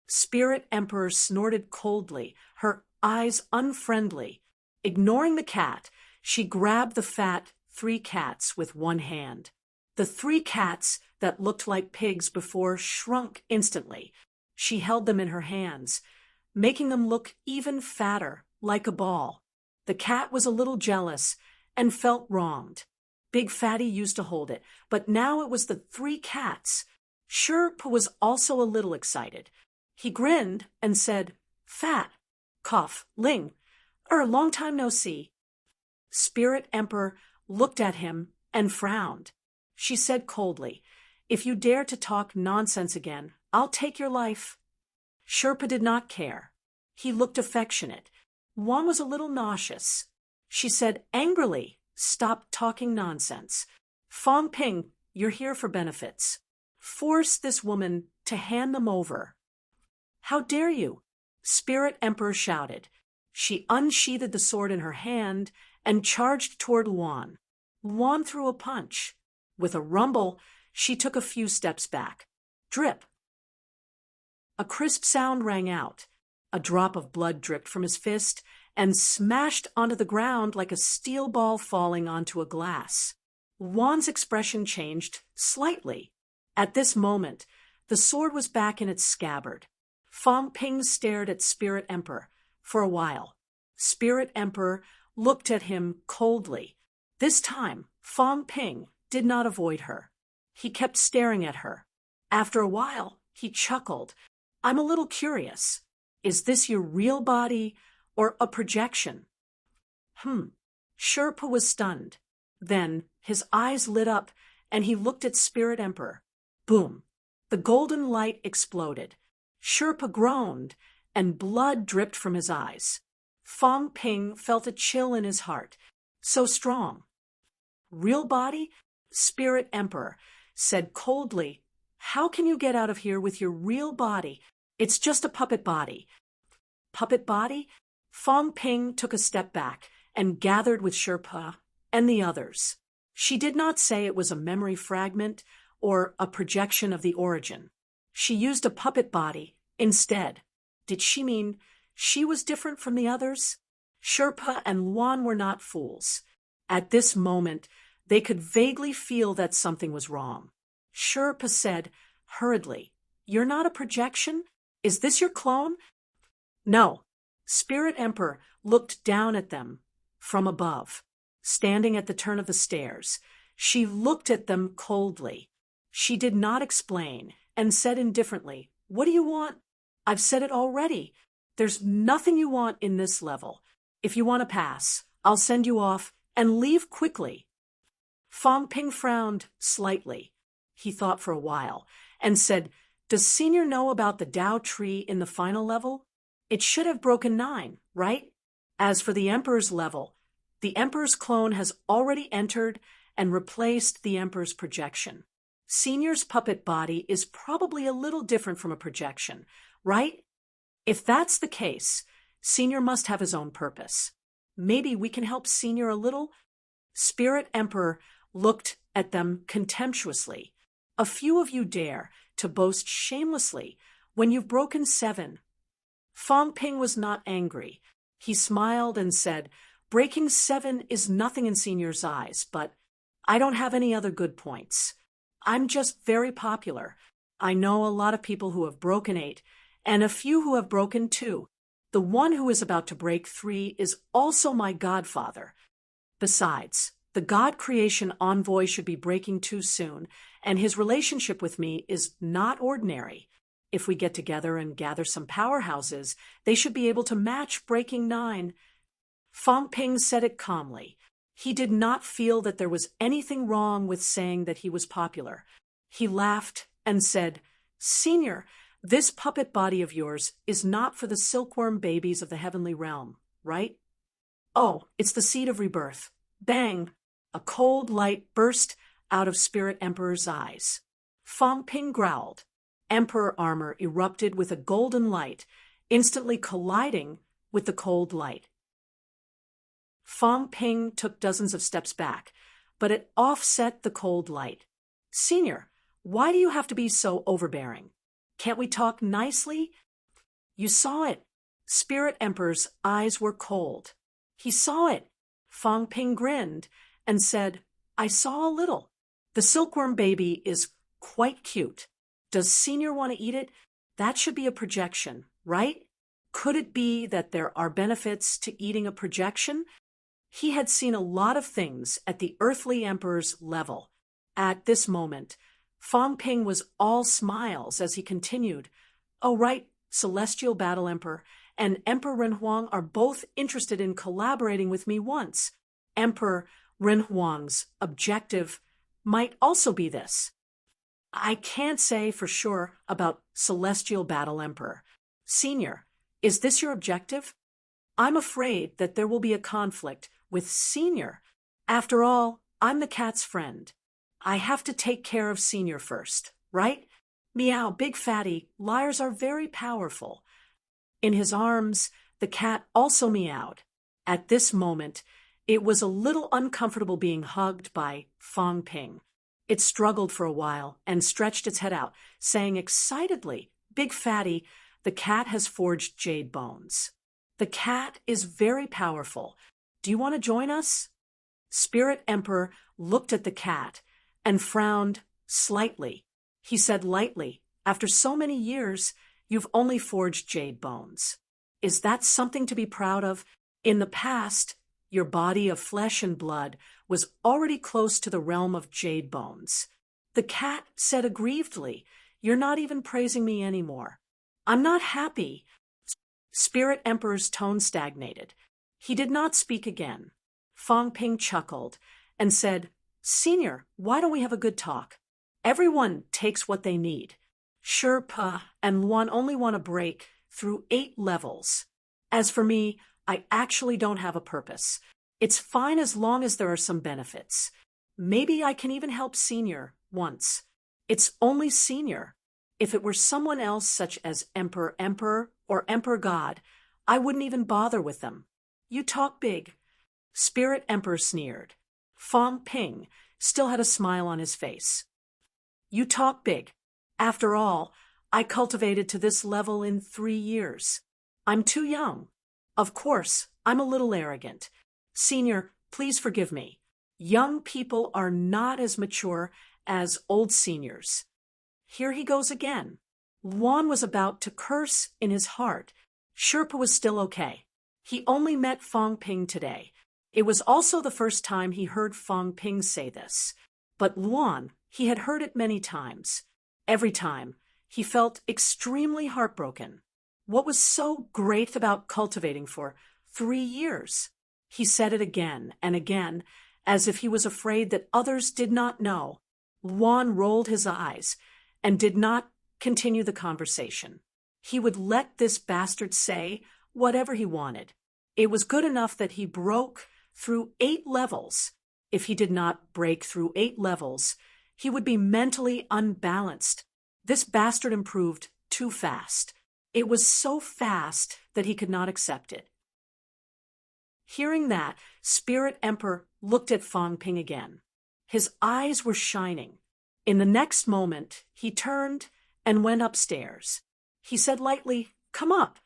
Spirit Emperor snorted coldly, her eyes unfriendly. Ignoring the cat, she grabbed the fat 3 cats with one hand. The 3 cats that looked like pigs before shrunk instantly. She held them in her hands, making them look even fatter, like a ball. The cat was a little jealous and felt wronged. Big Fatty used to hold it, but now it was the 3 cats. Sherpa was also a little excited. He grinned and said, "Fat, cough, Ling, long time no see." Spirit Emperor looked at him and frowned. She said coldly, "If you dare to talk nonsense again, I'll take your life." Sherpa did not care. He looked affectionate. Juan was a little nauseous. She said angrily, "Stop talking nonsense. Fong Ping, you're here for benefits. Force this woman to hand them over." "How dare you?" Spirit Emperor shouted. She unsheathed the sword in her hand and charged toward Juan. Juan threw a punch. With a rumble, she took a few steps back. Drip. A crisp sound rang out. A drop of blood dripped from his fist and smashed onto the ground like a steel ball falling onto a glass. Juan's expression changed slightly. At this moment, the sword was back in its scabbard. Fong Ping stared at Spirit Emperor for a while. Spirit Emperor looked at him coldly. This time, Fong Ping did not avoid her. He kept staring at her. After a while, he chuckled. "I'm a little curious. Is this your real body or a projection?" Sherpa was stunned. Then his eyes lit up and he looked at Spirit Emperor. Boom! The golden light exploded. Sherpa groaned and blood dripped from his eyes. Fong Ping felt a chill in his heart. So strong. "Real body?" Spirit Emperor said coldly. "How can you get out of here with your real body? It's just a puppet body." Puppet body? Fong Ping took a step back and gathered with Sherpa and the others. She did not say it was a memory fragment or a projection of the origin. She used a puppet body instead. Did she mean she was different from the others? Sherpa and Juan were not fools. At this moment, they could vaguely feel that something was wrong. Sherpa said hurriedly, "You're not a projection? Is this your clone?" "No." Spirit Emperor looked down at them from above, standing at the turn of the stairs. She looked at them coldly. She did not explain and said indifferently, "What do you want?" "I've said it already. There's nothing you want in this level. If you want to pass, I'll send you off and leave quickly." Fong Ping frowned slightly. He thought for a while and said, "Does Senior know about the Tao tree in the final level? It should have broken 9, right? As for the Emperor's level, the Emperor's clone has already entered and replaced the Emperor's projection. Senior's puppet body is probably a little different from a projection, right? If that's the case, Senior must have his own purpose. Maybe we can help Senior a little?" Spirit Emperor looked at them contemptuously. "A few of you dare to boast shamelessly when you've broken 7. Fong Ping was not angry. He smiled and said, "Breaking 7 is nothing in Senior's eyes, but I don't have any other good points. I'm just very popular. I know a lot of people who have broken 8, and a few who have broken 2. The one who is about to break 3 is also my godfather. Besides, the God creation envoy should be breaking 2 soon, and his relationship with me is not ordinary. If we get together and gather some powerhouses, they should be able to match breaking 9. Fong Ping said it calmly. He did not feel that there was anything wrong with saying that he was popular. He laughed and said, "Senior, this puppet body of yours is not for the silkworm babies of the heavenly realm, right? Oh, it's the seed of rebirth." Bang! A cold light burst out of Spirit Emperor's eyes. Fong Ping growled. Emperor armor erupted with a golden light, instantly colliding with the cold light. Fong Ping took dozens of steps back, but it offset the cold light. Senior, why do you have to be so overbearing? Can't we talk nicely? You saw it. Spirit Emperor's eyes were cold. He saw it. Fong Ping grinned and said, I saw a little. The silkworm baby is quite cute. Does Senior want to eat it? That should be a projection, right? Could it be that there are benefits to eating a projection? He had seen a lot of things at the earthly emperor's level. At this moment, Fong Ping was all smiles as he continued, Oh, right, Celestial Battle Emperor and Emperor Renhuang are both interested in collaborating with me once. Emperor Renhuang's objective might also be this. I can't say for sure about Celestial Battle Emperor. Senior, is this your objective? I'm afraid that there will be a conflict with Senior. After all, I'm the cat's friend. I have to take care of Senior first, right? Meow, big fatty, liars are very powerful. In his arms, the cat also meowed. At this moment, it was a little uncomfortable being hugged by Fong Ping. It struggled for a while and stretched its head out, saying excitedly, Big fatty, the cat has forged jade bones. The cat is very powerful. Do you want to join us? Spirit Emperor looked at the cat and frowned slightly. He said lightly, After so many years, you've only forged jade bones. Is that something to be proud of? In the past, your body of flesh and blood was already close to the realm of jade bones. The cat said aggrievedly, You're not even praising me anymore. I'm not happy. Spirit Emperor's tone stagnated. He did not speak again. Fong Ping chuckled and said, Senior, why don't we have a good talk? Everyone takes what they need. Sherpa and Luan only want to break through 8 levels. As for me, I actually don't have a purpose. It's fine as long as there are some benefits. Maybe I can even help Senior once. It's only Senior. If it were someone else such as Emperor, or Emperor God, I wouldn't even bother with them. You talk big. Spirit Emperor sneered. Fong Ping still had a smile on his face. You talk big. After all, I cultivated to this level in 3 years. I'm too young. Of course, I'm a little arrogant. Senior, please forgive me. Young people are not as mature as old seniors. Here he goes again. Luan was about to curse in his heart. Sherpa was still okay. He only met Fong Ping today. It was also the first time he heard Fong Ping say this. But Luan, he had heard it many times. Every time, he felt extremely heartbroken. What was so great about cultivating for 3 years? He said it again and again, as if he was afraid that others did not know. Luan rolled his eyes and did not continue the conversation. He would let this bastard say whatever he wanted. It was good enough that he broke through 8 levels. If he did not break through 8 levels, he would be mentally unbalanced. This bastard improved too fast. It was so fast that he could not accept it. Hearing that, Spirit Emperor looked at Fong Ping again. His eyes were shining. In the next moment, he turned and went upstairs. He said lightly, Come up.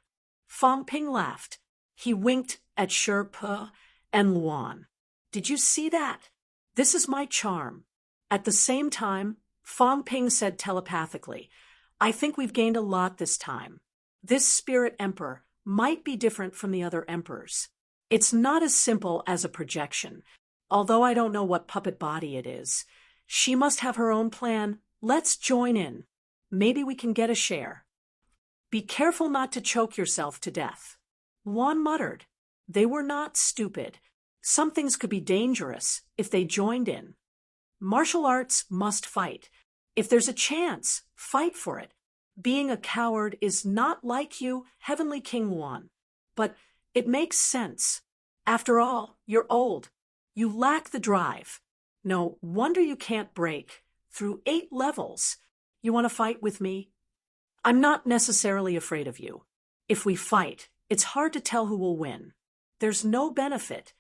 Fong Ping laughed. He winked at Sherpa and Luan. Did you see that? This is my charm. At the same time, Fong Ping said telepathically, I think we've gained a lot this time. This Spirit Emperor might be different from the other emperors. It's not as simple as a projection. Although I don't know what puppet body it is. She must have her own plan. Let's join in. Maybe we can get a share. Be careful not to choke yourself to death. Luan muttered. They were not stupid. Some things could be dangerous if they joined in. Martial arts must fight. If there's a chance, fight for it. Being a coward is not like you, Heavenly King Luan. But it makes sense. After all, you're old. You lack the drive. No wonder you can't break through 8 levels. You want to fight with me? I'm not necessarily afraid of you. If we fight, it's hard to tell who will win. There's no benefit.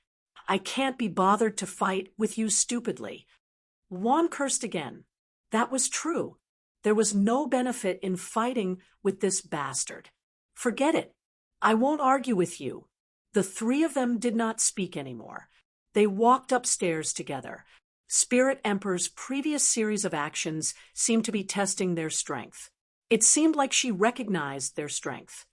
I can't be bothered to fight with you stupidly. Juan cursed again. That was true. There was no benefit in fighting with this bastard. Forget it. I won't argue with you. The three of them did not speak anymore. They walked upstairs together. Spirit Emperor's previous series of actions seemed to be testing their strength. It seemed like she recognized their strength.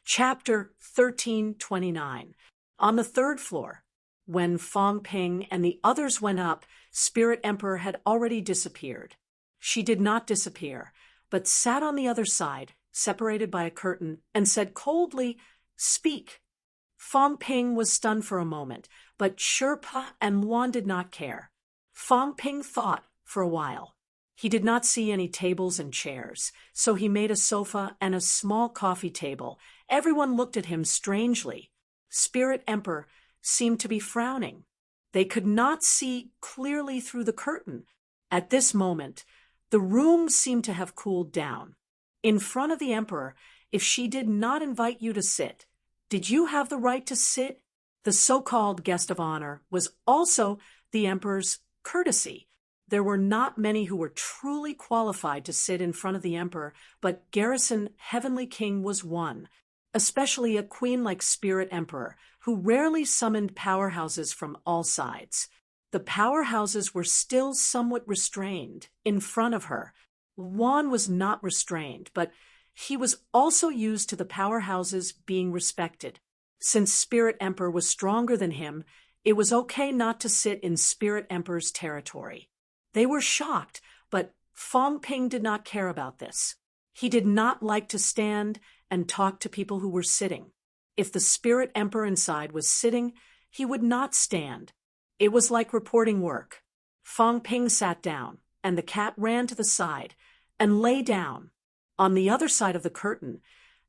Chapter 1329. On the third floor. When Fong Ping and the others went up, Spirit Emperor had already disappeared. She did not disappear, but sat on the other side, separated by a curtain, and said coldly, "Speak." Fong Ping was stunned for a moment, but Sherpa and Luan did not care. Fong Ping thought for a while. He did not see any tables and chairs, so he made a sofa and a small coffee table. Everyone looked at him strangely. Spirit Emperor seemed to be frowning. They could not see clearly through the curtain. At this moment, the room seemed to have cooled down. In front of the Emperor, if she did not invite you to sit, did you have the right to sit? The so-called guest of honor was also the Emperor's courtesy. There were not many who were truly qualified to sit in front of the Emperor, but Garrison Heavenly King was one, especially a queen like Spirit Emperor, who rarely summoned powerhouses from all sides. The powerhouses were still somewhat restrained in front of her. Juan was not restrained, but he was also used to the powerhouses being respected. Since Spirit Emperor was stronger than him, it was okay not to sit in Spirit Emperor's territory. They were shocked, but Fong Ping did not care about this. He did not like to stand and talk to people who were sitting. If the Spirit Emperor inside was sitting, he would not stand. It was like reporting work. Fong Ping sat down, and the cat ran to the side and lay down. On the other side of the curtain,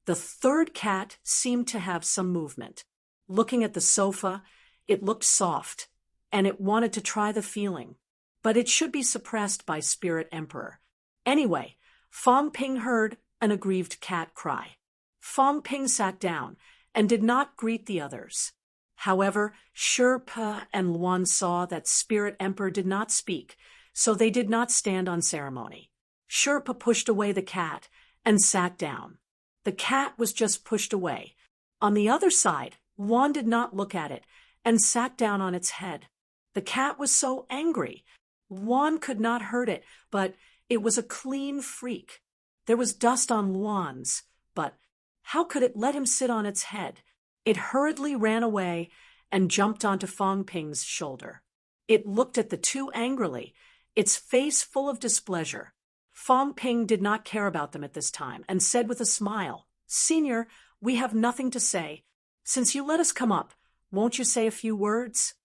the third cat seemed to have some movement. Looking at the sofa, it looked soft, and it wanted to try the feeling. But it should be suppressed by Spirit Emperor. Anyway, Fong Ping heard an aggrieved cat cry. Fong Ping sat down and did not greet the others. However, Sherpa and Luan saw that Spirit Emperor did not speak, so they did not stand on ceremony. Sherpa pushed away the cat and sat down. The cat was just pushed away. On the other side, Luan did not look at it and sat down on its head. The cat was so angry. Luan could not hurt it, but it was a clean freak. There was dust on Luan's, but how could it let him sit on its head? It hurriedly ran away and jumped onto Fong Ping's shoulder. It looked at the two angrily, its face full of displeasure. Fong Ping did not care about them at this time and said with a smile, "Senior, we have nothing to say. Since you let us come up, won't you say a few words?"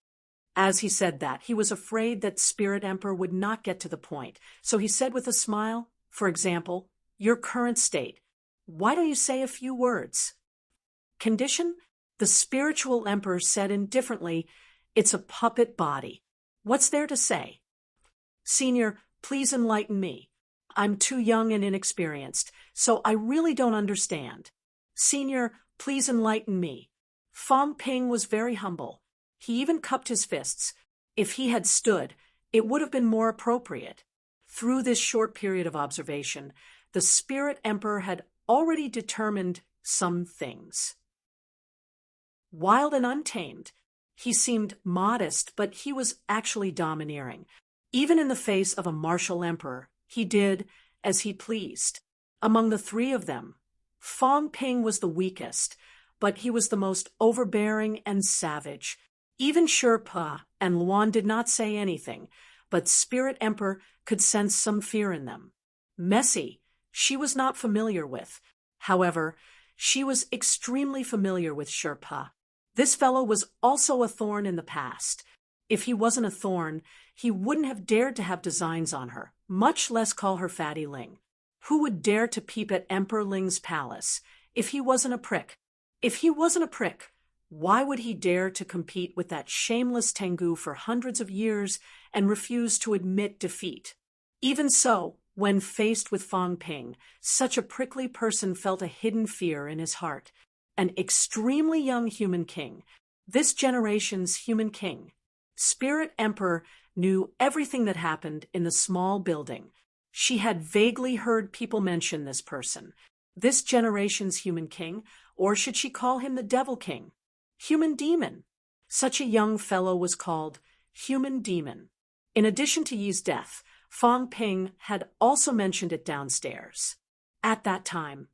As he said that, he was afraid that Spirit Emperor would not get to the point, so he said with a smile, for example, "Your current state. Why don't you say a few words?" Condition? The spiritual emperor said indifferently, "It's a puppet body. What's there to say?" "Senior, please enlighten me. I'm too young and inexperienced, so I really don't understand." "Senior, please enlighten me." Fong Ping was very humble. He even cupped his fists. If he had stood, it would have been more appropriate. Through this short period of observation, the Spirit Emperor had already determined some things. Wild and untamed, he seemed modest, but he was actually domineering. Even in the face of a martial emperor, he did as he pleased. Among the three of them, Fong Ping was the weakest, but he was the most overbearing and savage. Even Sherpa and Luan did not say anything, but Spirit Emperor could sense some fear in them. Messy, she was not familiar with. However, she was extremely familiar with Sherpa. This fellow was also a thorn in the past. If he wasn't a thorn, he wouldn't have dared to have designs on her, much less call her Fatty Ling. Who would dare to peep at Emperor Ling's palace if he wasn't a prick? If he wasn't a prick, Why would he dare to compete with that shameless Tengu for hundreds of years and refuse to admit defeat? Even so, when faced with Fang Ping, such a prickly person felt a hidden fear in his heart. An extremely young human king, this generation's human king. Spirit Emperor knew everything that happened in the small building. She had vaguely heard people mention this person, this generation's human king, or should she call him the Devil King? Human Demon. Such a young fellow was called Human Demon. In addition to Yi's death, Fang Ping had also mentioned it downstairs. At that time,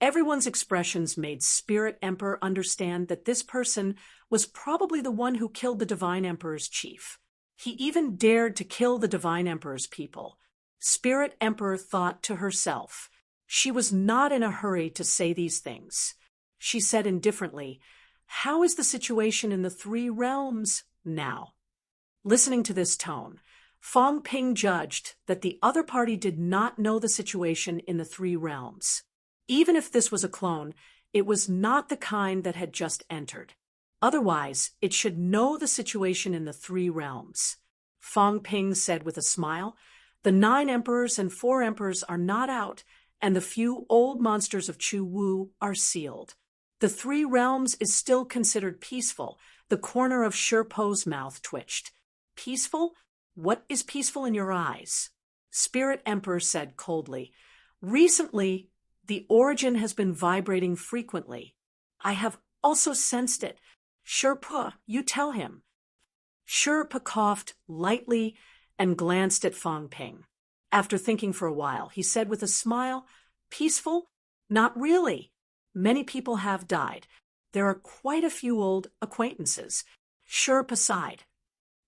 everyone's expressions made Spirit Emperor understand that this person was probably the one who killed the Divine Emperor's chief. He even dared to kill the Divine Emperor's people. Spirit Emperor thought to herself. She was not in a hurry to say these things. She said indifferently, "How is the situation in the three realms now?" Listening to this tone, Fang Ping judged that the other party did not know the situation in the three realms. Even if this was a clone, it was not the kind that had just entered. Otherwise, it should know the situation in the three realms. Fang Ping said with a smile, "The 9 emperors and 4 emperors are not out, and the few old monsters of Chu Wu are sealed. The three realms is still considered peaceful." The corner of Sherpo's mouth twitched. "Peaceful? What is peaceful in your eyes?" Spirit Emperor said coldly, "Recently, the origin has been vibrating frequently. I have also sensed it. Sherpa, you tell him." Sherpa coughed lightly and glanced at Fang Ping. After thinking for a while, he said with a smile, "Peaceful? Not really. Many people have died. There are quite a few old acquaintances." Sherpa sighed.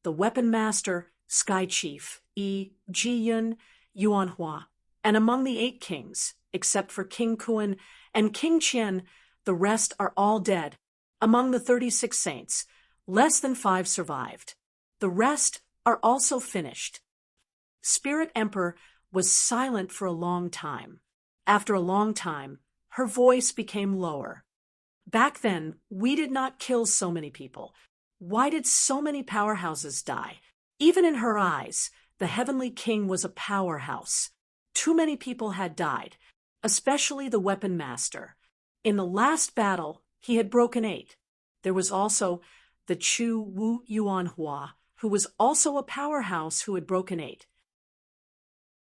The Weapon Master, Sky Chief, Ji Yun, Yuan Hua, and among the 8 kings, except for King Kuan and King Qian, the rest are all dead. Among the 36 saints, less than 5 survived. The rest are also finished. Spirit Emperor was silent for a long time. After a long time, her voice became lower. "Back then, we did not kill so many people. Why did so many powerhouses die?" Even in her eyes, the Heavenly King was a powerhouse. Too many people had died, especially the Weapon Master. In the last battle, he had broken 8. There was also the Chu Wu Yuan Hua, who was also a powerhouse who had broken 8.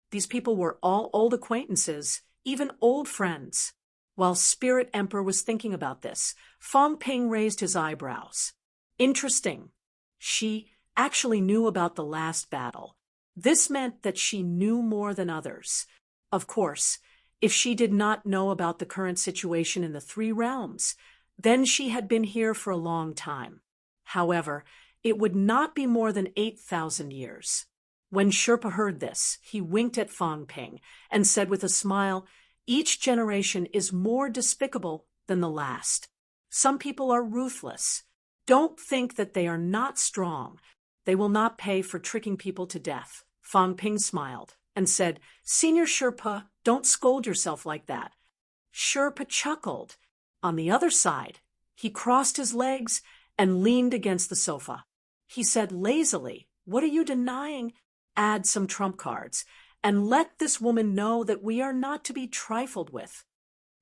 These people were all old acquaintances, even old friends. While Spirit Emperor was thinking about this, Fang Ping raised his eyebrows. Interesting. She actually knew about the last battle. This meant that she knew more than others. Of course, if she did not know about the current situation in the three realms, then she had been here for a long time. However, it would not be more than 8,000 years. When Sherpa heard this, he winked at Fang Ping and said with a smile, "Each generation is more despicable than the last. Some people are ruthless. Don't think that they are not strong. They will not pay for tricking people to death." Fang Ping smiled and said, "Senior Sherpa, don't scold yourself like that." Sherpa chuckled. On the other side, he crossed his legs and leaned against the sofa. He said lazily, "What are you denying? Add some trump cards, and let this woman know that we are not to be trifled with."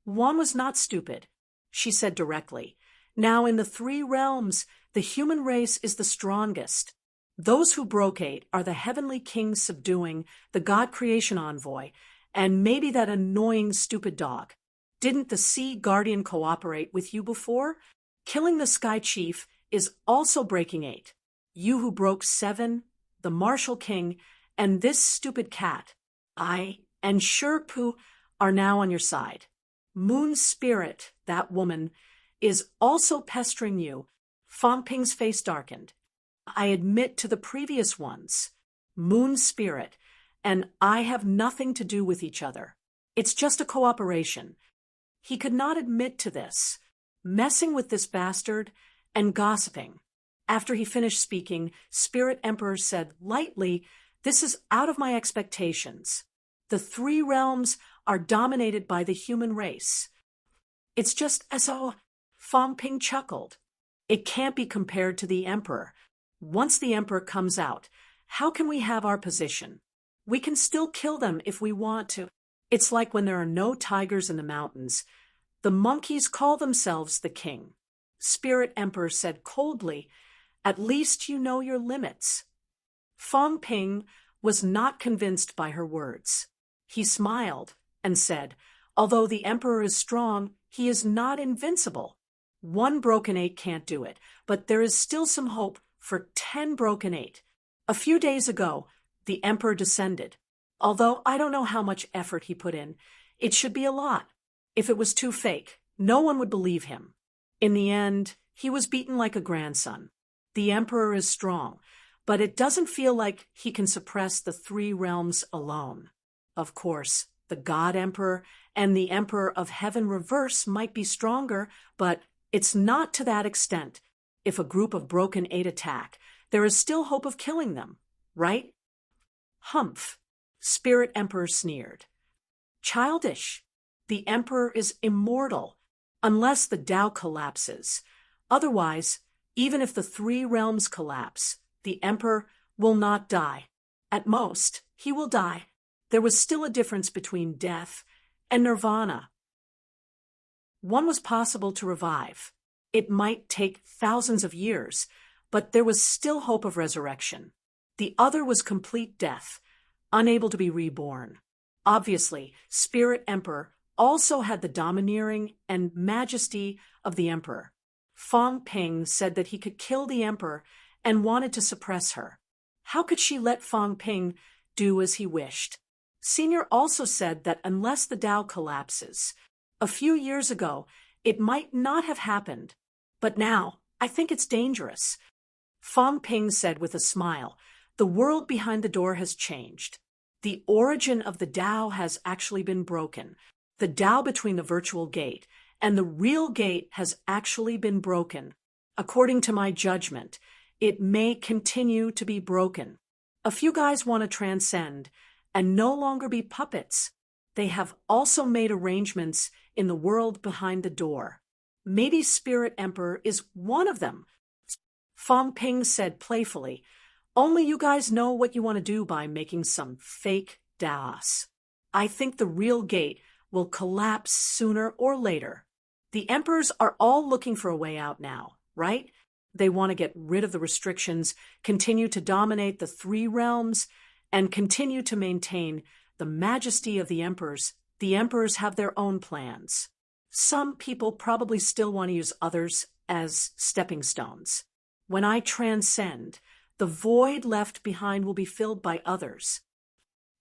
Juan was not stupid. She said directly, "Now in the three realms, the human race is the strongest. Those who broke 8 are the Heavenly King subduing, the God Creation Envoy, and maybe that annoying stupid dog. Didn't the Sea Guardian cooperate with you before? Killing the Sky Chief is also breaking 8. You who broke 7, the Martial King, and this stupid cat, I and Sherpu are now on your side. Moon Spirit, that woman, is also pestering you." Fang Ping's face darkened. "I admit to the previous ones. Moon Spirit and I have nothing to do with each other. It's just a cooperation." He could not admit to this, messing with this bastard and gossiping. After he finished speaking, Spirit Emperor said lightly, "This is out of my expectations. The three realms are dominated by the human race." It's just as though Fang Ping chuckled. It can't be compared to the emperor. Once the emperor comes out, how can we have our position? We can still kill them if we want to. It's like when there are no tigers in the mountains. The monkeys call themselves the king. Spirit Emperor said coldly, "At least you know your limits." Fang Ping was not convinced by her words. He smiled and said, "Although the emperor is strong, he is not invincible. One broken 8 can't do it, but there is still some hope for 10 broken 8. A few days ago, the emperor descended. Although I don't know how much effort he put in, it should be a lot. If it was too fake, no one would believe him. In the end, he was beaten like a grandson. The emperor is strong, but it doesn't feel like he can suppress the 3 realms alone. Of course, the God Emperor and the Emperor of Heaven Reverse might be stronger, but it's not to that extent. If a group of broken 8 attack, there is still hope of killing them, right?" "Humph," Spirit Emperor sneered. "Childish. The Emperor is immortal, unless the Tao collapses. Otherwise, even if the 3 realms collapse, the Emperor will not die. At most, he will die. There was still a difference between death and nirvana. One was possible to revive. It might take thousands of years, but there was still hope of resurrection. The other was complete death, unable to be reborn. Obviously, Spirit Emperor also had the domineering and majesty of the emperor. Fang Ping said that he could kill the emperor and wanted to suppress her. How could she let Fang Ping do as he wished? Senior also said that unless the Tao collapses, a few years ago, it might not have happened. But now, I think it's dangerous. Fang Ping said with a smile, "The world behind the door has changed. The origin of the Tao has actually been broken. The Tao between the virtual gate and the real gate has actually been broken. According to my judgment, it may continue to be broken. A few guys want to transcend and no longer be puppets. They have also made arrangements in the world behind the door. Maybe Spirit Emperor is one of them." Fang Ping said playfully, "Only you guys know what you want to do by making some fake Taos. I think the real gate will collapse sooner or later. The emperors are all looking for a way out now, right? They want to get rid of the restrictions, continue to dominate the 3 realms, and continue to maintain the majesty of the emperors. The emperors have their own plans. Some people probably still want to use others as stepping stones. When I transcend, the void left behind will be filled by others.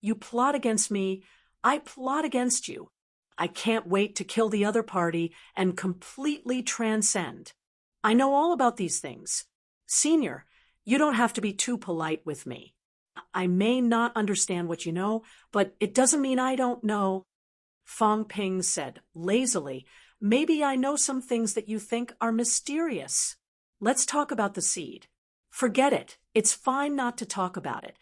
You plot against me, I plot against you. I can't wait to kill the other party and completely transcend. I know all about these things. Senior, you don't have to be too polite with me. I may not understand what you know, but it doesn't mean I don't know." Fang Ping said lazily, "Maybe I know some things that you think are mysterious. Let's talk about the seed." "Forget it. It's fine not to talk about it."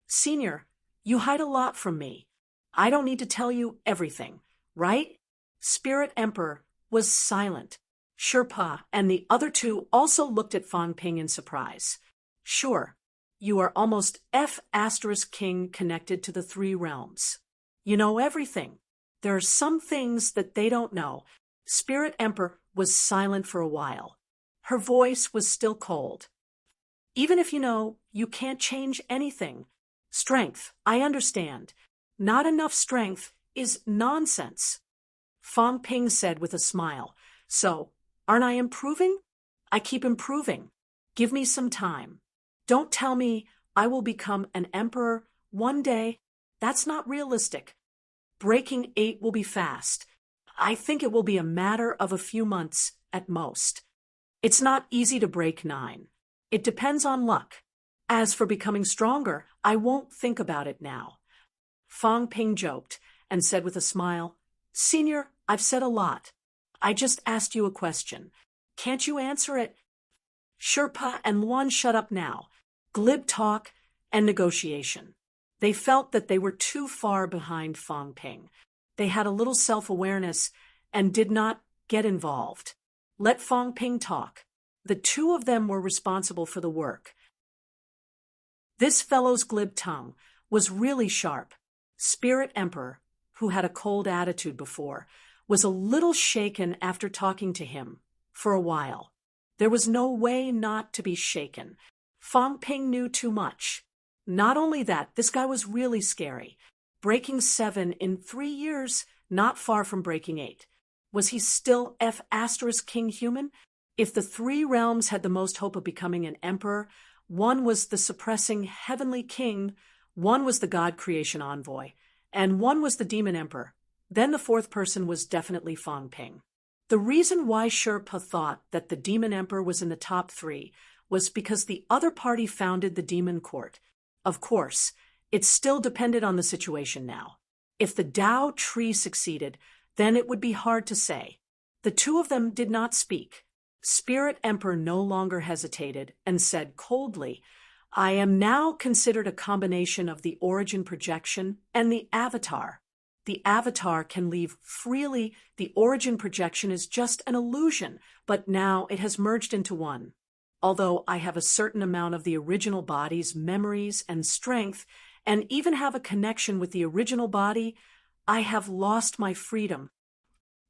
"Senior, you hide a lot from me. I don't need to tell you everything, right?" Spirit Emperor was silent. Sherpa and the other 2 also looked at Fang Ping in surprise. "Sure, you are almost F*** connected to the 3 realms. You know everything. There are some things that they don't know." Spirit Emperor was silent for a while. Her voice was still cold. "Even if you know, you can't change anything. Strength, I understand. Not enough strength is nonsense." Fang Ping said with a smile, "So, aren't I improving? I keep improving. Give me some time. Don't tell me I will become an emperor one day. That's not realistic. Breaking 8 will be fast. I think it will be a matter of a few months at most. It's not easy to break 9. It depends on luck. As for becoming stronger, I won't think about it now." Fang Ping joked and said with a smile, "Senior, I've said a lot. I just asked you a question. Can't you answer it?" Sherpa and Luan shut up now. Glib talk and negotiation. They felt that they were too far behind Fang Ping. They had a little self-awareness and did not get involved. Let Fang Ping talk. The two of them were responsible for the work. This fellow's glib tongue was really sharp. Spirit Emperor, who had a cold attitude before, was a little shaken after talking to him for a while. There was no way not to be shaken. Fang Ping knew too much. Not only that, this guy was really scary. Breaking 7 in 3 years, not far from breaking 8. Was he still King human? If the 3 realms had the most hope of becoming an emperor, one was the suppressing heavenly king, one was the god creation envoy, and one was the demon emperor. Then the 4th person was definitely Fang Ping. The reason why Sherpa thought that the demon emperor was in the top 3 was because the other party founded the demon court. Of course, it still depended on the situation now. If the Tao tree succeeded, then it would be hard to say. The two of them did not speak. Spirit Emperor no longer hesitated and said coldly, "I am now considered a combination of the origin projection and the avatar. The avatar can leave freely. The origin projection is just an illusion, but now it has merged into one. Although I have a certain amount of the original body's memories and strength, and even have a connection with the original body, I have lost my freedom."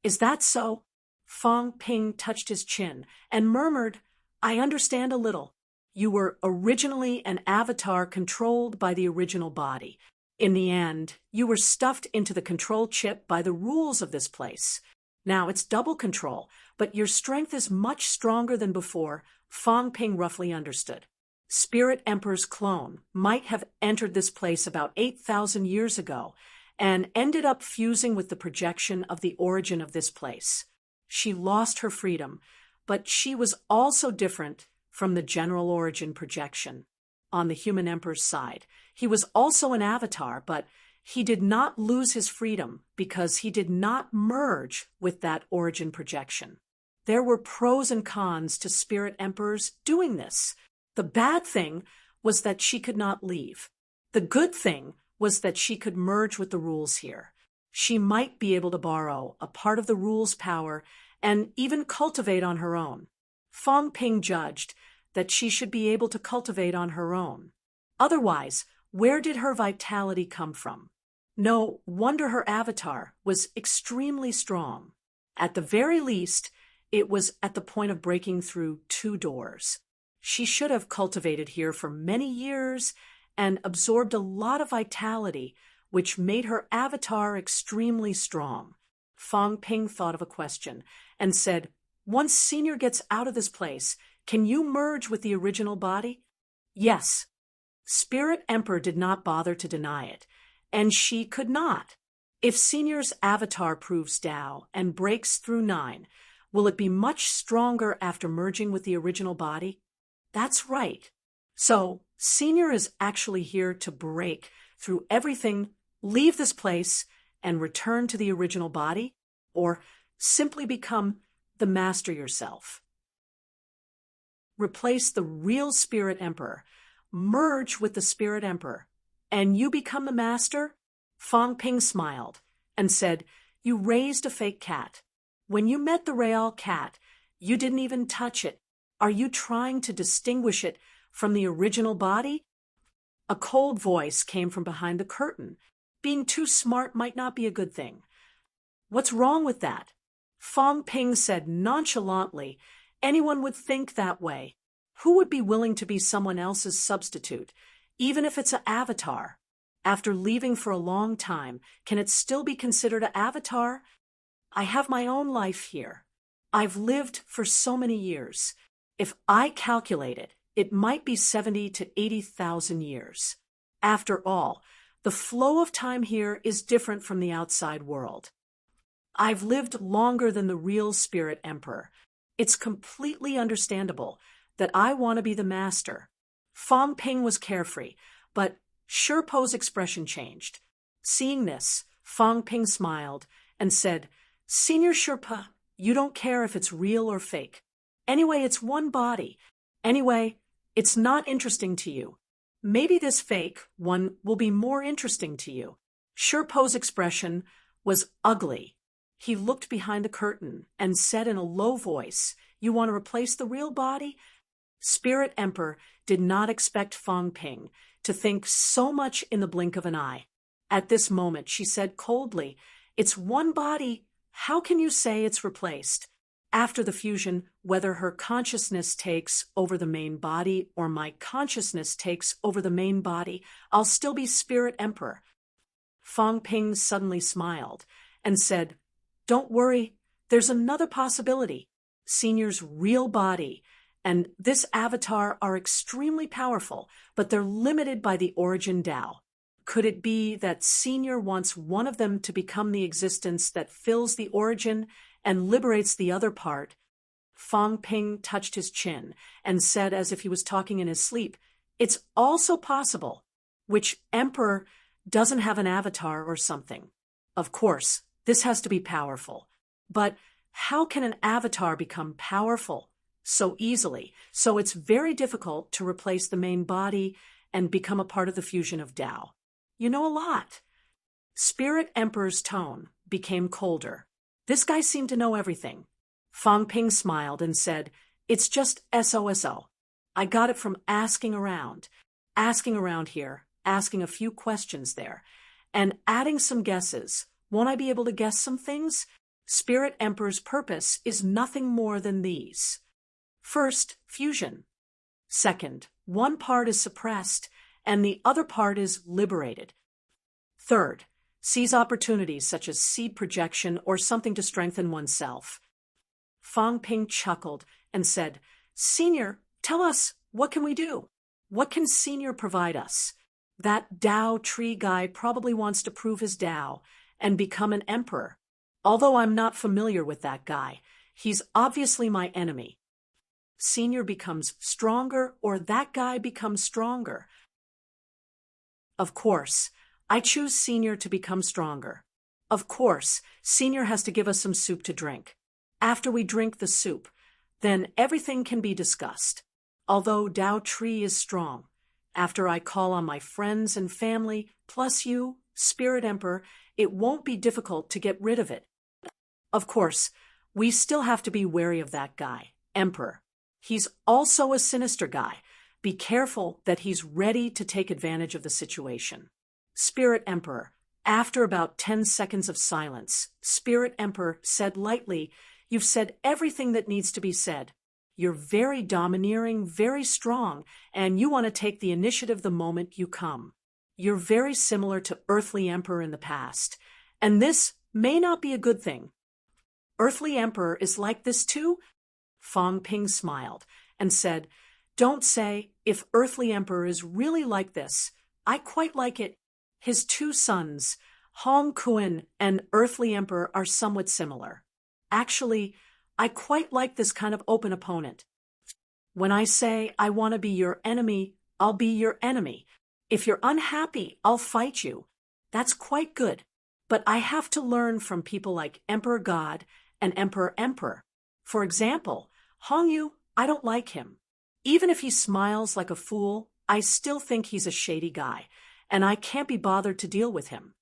"Is that so?" Fang Ping touched his chin and murmured, "I understand a little. You were originally an avatar controlled by the original body. In the end, you were stuffed into the control chip by the rules of this place. Now it's double control, but your strength is much stronger than before." Fang Ping roughly understood. Spirit Emperor's clone might have entered this place about 8,000 years ago and ended up fusing with the projection of the origin of this place. She lost her freedom, but she was also different from the general origin projection. On the human emperor's side, he was also an avatar, but he did not lose his freedom because he did not merge with that origin projection. There were pros and cons to Spirit Emperors doing this. The bad thing was that she could not leave. The good thing was that she could merge with the rules here. She might be able to borrow a part of the rules' power and even cultivate on her own. Fang Ping judged that she should be able to cultivate on her own. Otherwise, where did her vitality come from? No wonder her avatar was extremely strong. At the very least, it was at the point of breaking through 2 doors. She should have cultivated here for many years and absorbed a lot of vitality, which made her avatar extremely strong. Fang Ping thought of a question and said, "Once Senior gets out of this place, can you merge with the original body?" "Yes." Spirit Emperor did not bother to deny it, and she could not. If Senior's avatar proves Tao and breaks through 9, will it be much stronger after merging with the original body? That's right. So, Senior is actually here to break through everything, leave this place, and return to the original body, or simply become the master yourself. Replace the real Spirit Emperor, merge with the Spirit Emperor, and you become the master? Fang Ping smiled and said, "You raised a fake cat. When you met the real cat, you didn't even touch it. Are you trying to distinguish it from the original body?" A cold voice came from behind the curtain. Being too smart might not be a good thing. "What's wrong with that?" Fang Ping said nonchalantly, "Anyone would think that way. Who would be willing to be someone else's substitute, even if it's an avatar? After leaving for a long time, can it still be considered an avatar? I have my own life here. I've lived for so many years. If I calculate it, it might be 70 to 80,000 years. After all, the flow of time here is different from the outside world. I've lived longer than the real Spirit Emperor. It's completely understandable that I want to be the master." Fang Ping was carefree, but Sherpo's expression changed. Seeing this, Fang Ping smiled and said, "Senior Sherpa, you don't care if it's real or fake. Anyway, it's one body. Anyway, it's not interesting to you. Maybe this fake one will be more interesting to you." Sherpo's expression was ugly. He looked behind the curtain and said in a low voice, You want to replace the real body? Spirit Emperor did not expect Fang Ping to think so much in the blink of an eye. At this moment, she said coldly, "It's one body. How can you say it's replaced? After the fusion, whether her consciousness takes over the main body or my consciousness takes over the main body, I'll still be Spirit Emperor." Fang Ping suddenly smiled and said, "Don't worry, there's another possibility. Senior's real body and this avatar are extremely powerful, but they're limited by the origin Tao. Could it be that Senior wants one of them to become the existence that fills the origin and liberates the other part?" Fang Ping touched his chin and said as if he was talking in his sleep, "It's also possible. Which Emperor doesn't have an avatar or something? Of course, this has to be powerful. But how can an avatar become powerful so easily? So it's very difficult to replace the main body and become a part of the fusion of Tao. You know a lot." Spirit Emperor's tone became colder. This guy seemed to know everything. Fang Ping smiled and said, "It's just SOSO. I got it from asking around here, asking a few questions there, and adding some guesses. Won't I be able to guess some things? Spirit Emperor's purpose is nothing more than these. First, fusion. Second, one part is suppressed and the other part is liberated. Third, seize opportunities such as seed projection or something to strengthen oneself." Fang Ping chuckled and said, "Senior, tell us, what can we do? What can Senior provide us? That Tao tree guy probably wants to prove his Tao and become an emperor. Although I'm not familiar with that guy, he's obviously my enemy. Senior becomes stronger or that guy becomes stronger. Of course, I choose Senior to become stronger. Of course, Senior has to give us some soup to drink. After we drink the soup, then everything can be discussed. Although Tao Tree is strong, after I call on my friends and family, plus you, Spirit Emperor, it won't be difficult to get rid of it. Of course, we still have to be wary of that guy, Emperor. He's also a sinister guy. Be careful that he's ready to take advantage of the situation." Spirit Emperor, after about 10 seconds of silence, Spirit Emperor said lightly, "You've said everything that needs to be said. You're very domineering, very strong, and you want to take the initiative the moment you come. You're very similar to Earthly Emperor in the past, and this may not be a good thing." "Earthly Emperor is like this too?" Fang Ping smiled and said, "Don't say if Earthly Emperor is really like this. I quite like it. His two sons, Hong Kuan and Earthly Emperor, are somewhat similar. Actually, I quite like this kind of open opponent. When I say I want to be your enemy, I'll be your enemy. If you're unhappy, I'll fight you. That's quite good. But I have to learn from people like Emperor God and Emperor. For example, Hong Yu, I don't like him. Even if he smiles like a fool, I still think he's a shady guy, and I can't be bothered to deal with him."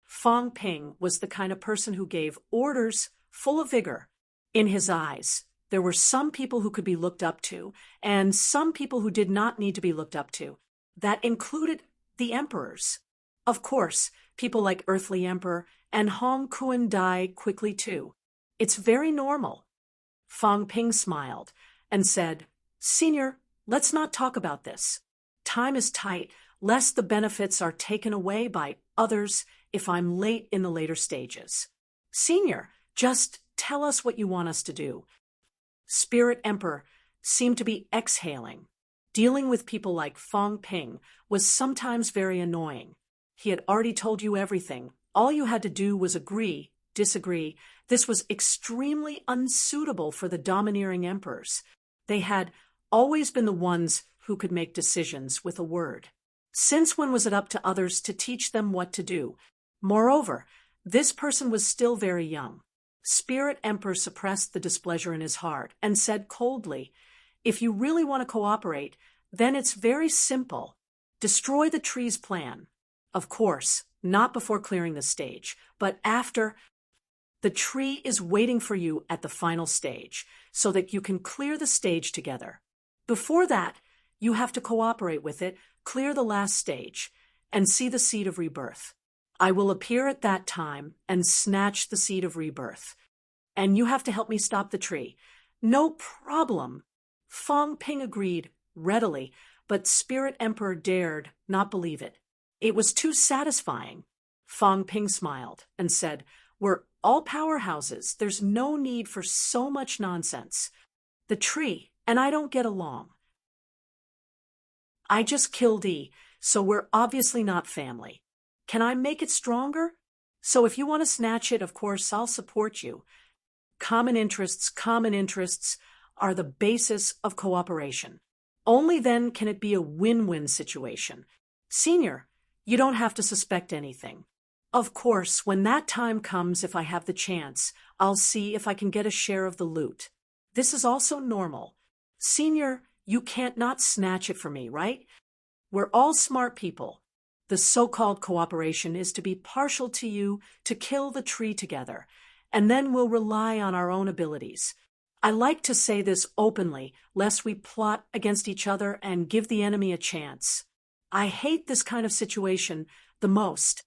Fang Ping was the kind of person who gave orders full of vigor. In his eyes, there were some people who could be looked up to, and some people who did not need to be looked up to. That included the emperors. Of course, people like Earthly Emperor and Hong Kuan die quickly too. It's very normal. Fang Ping smiled and said, "Senior, let's not talk about this. Time is tight, lest the benefits are taken away by others if I'm late in the later stages. Senior, just tell us what you want us to do." Spirit Emperor seemed to be exhaling. Dealing with people like Fang Ping was sometimes very annoying. He had already told you everything. All you had to do was agree, disagree. This was extremely unsuitable for the domineering emperors. They had always been the ones who could make decisions with a word. Since when was it up to others to teach them what to do? Moreover, this person was still very young. Spirit Emperor suppressed the displeasure in his heart and said coldly, "If you really want to cooperate, then it's very simple. Destroy the tree's plan. Of course, not before clearing the stage, but after." The tree is waiting for you at the final stage so that you can clear the stage together. Before that, you have to cooperate with it, clear the last stage, and see the seed of rebirth. I will appear at that time and snatch the seed of rebirth. And you have to help me stop the tree. No problem. Fong Ping agreed readily, but Spirit Emperor dared not believe it. It was too satisfying. Fong Ping smiled and said, "We're all powerhouses. There's no need for so much nonsense. The tree and I don't get along. I just killed E, so we're obviously not family. Can I make it stronger? So if you want to snatch it, of course, I'll support you. Common interests are the basis of cooperation. Only then can it be a win-win situation. Senior, you don't have to suspect anything. Of course, when that time comes, if I have the chance, I'll see if I can get a share of the loot. This is also normal. Senior, you can't not snatch it from me, right? We're all smart people. The so-called cooperation is to be partial to you to kill the tree together, and then we'll rely on our own abilities. I like to say this openly, lest we plot against each other and give the enemy a chance. I hate this kind of situation the most."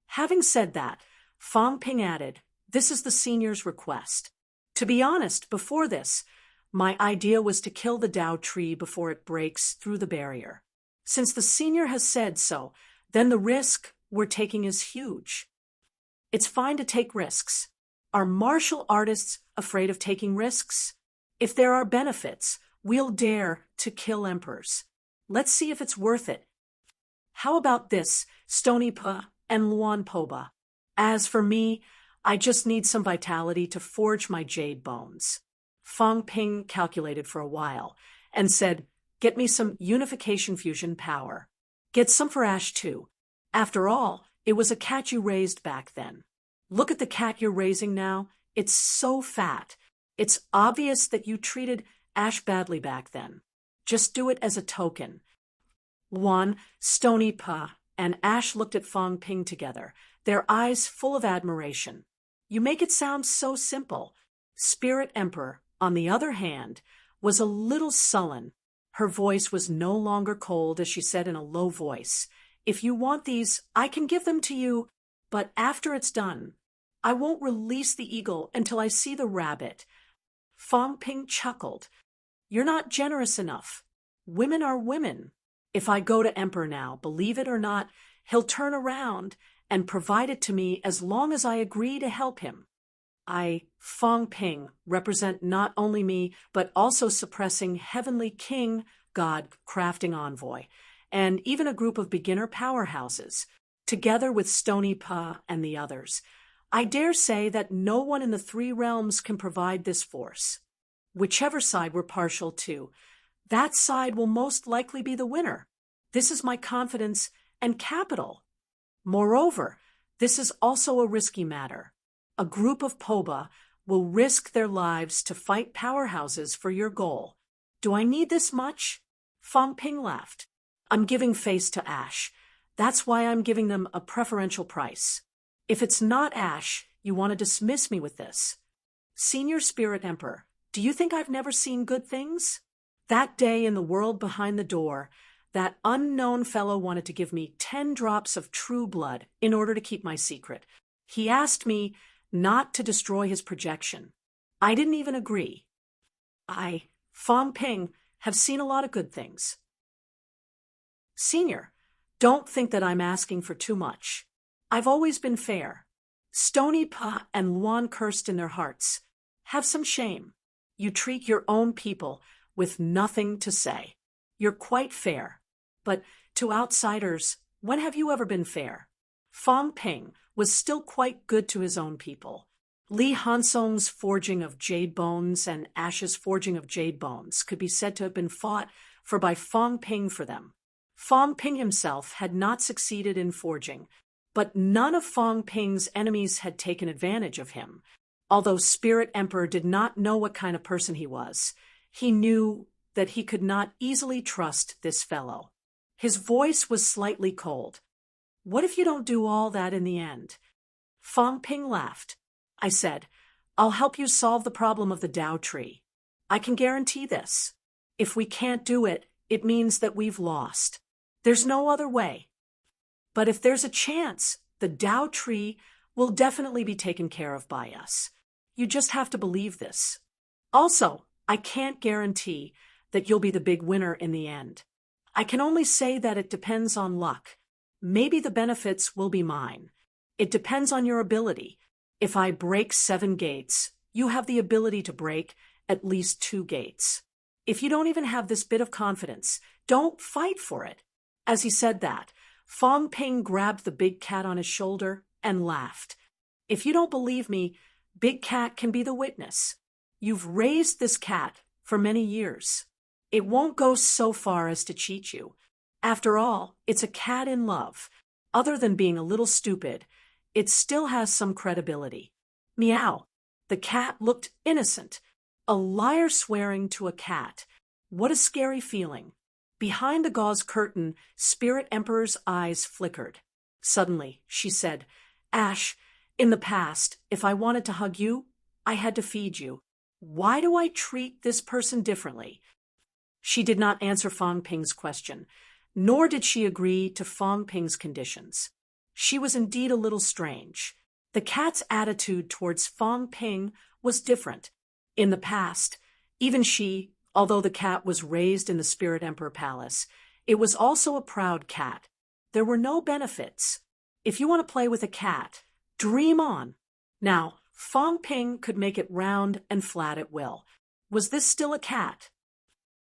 Having said that, Fong Ping added, "This is the senior's request. To be honest, before this, my idea was to kill the Dao tree before it breaks through the barrier. Since the senior has said so, then the risk we're taking is huge. It's fine to take risks. Are martial artists afraid of taking risks? If there are benefits, we'll dare to kill emperors. Let's see if it's worth it. How about this, Stony Pa and Luan Poba? As for me, I just need some vitality to forge my jade bones." Fong Ping calculated for a while and said, "Get me some unification fusion power. Get some for Ash too. After all, it was a cat you raised back then. Look at the cat you're raising now. It's so fat. It's obvious that you treated Ash badly back then. Just do it as a token." Luan, Stony Pa, and Ash looked at Fong Ping together, their eyes full of admiration. "You make it sound so simple." Spirit Emperor, on the other hand, was a little sullen. Her voice was no longer cold as she said in a low voice, "If you want these, I can give them to you, but after it's done, I won't release the eagle until I see the rabbit." Fong Ping chuckled. "You're not generous enough. Women are women. If I go to Emperor now, believe it or not, he'll turn around and provide it to me as long as I agree to help him. I, Fong Ping, represent not only me, but also suppressing Heavenly King, God Crafting Envoy, and even a group of beginner powerhouses, together with Stony Pa and the others. I dare say that no one in the three realms can provide this force. Whichever side we're partial to, that side will most likely be the winner. This is my confidence and capital. Moreover, this is also a risky matter. A group of Poba will risk their lives to fight powerhouses for your goal. Do I need this much?" Fong Ping laughed. "I'm giving face to Ash. That's why I'm giving them a preferential price. If it's not Ash, you want to dismiss me with this. Senior Spirit Emperor, do you think I've never seen good things? That day in the world behind the door, that unknown fellow wanted to give me 10 drops of true blood in order to keep my secret. He asked me not to destroy his projection. I didn't even agree. I, Fong Ping, have seen a lot of good things. Senior, don't think that I'm asking for too much. I've always been fair. Stony Pa and Luan cursed in their hearts. Have some shame. You treat your own people with nothing to say. You're quite fair. But to outsiders, when have you ever been fair? Fong Ping was still quite good to his own people. Li Hansong's forging of jade bones and Ash's forging of jade bones could be said to have been fought for by Fong Ping for them. Fong Ping himself had not succeeded in forging, but none of Fong Ping's enemies had taken advantage of him. Although Spirit Emperor did not know what kind of person he was, he knew that he could not easily trust this fellow. His voice was slightly cold. What if you don't do all that in the end? Fong Ping laughed. I said. I'll help you solve the problem of the Tao tree. I can guarantee this. If we can't do it, it means that we've lost. There's no other way. But if there's a chance, the Tao tree will definitely be taken care of by us. You just have to believe this. Also, I can't guarantee that you'll be the big winner in the end. I can only say that it depends on luck. Maybe the benefits will be mine. It depends on your ability. If I break 7 gates, you have the ability to break at least 2 gates. If you don't even have this bit of confidence, don't fight for it. As he said that, Fong Ping grabbed the big cat on his shoulder and laughed. If you don't believe me, Big Cat can be the witness. You've raised this cat for many years. It won't go so far as to cheat you. After all, it's a cat in love. Other than being a little stupid, it still has some credibility. Meow. The cat looked innocent. A liar swearing to a cat. What a scary feeling. Behind the gauze curtain, Spirit Emperor's eyes flickered. Suddenly, she said, Ash, in the past, if I wanted to hug you, I had to feed you. Why do I treat this person differently? She did not answer Fong Ping's question, nor did she agree to Fong Ping's conditions. She was indeed a little strange. The cat's attitude towards Fong Ping was different. In the past, even she, although the cat was raised in the Spirit Emperor Palace, it was also a proud cat. There were no benefits. If you want to play with a cat, dream on. Now, Fong Ping could make it round and flat at will. Was this still a cat?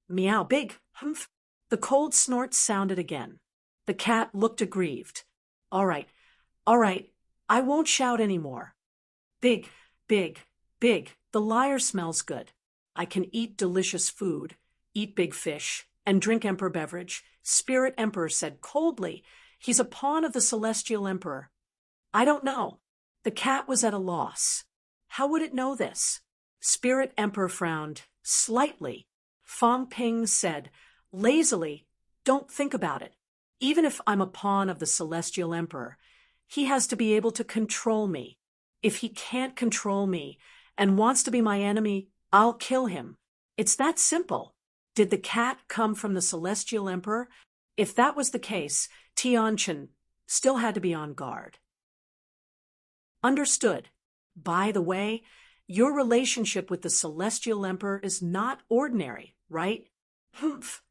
Meow, big, humph. The cold snort sounded again. The cat looked aggrieved. All right, I won't shout any more. Big, big, big, the liar smells good. I can eat delicious food, eat big fish, and drink Emperor beverage, Spirit Emperor said coldly. He's a pawn of the Celestial Emperor. I don't know. The cat was at a loss. How would it know this? Spirit Emperor frowned slightly. Fong Ping said, lazily, don't think about it. Even if I'm a pawn of the Celestial Emperor, he has to be able to control me. If he can't control me and wants to be my enemy, I'll kill him. It's that simple. Did the cat come from the Celestial Emperor? If that was the case, Tianchen still had to be on guard. Understood. By the way, your relationship with the Celestial Emperor is not ordinary, right? Humph.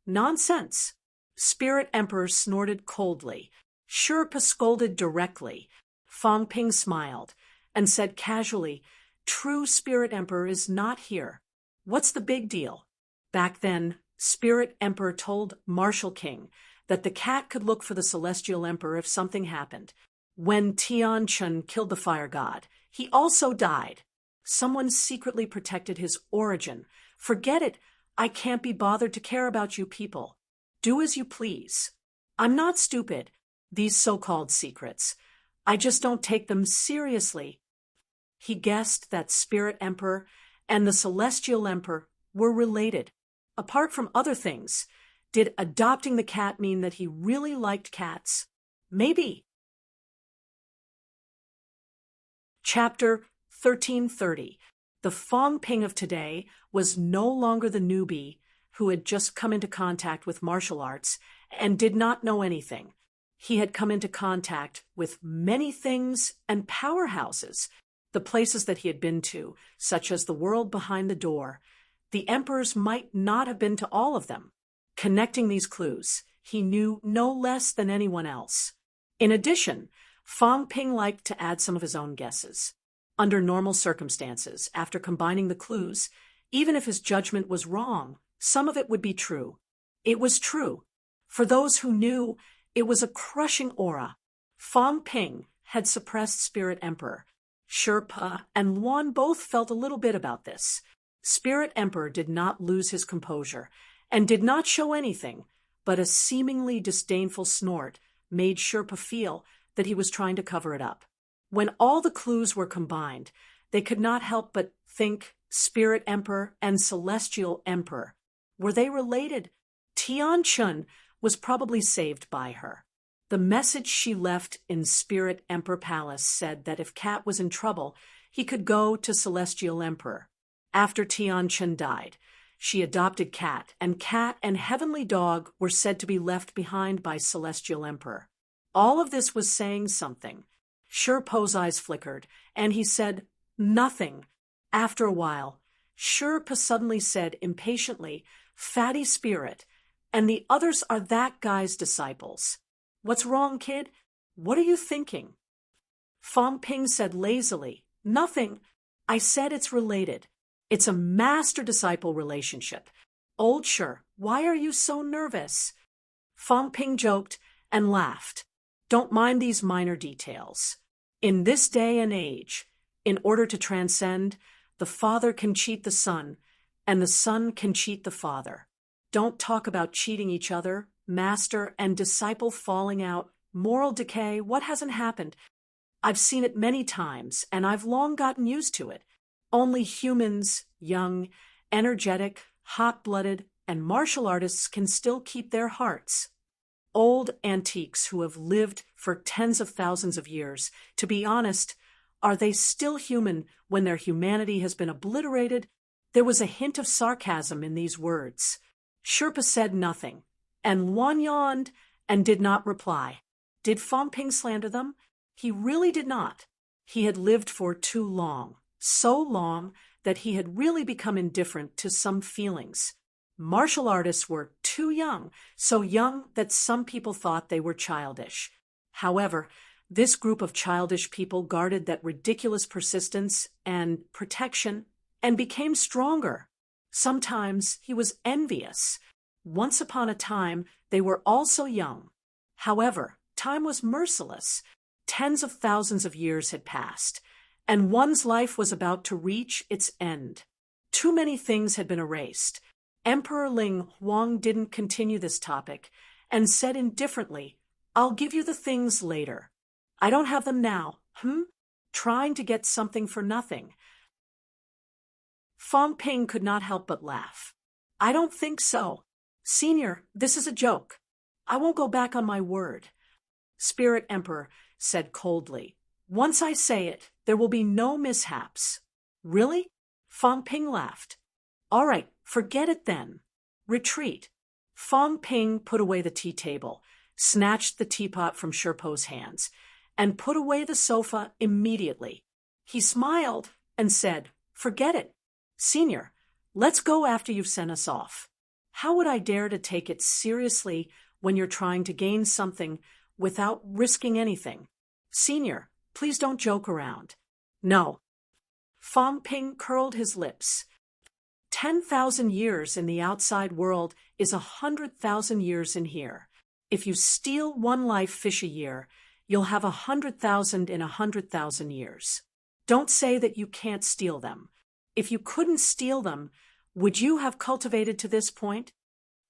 Nonsense. Spirit Emperor snorted coldly. Sherpa scolded directly. Fong Ping smiled and said casually, True Spirit Emperor is not here. What's the big deal? Back then, Spirit Emperor told Martial King that the cat could look for the Celestial Emperor if something happened. When Tianchen killed the fire god, he also died. Someone secretly protected his origin. Forget it. I can't be bothered to care about you people. Do as you please. I'm not stupid, these so-called secrets. I just don't take them seriously. He guessed that Spirit Emperor and the Celestial Emperor were related. Apart from other things, did adopting the cat mean that he really liked cats? Maybe. Chapter 1330. The Fong Ping of today was no longer the newbie who had just come into contact with martial arts and did not know anything. He had come into contact with many things and powerhouses, the places that he had been to, such as the world behind the door. The emperors might not have been to all of them. Connecting these clues, he knew no less than anyone else. In addition, Fong Ping liked to add some of his own guesses. Under normal circumstances, after combining the clues, even if his judgment was wrong, some of it would be true. It was true. For those who knew, it was a crushing aura. Fong Ping had suppressed Spirit Emperor. Sherpa and Luan both felt a little bit about this. Spirit Emperor did not lose his composure and did not show anything, but a seemingly disdainful snort made Sherpa feel that he was trying to cover it up. When all the clues were combined, they could not help but think Spirit Emperor and Celestial Emperor. Were they related? Tianchen was probably saved by her. The message she left in Spirit Emperor Palace said that if Cat was in trouble, he could go to Celestial Emperor. After Tianchen died, she adopted Cat and Heavenly Dog were said to be left behind by Celestial Emperor. All of this was saying something. Sherpo's eyes flickered, and he said, "Nothing." After a while, Sherpa suddenly said impatiently, "Fatty Spirit, and the others are that guy's disciples. What's wrong, kid? What are you thinking?" Fong Ping said lazily, "Nothing. I said it's related. It's a master-disciple relationship. Old Sher, why are you so nervous?" Fong Ping joked and laughed. "Don't mind these minor details. In this day and age, in order to transcend, the father can cheat the son, and the son can cheat the father. Don't talk about cheating each other, master and disciple falling out, moral decay, what hasn't happened? I've seen it many times, and I've long gotten used to it. Only humans, young, energetic, hot-blooded, and martial artists can still keep their hearts. Old antiques who have lived for tens of thousands of years, to be honest, are they still human when their humanity has been obliterated?" There was a hint of sarcasm in these words. Sherpa said nothing, and Luan yawned and did not reply. Did Fong Ping slander them? He really did not. He had lived for too long, so long that he had really become indifferent to some feelings. Martial artists were too young, so young that some people thought they were childish. However, this group of childish people guarded that ridiculous persistence and protection and became stronger. Sometimes he was envious. Once upon a time, they were also young. However, time was merciless. Tens of thousands of years had passed, and one's life was about to reach its end. Too many things had been erased. Emperor Ling Huang didn't continue this topic and said indifferently, "I'll give you the things later. I don't have them now, Trying to get something for nothing." Fong Ping could not help but laugh. "I don't think so. Senior, this is a joke. I won't go back on my word." Spirit Emperor said coldly, "Once I say it, there will be no mishaps." "Really?" Fong Ping laughed. "All right, forget it then. Retreat." Fong Ping put away the tea table, snatched the teapot from Sherpo's hands, and put away the sofa immediately. He smiled and said, "Forget it. Senior, let's go after you've sent us off. How would I dare to take it seriously when you're trying to gain something without risking anything? Senior, please don't joke around." "No." Fong Ping curled his lips. 10,000 years in the outside world is 100,000 years in here. If you steal one live fish a year, you'll have 100,000 in 100,000 years. Don't say that you can't steal them. If you couldn't steal them, would you have cultivated to this point?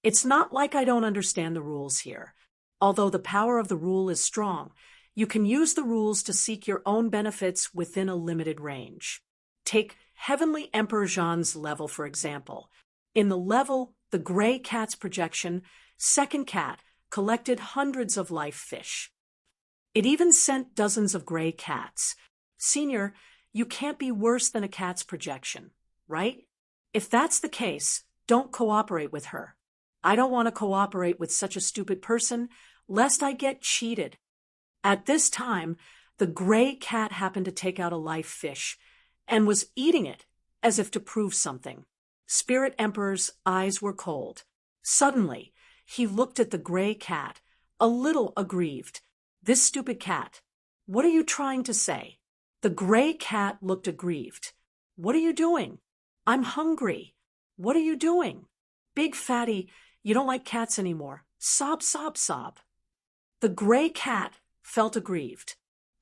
It's not like I don't understand the rules here. Although the power of the rule is strong, you can use the rules to seek your own benefits within a limited range. Take Heavenly Emperor Zhan's level, for example. In the level, the gray cat's projection, second cat collected hundreds of live fish. It even sent dozens of gray cats. Senior, you can't be worse than a cat's projection, right? If that's the case, don't cooperate with her. I don't want to cooperate with such a stupid person, lest I get cheated. At this time, the gray cat happened to take out a live fish and was eating it as if to prove something. Spirit Emperor's eyes were cold. Suddenly, he looked at the gray cat, a little aggrieved. "This stupid cat, what are you trying to say?" The gray cat looked aggrieved. "What are you doing?" "I'm hungry." "What are you doing?" "Big fatty, you don't like cats anymore. Sob, sob, sob." The gray cat felt aggrieved.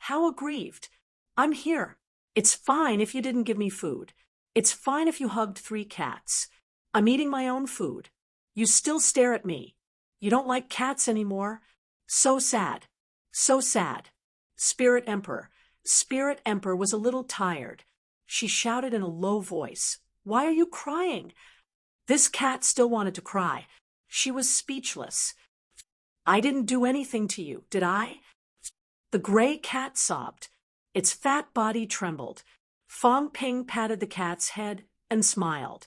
How aggrieved? "I'm here. It's fine if you didn't give me food. It's fine if you hugged 3 cats. I'm eating my own food. You still stare at me. You don't like cats anymore. So sad. So sad." Spirit Emperor was a little tired. She shouted in a low voice, "Why are you crying?" This cat still wanted to cry. She was speechless. I didn't do anything to you, did I? The gray cat sobbed. Its fat body trembled. Fong Ping patted the cat's head and smiled.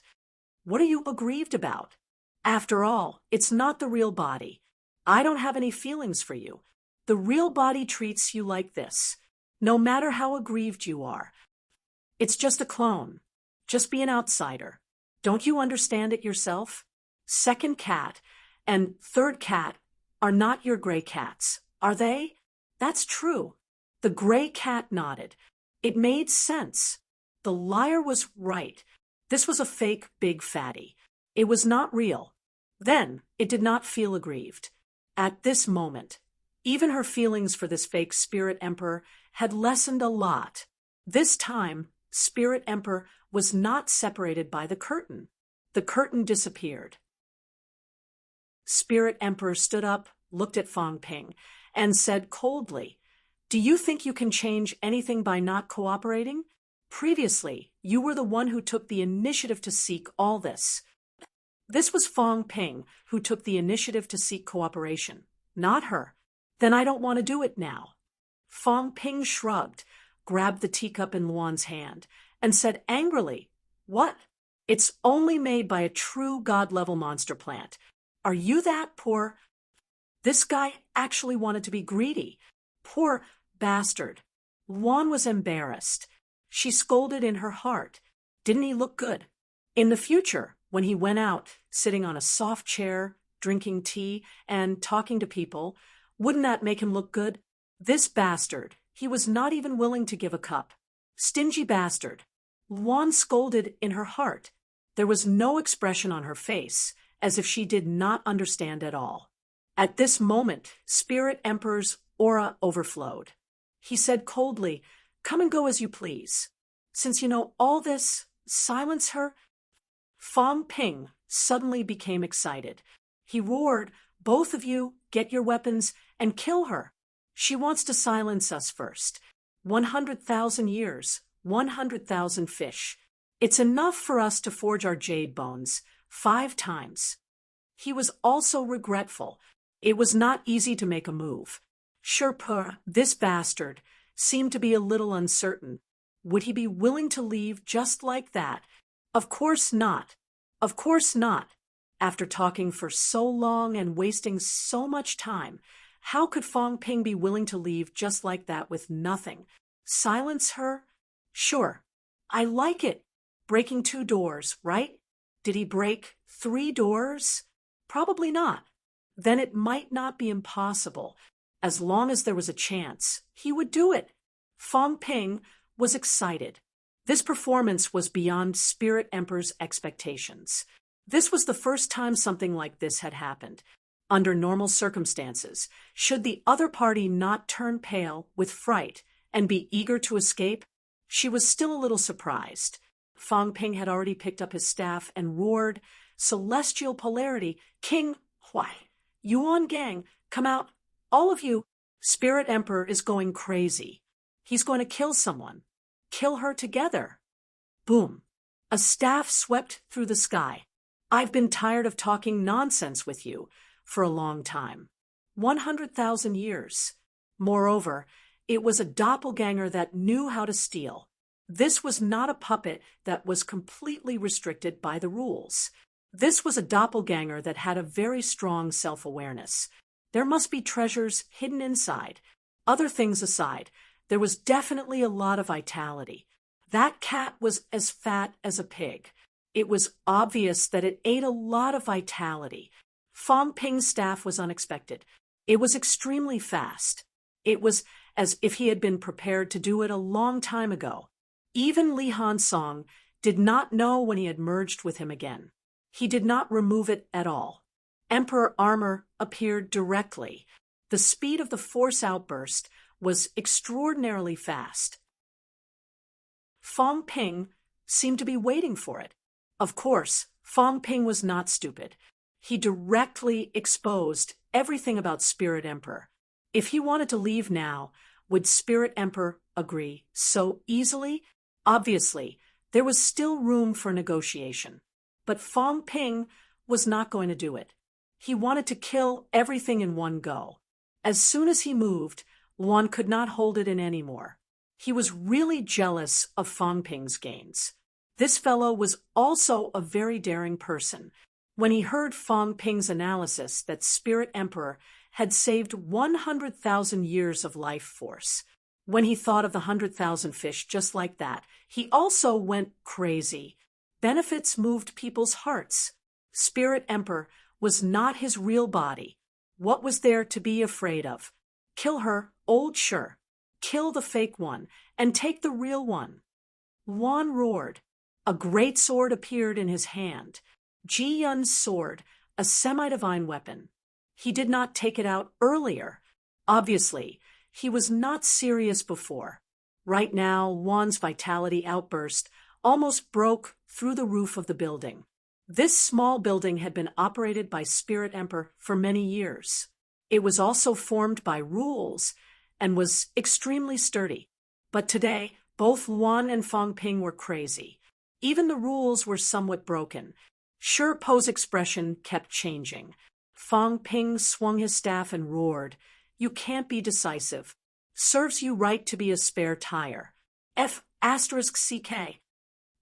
What are you aggrieved about? After all, it's not the real body. I don't have any feelings for you. The real body treats you like this, no matter how aggrieved you are. It's just a clone. Just be an outsider. Don't you understand it yourself? Second cat and third cat are not your gray cats, are they? That's true. The gray cat nodded. It made sense. The liar was right. This was a fake big fatty. It was not real. Then it did not feel aggrieved. At this moment, even her feelings for this fake Spirit Emperor had lessened a lot. This time, Spirit Emperor was not separated by the curtain. The curtain disappeared. Spirit Emperor stood up, looked at Fong Ping, and said coldly, "Do you think you can change anything by not cooperating? Previously, you were the one who took the initiative to seek all this." This was Fong Ping who took the initiative to seek cooperation, not her. Then I don't want to do it now. Fong Ping shrugged, grabbed the teacup in Luan's hand, and said angrily, "What? It's only made by a true god-level monster plant. Are you that poor?" This guy actually wanted to be greedy. Poor bastard. Luan was embarrassed. She scolded in her heart. Didn't he look good? In the future, when he went out, sitting on a soft chair, drinking tea, and talking to people, wouldn't that make him look good? This bastard, he was not even willing to give a cup. Stingy bastard. Luan scolded in her heart. There was no expression on her face, as if she did not understand at all. At this moment, Spirit Emperor's aura overflowed. He said coldly, "Come and go as you please. Since you know all this, silence her." Fong Ping suddenly became excited. He roared, "Both of you, get your weapons and kill her. She wants to silence us first. 100,000 years, 100,000 fish. It's enough for us to forge our jade bones 5 times. He was also regretful. It was not easy to make a move. Sherpa, this bastard, seemed to be a little uncertain. Would he be willing to leave just like that? Of course not. Of course not. After talking for so long and wasting so much time, how could Fong Ping be willing to leave just like that with nothing? Silence her? Sure. I like it. Breaking 2 doors, right? Did he break 3 doors? Probably not. Then it might not be impossible. As long as there was a chance, he would do it. Fong Ping was excited. This performance was beyond Spirit Emperor's expectations. This was the first time something like this had happened. Under normal circumstances, should the other party not turn pale with fright and be eager to escape, she was still a little surprised. Fong Ping had already picked up his staff and roared, "Celestial polarity, King Huai, Yuan gang, come out, all of you. Spirit Emperor is going crazy. He's going to kill someone. Kill her together." Boom. A staff swept through the sky. "I've been tired of talking nonsense with you for a long time. 100,000 years. Moreover, it was a doppelganger that knew how to steal. This was not a puppet that was completely restricted by the rules. This was a doppelganger that had a very strong self-awareness. There must be treasures hidden inside. Other things aside, there was definitely a lot of vitality. That cat was as fat as a pig. It was obvious that it ate a lot of vitality. Fong Ping's staff was unexpected. It was extremely fast. It was as if he had been prepared to do it a long time ago. Even Li Hansong did not know when he had merged with him again. He did not remove it at all. Emperor armor appeared directly. The speed of the force outburst was extraordinarily fast. Fong Ping seemed to be waiting for it. Of course, Fong Ping was not stupid. He directly exposed everything about Spirit Emperor. If he wanted to leave now, would Spirit Emperor agree so easily? Obviously, there was still room for negotiation. But Fong Ping was not going to do it. He wanted to kill everything in one go. As soon as he moved, Luan could not hold it in anymore. He was really jealous of Fang Ping's gains. This fellow was also a very daring person. When he heard Fang Ping's analysis that Spirit Emperor had saved 100,000 years of life force, when he thought of the 100,000 fish just like that, he also went crazy. Benefits moved people's hearts. Spirit Emperor was not his real body. What was there to be afraid of? Kill her, old sure. Kill the fake one, and take the real one. Luan roared. A great sword appeared in his hand. Ji Yun's sword, a semi-divine weapon. He did not take it out earlier. Obviously, he was not serious before. Right now, Luan's vitality outburst almost broke through the roof of the building. This small building had been operated by Spirit Emperor for many years. It was also formed by rules and was extremely sturdy. But today, both Luan and Fang Ping were crazy. Even the rules were somewhat broken. Shi Po's expression kept changing. Fang Ping swung his staff and roared, "You can't be decisive. Serves you right to be a spare tire. F***CK.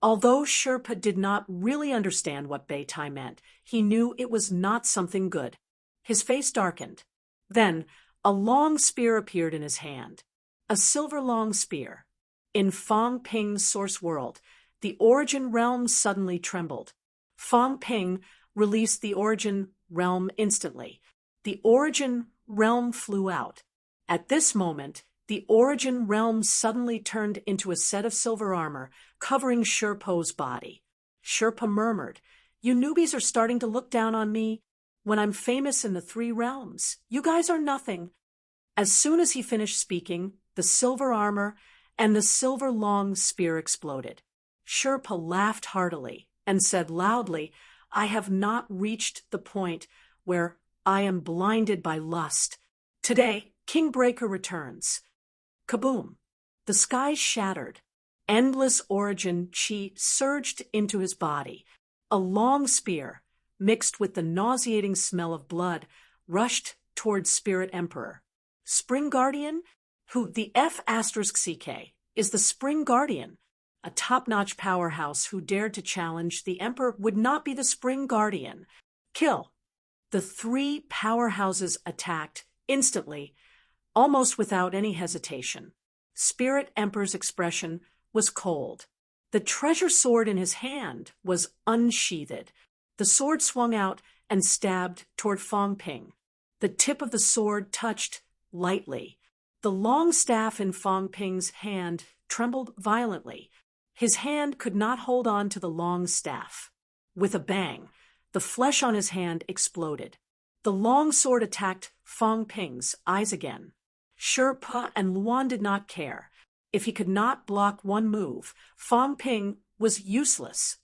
Although Sherpa did not really understand what Beitai meant, he knew it was not something good. His face darkened. Then, a long spear appeared in his hand. A silver-long spear. In Fang Ping's source world, the origin realm suddenly trembled. Fang Ping released the origin realm instantly. The origin realm flew out. At this moment, the origin realm suddenly turned into a set of silver armor covering Shi Po's body. Sherpa murmured, "You newbies are starting to look down on me when I'm famous in the 3 realms. You guys are nothing." As soon as he finished speaking, the silver armor and the silver long spear exploded. Sherpa laughed heartily and said loudly, "I have not reached the point where I am blinded by lust. Today, King Breaker returns." Kaboom! The sky shattered. Endless origin chi surged into his body. A long spear, mixed with the nauseating smell of blood, rushed towards Spirit Emperor. Spring Guardian? Who the F***CK is the Spring Guardian. A top-notch powerhouse who dared to challenge the Emperor would not be the Spring Guardian. Kill! The 3 powerhouses attacked instantly, almost without any hesitation. Spirit Emperor's expression was cold. The treasure sword in his hand was unsheathed. The sword swung out and stabbed toward Fang Ping. The tip of the sword touched lightly. The long staff in Fang Ping's hand trembled violently. His hand could not hold on to the long staff. With a bang, the flesh on his hand exploded. The long sword attacked Fang Ping's eyes again. Shi Po and Luan did not care. If he could not block one move, Fang Ping was useless.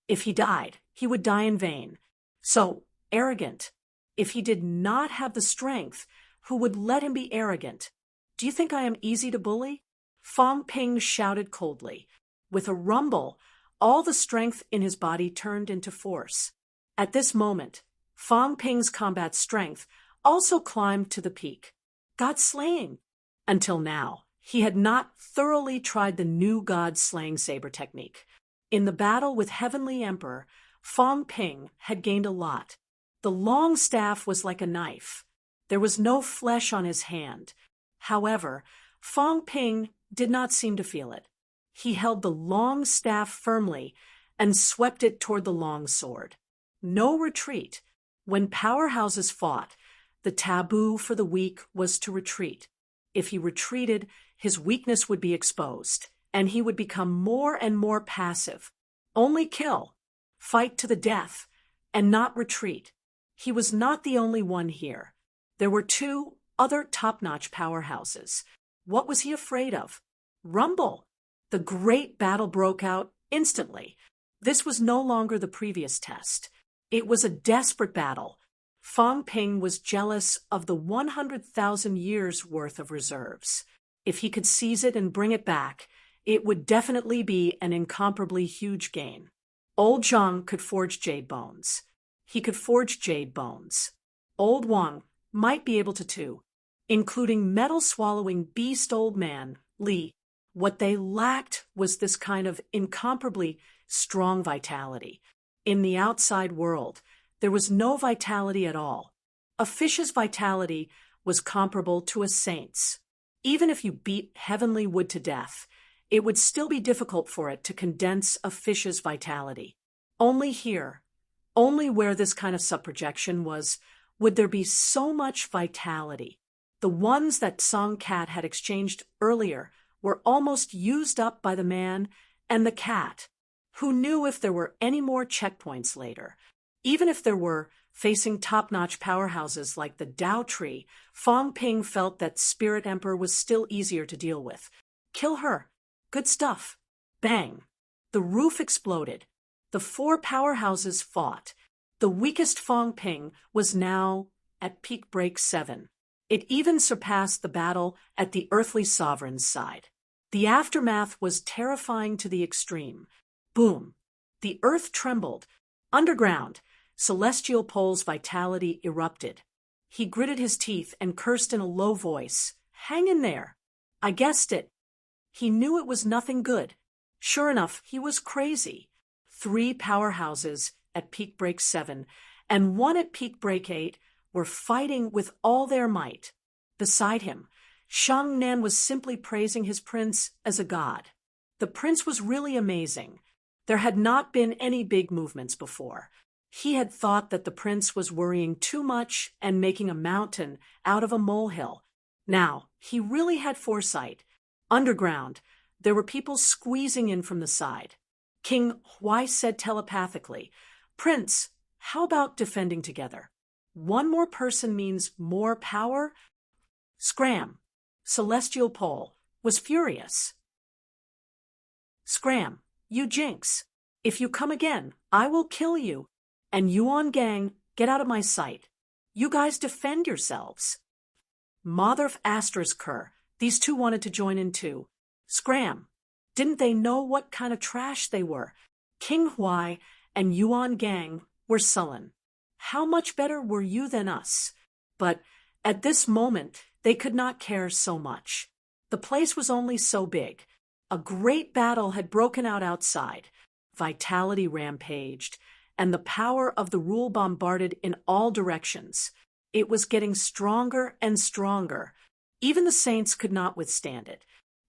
If he died, he would die in vain. So, arrogant. If he did not have the strength, who would let him be arrogant? Do you think I am easy to bully? Fang Ping shouted coldly. With a rumble, all the strength in his body turned into force. At this moment, Fang Ping's combat strength also climbed to the peak. God-slaying. Until now, he had not thoroughly tried the new god-slaying saber technique. In the battle with Heavenly Emperor, Fang Ping had gained a lot. The long staff was like a knife. There was no flesh on his hand. However, Fang Ping did not seem to feel it. He held the long staff firmly and swept it toward the long sword. No retreat. When powerhouses fought, the taboo for the weak was to retreat. If he retreated, his weakness would be exposed, and he would become more and more passive. Only kill, fight to the death, and not retreat. He was not the only one here. There were 2 other top-notch powerhouses. What was he afraid of? Rumble! The great battle broke out instantly. This was no longer the previous test. It was a desperate battle. Fang Ping was jealous of the 100,000 years' worth of reserves. If he could seize it and bring it back, it would definitely be an incomparably huge gain. Old Zhang could forge jade bones. he could forge jade bones. Old Wang might be able to too, including metal-swallowing beast Old Man Li. What they lacked was this kind of incomparably strong vitality. In the outside world, there was no vitality at all. A fish's vitality was comparable to a saint's. Even if you beat heavenly wood to death, it would still be difficult for it to condense a fish's vitality. Only here, only where this kind of subprojection was, would there be so much vitality. The ones that Song Cat had exchanged earlier were almost used up by the man and the cat. Who knew if there were any more checkpoints later? Even if there were, facing top-notch powerhouses like the Tao Tree, Fong Ping felt that Spirit Emperor was still easier to deal with. Kill her. Good stuff. Bang. The roof exploded. The four powerhouses fought. The weakest Fong Ping was now at peak break 7. It even surpassed the battle at the earthly sovereign's side. The aftermath was terrifying to the extreme. Boom. The earth trembled. Underground, Celestial Pole's vitality erupted. He gritted his teeth and cursed in a low voice. Hang in there. I guessed it. He knew it was nothing good. Sure enough, he was crazy. 3 powerhouses at peak break 7 and 1 at peak break 8 were fighting with all their might. Beside him, Shang Nan was simply praising his prince as a god. The prince was really amazing. There had not been any big movements before. He had thought that the prince was worrying too much and making a mountain out of a molehill. Now, he really had foresight. Underground, there were people squeezing in from the side. King Huai said telepathically, "Prince, how about defending together? One more person means more power." Scram. Celestial Pole was furious. Scram, you jinx. If you come again, I will kill you. And Yuan Gang, get out of my sight. You guys defend yourselves. Mother of Asterisk-Cur, these two wanted to join in too. Scram. Didn't they know what kind of trash they were? King Huai and Yuan Gang were sullen. How much better were you than us? But at this moment, they could not care so much. The place was only so big. A great battle had broken out outside. Vitality rampaged, and the power of the rule bombarded in all directions. It was getting stronger and stronger. Even the saints could not withstand it.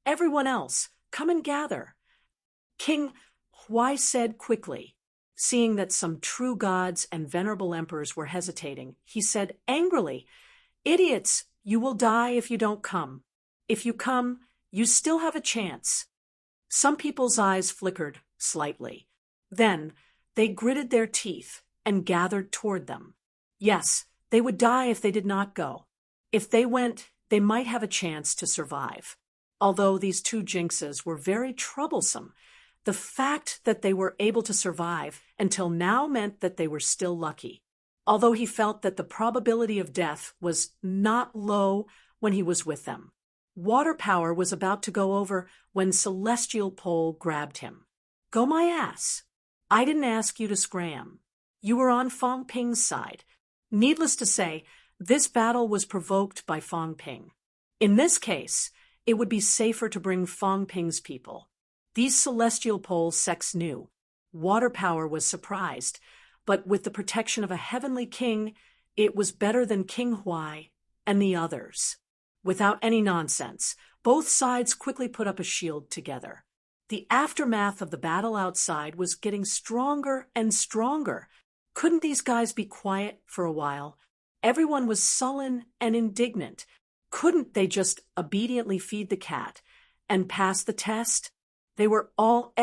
Everyone else, come and gather. King Huai said quickly. Seeing that some true gods and venerable emperors were hesitating, he said angrily, "Idiots, you will die if you don't come. If you come, you still have a chance." Some people's eyes flickered slightly. Then they gritted their teeth and gathered toward them. Yes, they would die if they did not go. If they went, they might have a chance to survive. Although these two jinxes were very troublesome, the fact that they were able to survive until now meant that they were still lucky. Although he felt that the probability of death was not low when he was with them. Water power was about to go over when Celestial Pole grabbed him. "Go my ass. I didn't ask you to scram. You were on Fong Ping's side." Needless to say, this battle was provoked by Fong Ping. In this case, it would be safer to bring Fong Ping's people. These Celestial Pole sects knew. Water power was surprised, but with the protection of a heavenly king, it was better than King Huai and the others. Without any nonsense, both sides quickly put up a shield together. The aftermath of the battle outside was getting stronger and stronger. Couldn't these guys be quiet for a while? Everyone was sullen and indignant. Couldn't they just obediently feed the cat and pass the test? They were all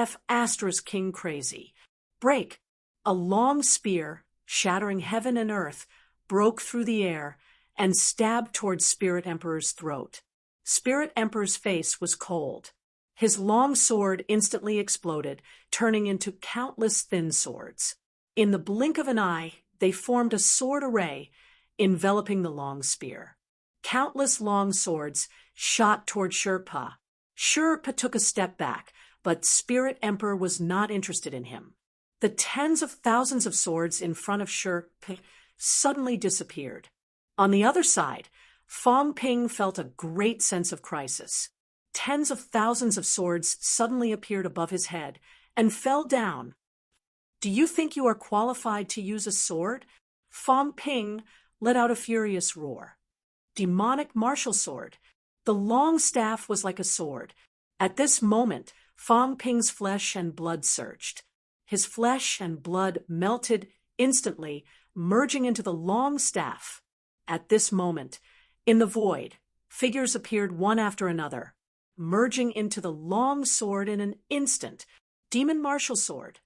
King crazy. Break! A long spear, shattering heaven and earth, broke through the air and stabbed towards Spirit Emperor's throat. Spirit Emperor's face was cold. His long sword instantly exploded, turning into countless thin swords. In the blink of an eye, they formed a sword array, enveloping the long spear. Countless long swords shot toward Sherpa. Sherpa took a step back, but Spirit Emperor was not interested in him. The tens of thousands of swords in front of Shi Pe suddenly disappeared. On the other side, Fang Ping felt a great sense of crisis. Tens of thousands of swords suddenly appeared above his head and fell down. Do you think you are qualified to use a sword? Fang Ping let out a furious roar. Demonic martial sword. The long staff was like a sword. At this moment, Fang Ping's flesh and blood surged. His flesh and blood melted instantly, merging into the long staff. At this moment, in the void, figures appeared one after another, merging into the long sword in an instant. Demon martial sword.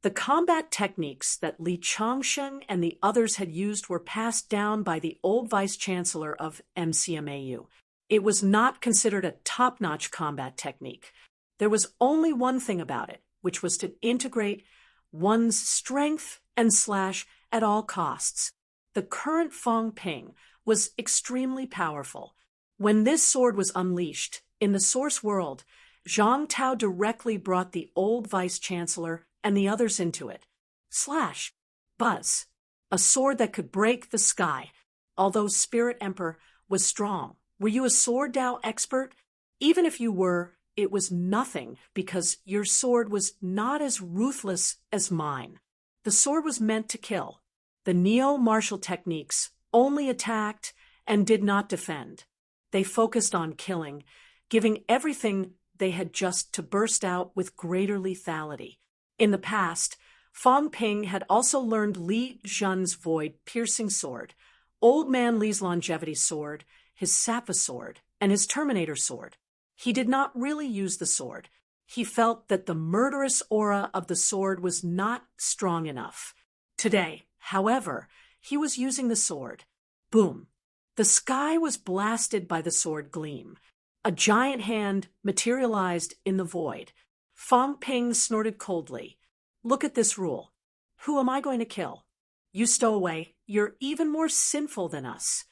The combat techniques that Li Changsheng and the others had used were passed down by the old vice-chancellor of MCMAU. It was not considered a top-notch combat technique. There was only one thing about it, which was to integrate one's strength and slash at all costs. The current Fang Ping was extremely powerful. When this sword was unleashed, in the source world, Zhang Tao directly brought the old vice-chancellor and the others into it. Slash. Buzz. A sword that could break the sky. Although Spirit Emperor was strong. Were you a sword Dao expert? Even if you were, it was nothing because your sword was not as ruthless as mine. The sword was meant to kill. The neo-martial techniques only attacked and did not defend. They focused on killing, giving everything they had just to burst out with greater lethality. In the past, Fang Ping had also learned Li Zhen's void-piercing sword, Old Man Li's longevity sword, his Sapphire sword, and his Terminator sword. He did not really use the sword. He felt that the murderous aura of the sword was not strong enough. Today, however, he was using the sword. Boom. The sky was blasted by the sword gleam. A giant hand materialized in the void. Fang Ping snorted coldly. Look at this rule. Who am I going to kill? You stowaway, you're even more sinful than us.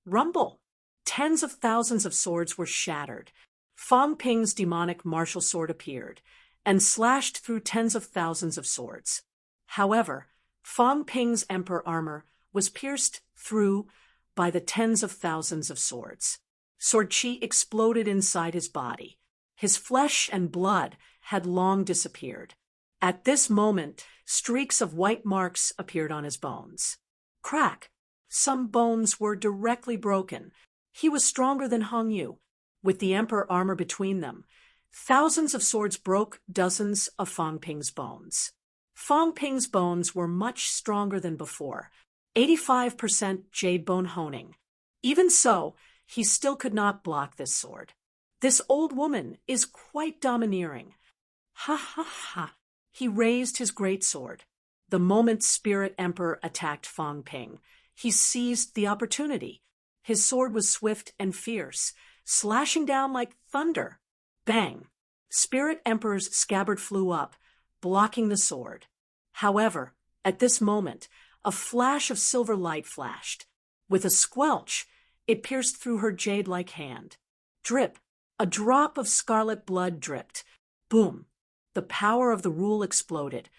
Rumble. Tens of thousands of swords were shattered. Fang Ping's demonic martial sword appeared and slashed through tens of thousands of swords. However, Fang Ping's emperor armor was pierced through by the tens of thousands of swords. Sword chi exploded inside his body. His flesh and blood had long disappeared. At this moment, streaks of white marks appeared on his bones. Crack! Some bones were directly broken. He was stronger than Hong Yu, with the emperor armor between them. Thousands of swords broke dozens of Fang Ping's bones. Fang Ping's bones were much stronger than before, 85% jade bone honing. Even so, he still could not block this sword. This old woman is quite domineering. Ha ha ha. He raised his great sword. The moment Spirit Emperor attacked Fang Ping, he seized the opportunity. His sword was swift and fierce, slashing down like thunder. Bang! Spirit Emperor's scabbard flew up, blocking the sword. However, at this moment, a flash of silver light flashed. With a squelch, it pierced through her jade-like hand. Drip! A drop of scarlet blood dripped. Boom! The power of the rule exploded,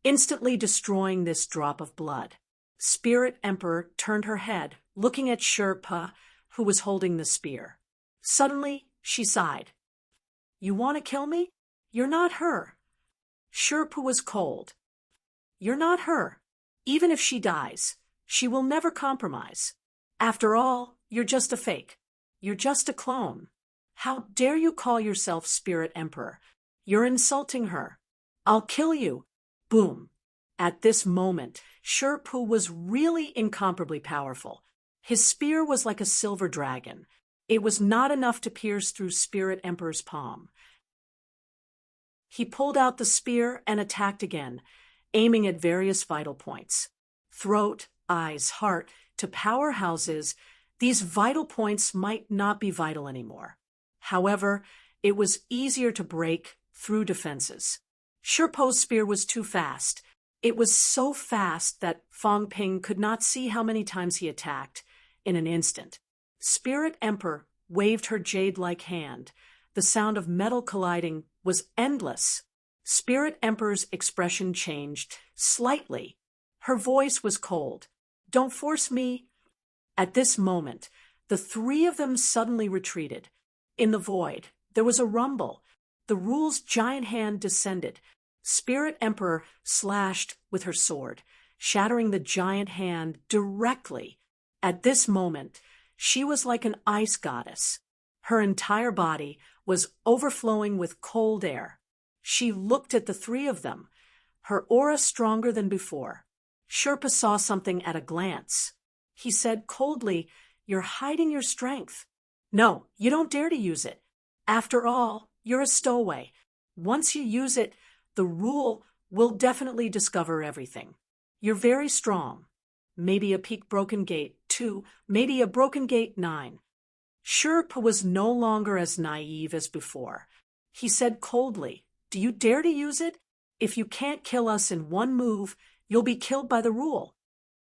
instantly destroying this drop of blood. Spirit Emperor turned her head, looking at Shi Pe, who was holding the spear. Suddenly, she sighed. You want to kill me? You're not her. Shi Pe was cold. You're not her. Even if she dies, she will never compromise. After all, you're just a fake. You're just a clone. How dare you call yourself Spirit Emperor? You're insulting her. I'll kill you. Boom. At this moment, Shi Pe was really incomparably powerful. His spear was like a silver dragon. It was not enough to pierce through Spirit Emperor's palm. He pulled out the spear and attacked again, aiming at various vital points. Throat, eyes, heart, to powerhouses, these vital points might not be vital anymore. However, it was easier to break through defenses. Shi Pe's spear was too fast. It was so fast that Fang Ping could not see how many times he attacked in an instant. Spirit Emperor waved her jade-like hand. The sound of metal colliding was endless. Spirit Emperor's expression changed slightly. Her voice was cold. Don't force me. At this moment, the three of them suddenly retreated. In the void, there was a rumble. The rule's giant hand descended. Spirit Emperor slashed with her sword, shattering the giant hand directly. At this moment, she was like an ice goddess. Her entire body was overflowing with cold air. She looked at the three of them, her aura stronger than before. Sherpa saw something at a glance. He said coldly, "You're hiding your strength. No, you don't dare to use it. After all, you're a stowaway. Once you use it, the rule will definitely discover everything. You're very strong. Maybe a peak broken gate 2, maybe a broken gate 9. Sherpa was no longer as naive as before. He said coldly, "Do you dare to use it? If you can't kill us in one move, you'll be killed by the rule."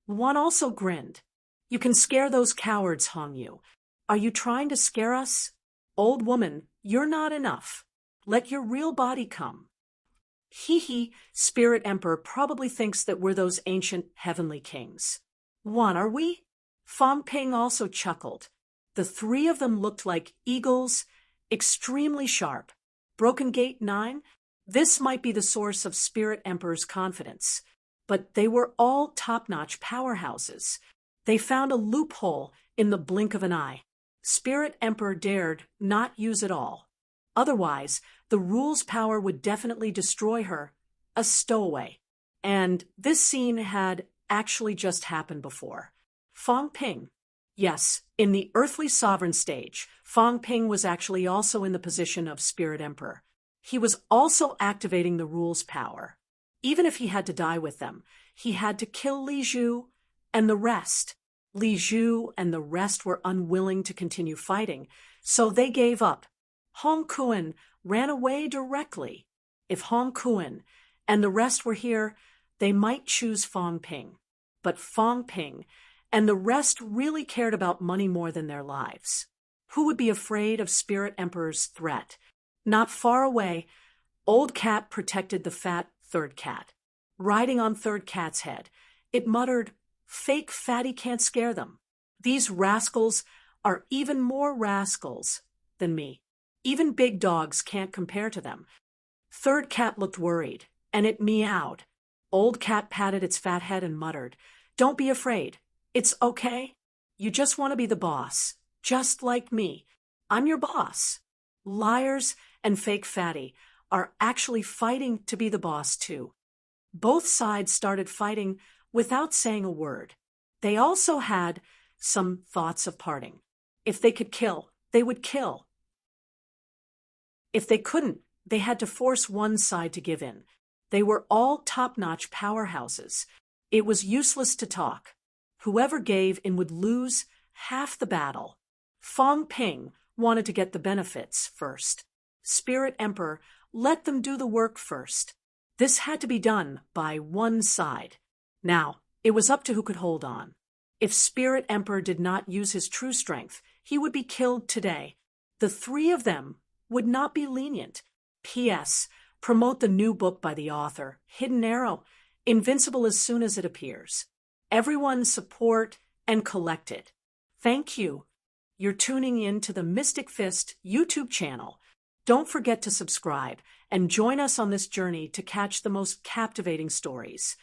One also grinned. "You can scare those cowards, Hong Yu. Are you trying to scare us? Old woman, you're not enough. Let your real body come." Hee, Spirit Emperor probably thinks that we're those ancient heavenly kings. One, are we? Fong Ping also chuckled. The three of them looked like eagles, extremely sharp. Broken Gate 9? This might be the source of Spirit Emperor's confidence. But they were all top-notch powerhouses. They found a loophole in the blink of an eye. Spirit Emperor dared not use it all. Otherwise, the rule's power would definitely destroy her, a stowaway. And this scene had actually just happened before. Fong Ping. Yes, in the earthly sovereign stage, Fong Ping was actually also in the position of Spirit Emperor. He was also activating the rule's power. Even if he had to die with them, he had to kill Li Zhu and the rest. Li Zhu and the rest were unwilling to continue fighting, so they gave up. Hong Kuan ran away directly. If Hong Kuan and the rest were here, they might choose Fong Ping. But Fong Ping and the rest really cared about money more than their lives. Who would be afraid of Spirit Emperor's threat? Not far away, Old Cat protected the fat third cat. Riding on third cat's head, it muttered, "Fake fatty can't scare them. These rascals are even more rascals than me. Even big dogs can't compare to them." Third cat looked worried, and it meowed. Old Cat patted its fat head and muttered, "Don't be afraid. It's okay. You just want to be the boss, just like me. I'm your boss." Liars and fake fatty are actually fighting to be the boss too. Both sides started fighting without saying a word. They also had some thoughts of parting. If they could kill, they would kill. If they couldn't, they had to force one side to give in. They were all top-notch powerhouses. It was useless to talk. Whoever gave in would lose half the battle. Fong Ping wanted to get the benefits first. Spirit Emperor let them do the work first. This had to be done by one side. Now, it was up to who could hold on. If Spirit Emperor did not use his true strength, he would be killed today. The three of them would not be lenient. P.S. Promote the new book by the author, Hidden Arrow, invincible as soon as it appears. Everyone support and collect it. Thank you. You're tuning in to the Mystic Fist YouTube channel. Don't forget to subscribe and join us on this journey to catch the most captivating stories.